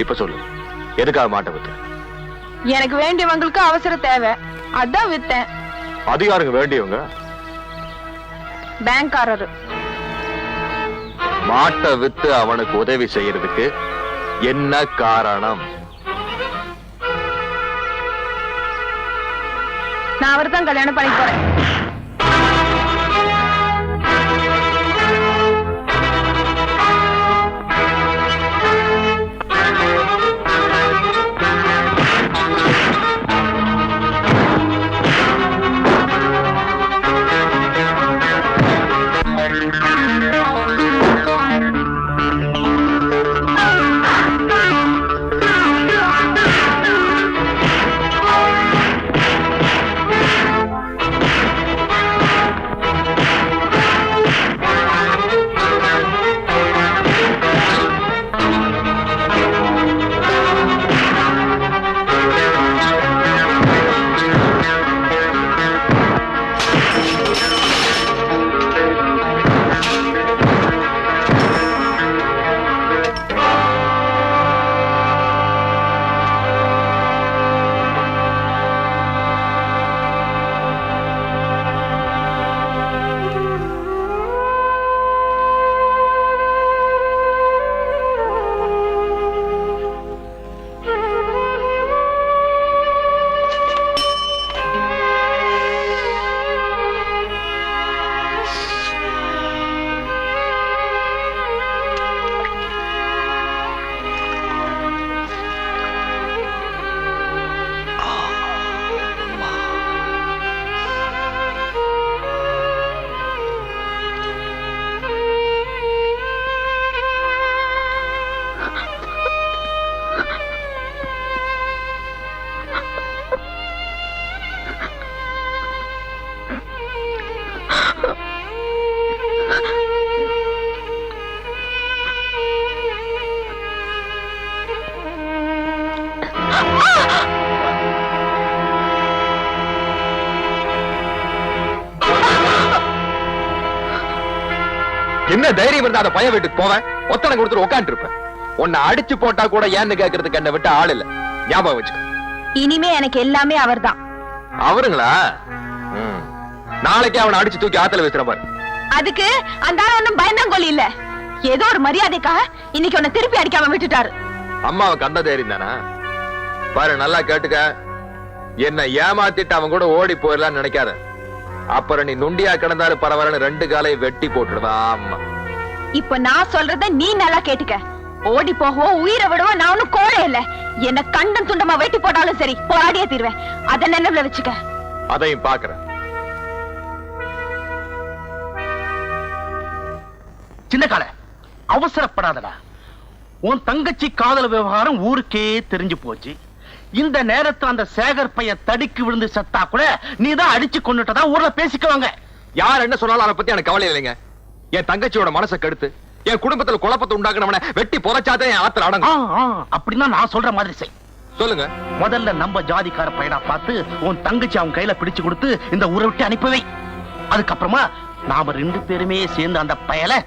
இப்ப சொல்லு, எதுக்காக மாட்டை வித்த? எனக்கு வேண்டியவங்களுக்கு அவசர தேவை, அதான் வித்தேன். அதிகாரங்க வேண்டியவங்க? பேங்க்காரரு. மாட்டை வித்து அவனுக்கு உதவி செய்யறதுக்கு என்ன காரணம்? நான் அவர் தான் கல்யாணம் பண்ணி போறேன். என்ன தைரியம் இருந்தா அந்த பையன் வீட்டுக்கு போவேன், ஒத்தனை கொடுத்துட்டு உட்காந்து இருப்பேன். உன்னை அடிச்சு போட்டா கூட ஏன்னு கேட்கறதுக்கு என்ன விட்டு ஆள் இல்ல, ஞாபகம் வச்சுக்க. இனிமே எனக்கு எல்லாமே அவர்தான். அவருங்களா? நாளைக்கு அவனை அடிச்சு தூக்கி ஆத்துல வச்சிட பாரு. அதுக்கு அந்த ஆள் ஒண்ணும் பயந்தாங்கோலி இல்ல, ஏதோ ஒரு மரியாதைக்காக இன்னைக்கு உன்னை திருப்பி அடிக்காம விட்டுட்டாரு. அம்மாவுக்கு அந்த தைரியம் தானா? பாரு, நல்லா கேட்டுக்க. என்ன ஏமாத்திட்டு அவன் கூட ஓடி போயிடலாம்னு நினைக்காத. அப்புறம் நீ நுண்டியா கிடந்தாலும் பரவாயில்ல, 2 காலையும் வெட்டி போட்டுடுதான் அம்மா. இப்ப நான் சொல்றத நீ நல்லா கேட்டுக்க. ஓடி போகவோ உயிரை விடவோ நான் ஒண்ணும் கோழை இல்ல. என்ன கண்டம் துண்டமா வெட்டி போட்டாலும் சரி, போராடியே தீர்வேன். அத நினைவுல வச்சுக்க. அதையும் பாக்குறேன். சின்ன கால அவசரப்படாதடா. உன் தங்கச்சி காதல் விவகாரம் ஊருக்கே தெரிஞ்சு போச்சு. இந்த நேரத்துல அந்த சேகர் பையன் தடிக்கு விழுந்து செத்தா கூட நீ தான் அடிச்சு கொண்டுட்டதா ஊர்ல பேசிக்குவாங்க. யார் என்ன சொன்னாலும் அதை பத்தி எனக்கு கவலை இல்லைங்க. என் தங்கச்சியோட மனசை கெடுத்து என் குடும்பத்துல குழப்பத்தை உண்டாக்குனவனை வெட்டி புதைச்சாதே என் ஆத்திர அடங்கும். அப்படின்னா நான் சொல்ற மாதிரி செய். சொல்லுங்க. முதல்ல நம்ம ஜாதிக்கார பையனா பார்த்து உன் தங்கச்சி அவன் கையில பிடிச்சு கொடுத்து இந்த ஊரை விட்டு அனுப்பவை. அதுக்கப்புறமா நாம 2 பேருமே சேர்ந்து அந்த பயலை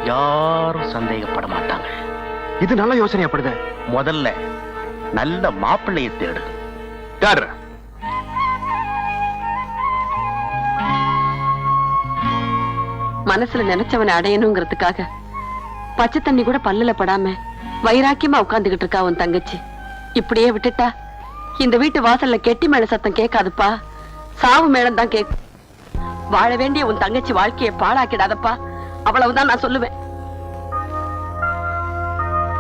யாரும் சந்தேகப்பட மாட்டாங்க. இது நல்ல யோசனையாப்படுது. முதல்ல நல்ல மாப்பிள்ளையை தேடு. தேடுற மனசுல நினைச்சவனை அடையணுங்கிறதுக்காக பச்சை தண்ணி கூட பல்லுல படாம வைராக்கியமா உட்கார்ந்துகிட்டு இருக்கா உன் தங்கச்சி. இப்படியே விட்டுட்டா இந்த வீட்டு வாசல்ல கெட்டி மேல சத்தம் கேட்காதுப்பா, சாவு மேளம் தான் கேட்கும். வாழ வேண்டிய உன் தங்கச்சி வாழ்க்கையை பாழாக்கிடாதப்பா, அவ்வளவுதான் நான் சொல்லுவேன்.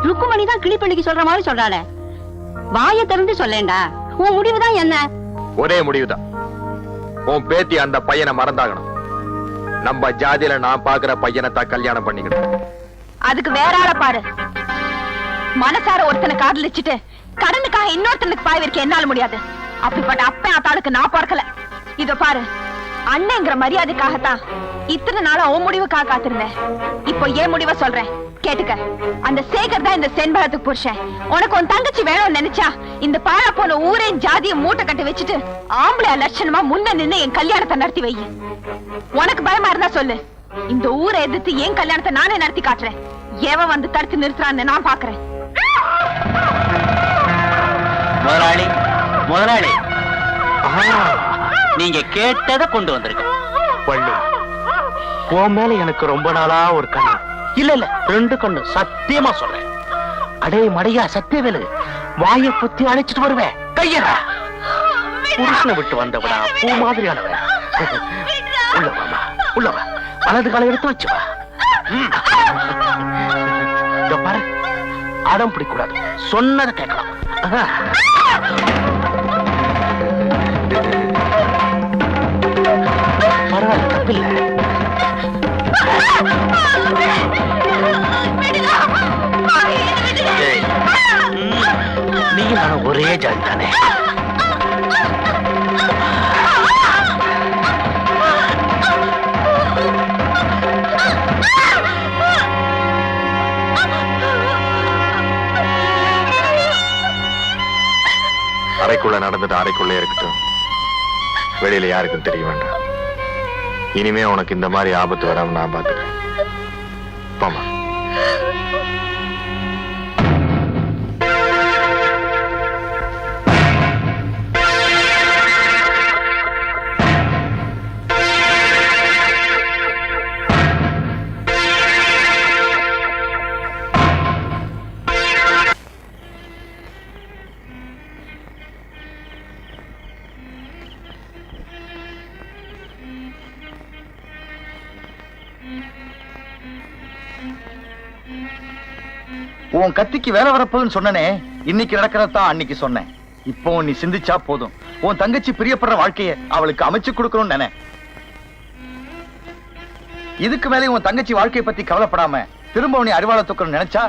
ருக்குமணி தான் கிளிப்பள்ளிக்கு சொல்ற மாதிரி சொல்றாளே, வாயை திறந்து சொல்லேண்டா. உன் முடிவுதான் என்ன? ஒரே முடிவுதான். உன் பேத்தி அந்த பையனை மறந்தாகணும். நம்ம ஜாதியில நான் பாக்குற பையனை தான் கல்யாணம் பண்ணிக்கணும். அதுக்கு வேற ஆள பாரு. மனசார ஒருத்தனை காதலிச்சுட்டு கடனுக்காக இன்னொருத்தனுக்கு பாய் வைக்க என்னால முடியாது. அப்படிப்பட்ட அப்பன் ஆத்தாளுக்கு நான் பிறக்கல. இத பாரு, அண்ணங்கிற மரியாதைக்காகத்தான் இத்தனை நாளா உன் முடிவுக்காக காத்திருந்தேன். இப்போ ஏன் முடிவை சொல்றேன் கேட்டுக்க. அந்த சேகர் தான் இந்த செண்பகத்துக்கு புருஷன். உனக்கு உன் தங்கச்சி வேணும்னு நினைச்சா இந்த பாழா போன ஊரே ஜாதியை மூட்டை கட்டி வச்சுட்டு ஆம்பளை லட்சணமா முன்ன நின்னு என் கல்யாணத்தை நடத்தி வை. உனக்கு பயமா இருந்தா சொல்லு, இந்த ஊரை எதிர்த்து என் கல்யாணத்தை நானே நடத்தி காட்டுறேன். எவன் வந்து தடுத்து நிறுத்துறான்னு நான் பாக்குறேன். முதலாளி, முதலாளி, நீங்க கேட்டதை கொண்டு வந்திருக்க. பள்ளி, உன் மேல எனக்கு ரொம்ப நாளா ஒரு கண்ணு. இல்ல இல்ல, 2 கண்ணு, சத்தியமா சொல்றேன். அடே மடையா சத்தியவேலு, வாயை புத்தி அழைச்சிட்டு வருவேன். கையடா, புருஷனை விட்டு வந்தவடா, பூ மாதிரியானவன். உள்ளவா, உள்ளவா, வலது காலை எடுத்து வச்சு வா. பாரு, அடம் பிடிக்கூடாது, சொன்னதை கேட்கலாம். பரவாயில்ல, தப்பில்லை. நீங்க நானும் ஒரே ஜாதி தானே. அறைக்குள்ள நடந்தது அறைக்குள்ளே இருக்கட்டும், வெளியில யாருக்கும் தெரிய வேண்டாம். இனிமே உனக்கு இந்த மாதிரி ஆபத்து வராம நான் பாத்துக்கிறேன். போமா. உன் கத்திக்கு வேலை வரப்போதுன்னு சொன்னனே, இன்னைக்கு நடக்கிறதான் அன்னைக்கு சொன்னேன். இப்போ நீ சிந்திச்சா போதும். உன் தங்கச்சி பிரியப்படுற வாழ்க்கையை அவளுக்கு அமைச்சு கொடுக்கணும்னு நினை. இதுக்கு மேலே உன் தங்கச்சி வாழ்க்கையை பத்தி கவலைப்படாம திரும்ப நீ அறிவாள தூக்கணும்னு நினைச்சா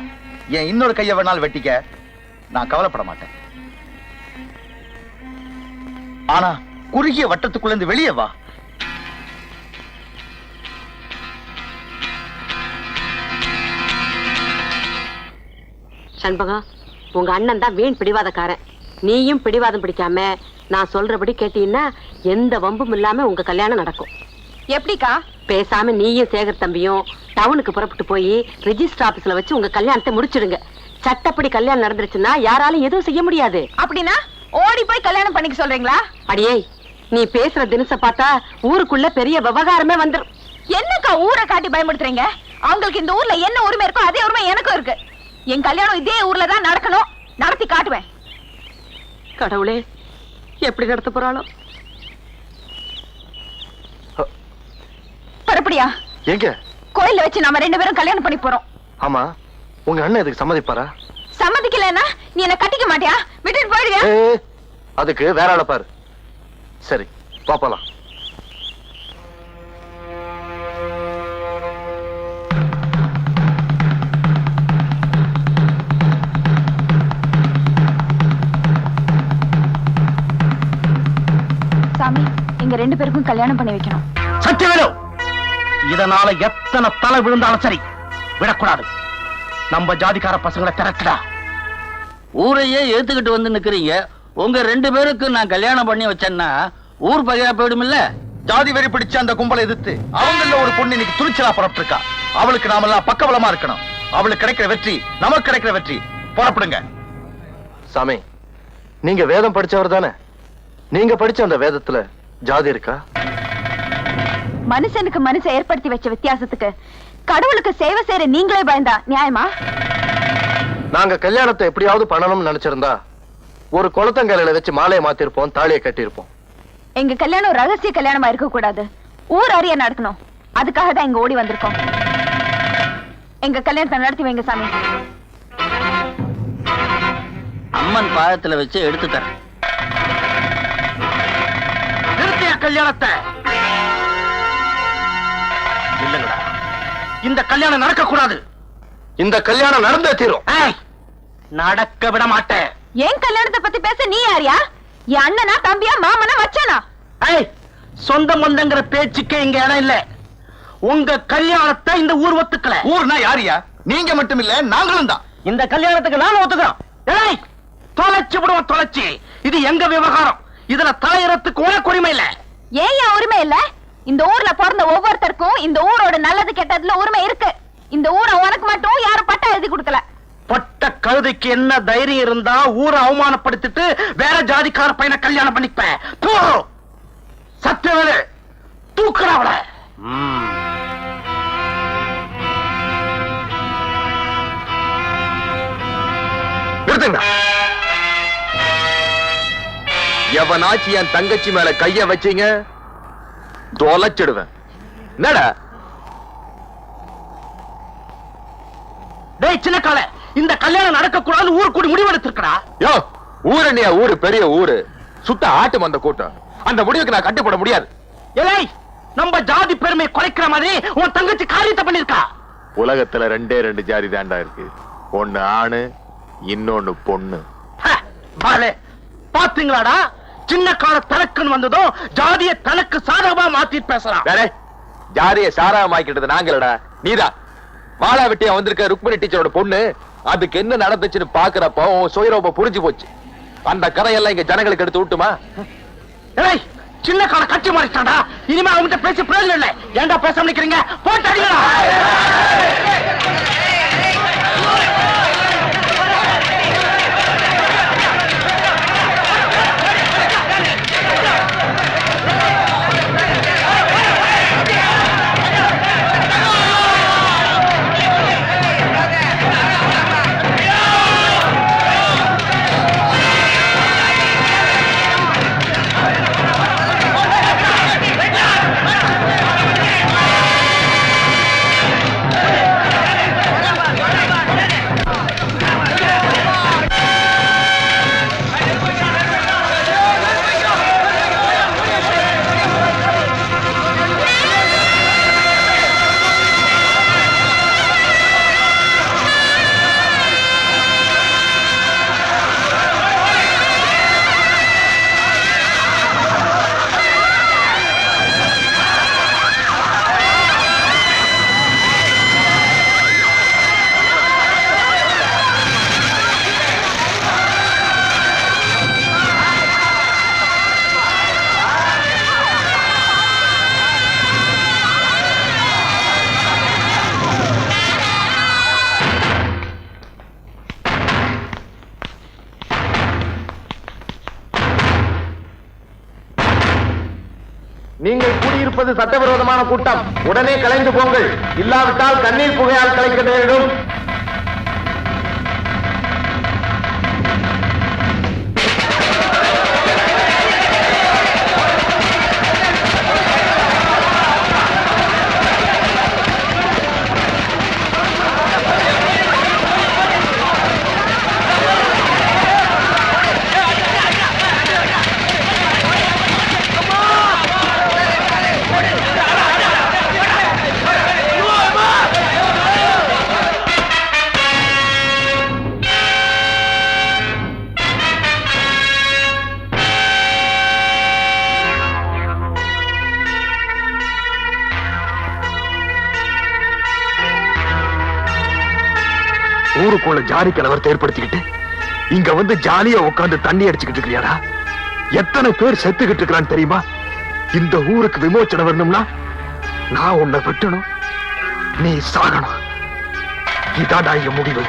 என் இன்னொரு கையை வேணாலும் வெட்டிக்க, நான் கவலைப்பட மாட்டேன். ஆனா குறுகிய வட்டத்துக்குள்ள இருந்து வெளியே வா. சண்பகம், உங்க அண்ணன் தான் வீண் பிடிவாதக்காரன். நீயும் பிடிவாதம் பிடிக்காம நான் சொல்றபடி கேட்டீங்கன்னா எந்த வம்பும் இல்லாம உங்க கல்யாணம் நடக்கும். எப்படிக்கா? பேசாம நீயும் சேகர் தம்பியும் டவுனுக்கு புறப்பட்டு போய் ரெஜிஸ்டர் ஆபீஸ்ல வச்சு உங்க கல்யாணத்தை முடிச்சிடுங்க. சட்டப்படி கல்யாணம் நடந்துருச்சுன்னா யாராலும் எதுவும் செய்ய முடியாது. அப்படின்னா ஓடி போய் கல்யாணம் பண்ணிக்க சொல்றீங்களா? அடியே, நீ பேசுற தினச பார்த்தா ஊருக்குள்ள பெரிய விவகாரமே வந்துரும். என்னக்கா ஊரை காட்டி பயமுடுத்துறீங்க? அவங்களுக்கு இந்த ஊர்ல என்ன உரிமை இருக்கோ அதே உரிமை எனக்கும் இருக்கு. என் கல்யாணம் இதே ஊர்ல தான் நடக்கணும், நடத்தி காட்டுவேன். கடவுளே, எப்படி நடத்த போறாளோ? பரப்படியா? எங்க? கோயில்ல வச்சு நாம 2 பேரும் கல்யாணம் பண்ணி போறோம். ஆமா, உங்க அண்ணன் இதுக்கு சம்மதிப்பாரா? சம்மதிக்கலன்னா நீ என்ன கட்டிக்க மாட்டியா? விட்டுட்டு போயிடுவியா? அதுக்கு வேற ஆள பாரு. சரி, பாப்பலாம். சாமி, எங்க 2 பேருக்கும் கல்யாணம் பண்ணி வைக்கணும். சத்தியவேலு, இதனால எத்தனை தலை விழுந்தாலும் சரி விடக்கூடாது. நம்ம ஜாதிக்கார பசங்களை திரட்டுடா. ஊரையே ஏத்துக்கிட்டு வந்து நிக்கிறீங்க. உங்க 2 பேருக்கு நான் கல்யாணம் பண்ணி வச்சேன்னா ஊர் பகையா போயிடும் இல்ல? ஜாதி வெறி பிடிச்ச அந்த கும்பலை எதிர்த்து அவங்கள ஒரு பொண்ணு இன்னைக்கு துணிச்சலா புறப்பட்டு இருக்கா. அவளுக்கு நாமெல்லாம் பக்கபலமா இருக்கணும். அவளுக்கு கிடைக்கிற வெற்றி நமக்கு கிடைக்கிற வெற்றி. புறப்படுங்க. சாமி, நீங்க வேதம் படிச்சவர் தானே? நீங்க படிச்ச அந்த வேதத்துல ஜாதி இருக்கா? மனுஷனுக்கு மனுஷன் ஏற்படுத்தி வச்ச வித்தியாசத்துக்கு கடவுளுக்கு சேவை செய்யற நீங்களே பயந்தா நியாயமா? நாங்க கல்யாணத்தை எப்படியாவது பண்ணணும்னு நினைச்சிருந்தா ஒரு குளத்தங்கரையில வச்சு மாலையை மாத்திருப்போம், தாலியை கட்டியிருப்போம். எங்க கல்யாணம் ரகசிய கல்யாணமா இருக்க கூடாது, ஊர் அறிய நடக்கணும். அதுக்காக தான் இங்க ஓடி வந்திருக்கோம். எங்க கல்யாணத்தை நடத்தி வைங்க சாமி. அம்மன் பாதத்துல வச்சு எடுத்து தரேன். நிறுத்திய கல்யாணத்தை. இல்லங்கடா, இந்த கல்யாணம் நடக்க கூடாது. இந்த கல்யாணம் நடந்தே தீரும். நடக்க விட மாட்டேன். என் கல்யாணத்தை பத்தி பேச நீ யாரியா? என் அண்ணனா, தம்பியா, மாமனா, மச்சானா? சொந்த மந்தங்கிற பேச்சுக்கே இங்க இடம் இல்ல. உங்க கல்யாணத்தை இந்த ஊர் ஒத்துக்கல. ஊர்னா யாரியா? நீங்க மட்டும் இல்ல, நாங்களும் தான். இந்த கல்யாணத்துக்கு நானும் ஒத்துக்கிறோம். தொலைச்சு விடுவோம், தொலைச்சு. இது எங்க விவகாரம். இதுல தலையறத்துக்கு உனக்கு உரிமை இல்ல. ஏன் உரிமை இல்ல? இந்த ஊர்ல பிறந்த ஒவ்வொருத்தருக்கும் இந்த ஊரோட நல்லது கெட்டதுல உரிமை இருக்கு. இந்த ஊரை உனக்கு மட்டும் யாரும் பட்டா எழுதி கொடுக்கல. பட்ட கழுதைக்கு என்ன தைரியம் இருந்தா ஊரை அவமானப்படுத்திட்டு வேற ஜாதிக்கார பையனை கல்யாணம் பண்ணிப்பேன். சத்தியவேலு, தூக்குறவள. நிறுத்துங்க. எவனாச்சு என் தங்கச்சி மேல கைய வச்சீங்க தொலைச்சிடுவேன். என்னடா? டேய் சின்ன கால, இந்த கல்யாணம் நடக்க கூடாது ஊர் கூடி முடிவெடுத்திருக்கா. யோ, ஊரணியா ஊரு பெரிய ஊரு, சுத்த ஆட்டு மந்த கூட்டம். அந்த முடிவுக்கு நான் கட்டுப்பட முடியாது. ஏய், நம்ம ஜாதி பெருமை குறைக்கிற மாதிரி உன் தங்கச்சி காரியத்தை பண்ணிருக்கா. உலகத்துல 2 ஜாதி தாண்டா இருக்கு. ஒண்ணு ஆணு, இன்னொன்னு பொண்ணு. பாத்தீங்களாடா, சின்ன கால தனக்குன்னு வந்ததும் ஜாதிய தனக்கு சாதகமா மாத்தி பேசலாம். வேற ஜாதிய சாராமாக்கிட்டது நாங்களடா, நீதான். மாலா வெட்டியா வந்திருக்க ருக்மணி டீச்சரோட பொண்ணு. அதுக்கு என்ன நடந்துச்சுன்னு பாக்குறப்போ சுயரூப புரிஞ்சு போச்சு. அந்த கதையெல்லாம் இங்க ஜனங்களுக்கு எடுத்து விட்டுமா? சின்ன கால கட்சி மாறிட்டாடா. இனிமே அவங்கிட்ட பேசி பிரயோஜனம் இல்லை. ஏன்டா பேசாம நிக்கிறீங்க? போட்டு அடிங்களா. நீங்கள் கூடியிருப்பது சட்டவிரோதமான கூட்டம். உடனே கலைந்து போங்கள், இல்லாவிட்டால் கண்ணீர் புகையால் கலைக்க நேரிடும். ஊருக்குள்ள ஜாதி கலவரத்தை ஏற்படுத்திக்கிட்டு இங்க வந்து ஜாலியா உட்கார்ந்து தண்ணி அடிச்சுக்கிட்டு இருக்கிறியாடா? எத்தனை பேர் செத்துக்கிட்டு இருக்கிறான்னு தெரியுமா? இந்த ஊருக்கு விமோச்சனம் வரணும்னா நான் உன்னை வெட்டணும், நீ சாகணும். இதாடா என் முடிவு.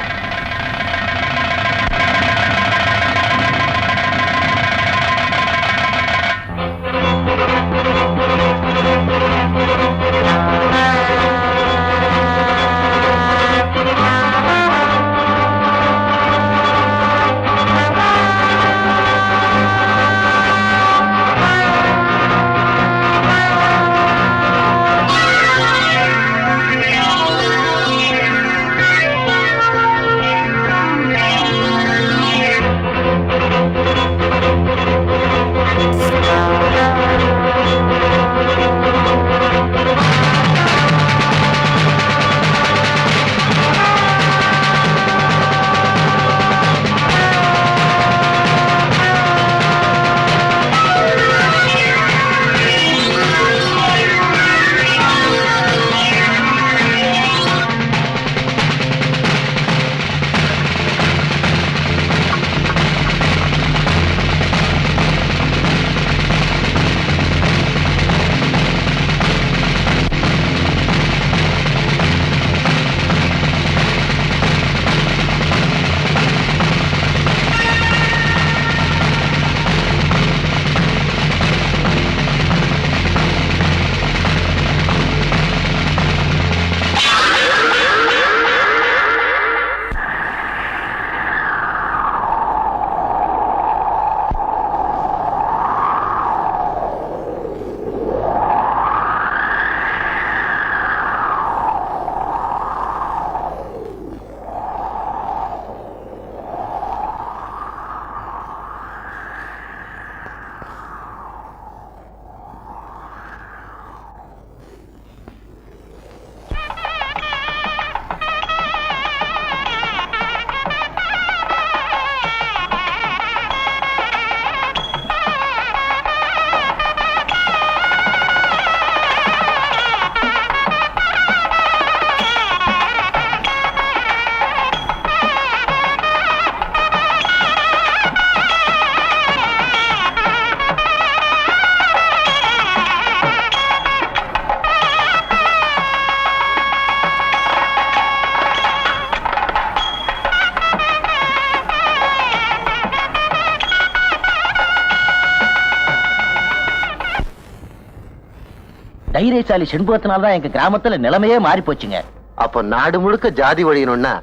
தைரியசாலி செண்பகத்தினால்தான் எங்க கிராமத்துல நிலைமையே மாறி போச்சுங்க. அப்ப நாடு முழுக்க ஜாதி ஒழியணும்னா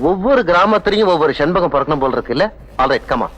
ஒவ்வொரு கிராமத்திலையும் ஒவ்வொரு செண்பகம் பிறக்கணும் போல் இருக்கு இல்ல? Alright, come on.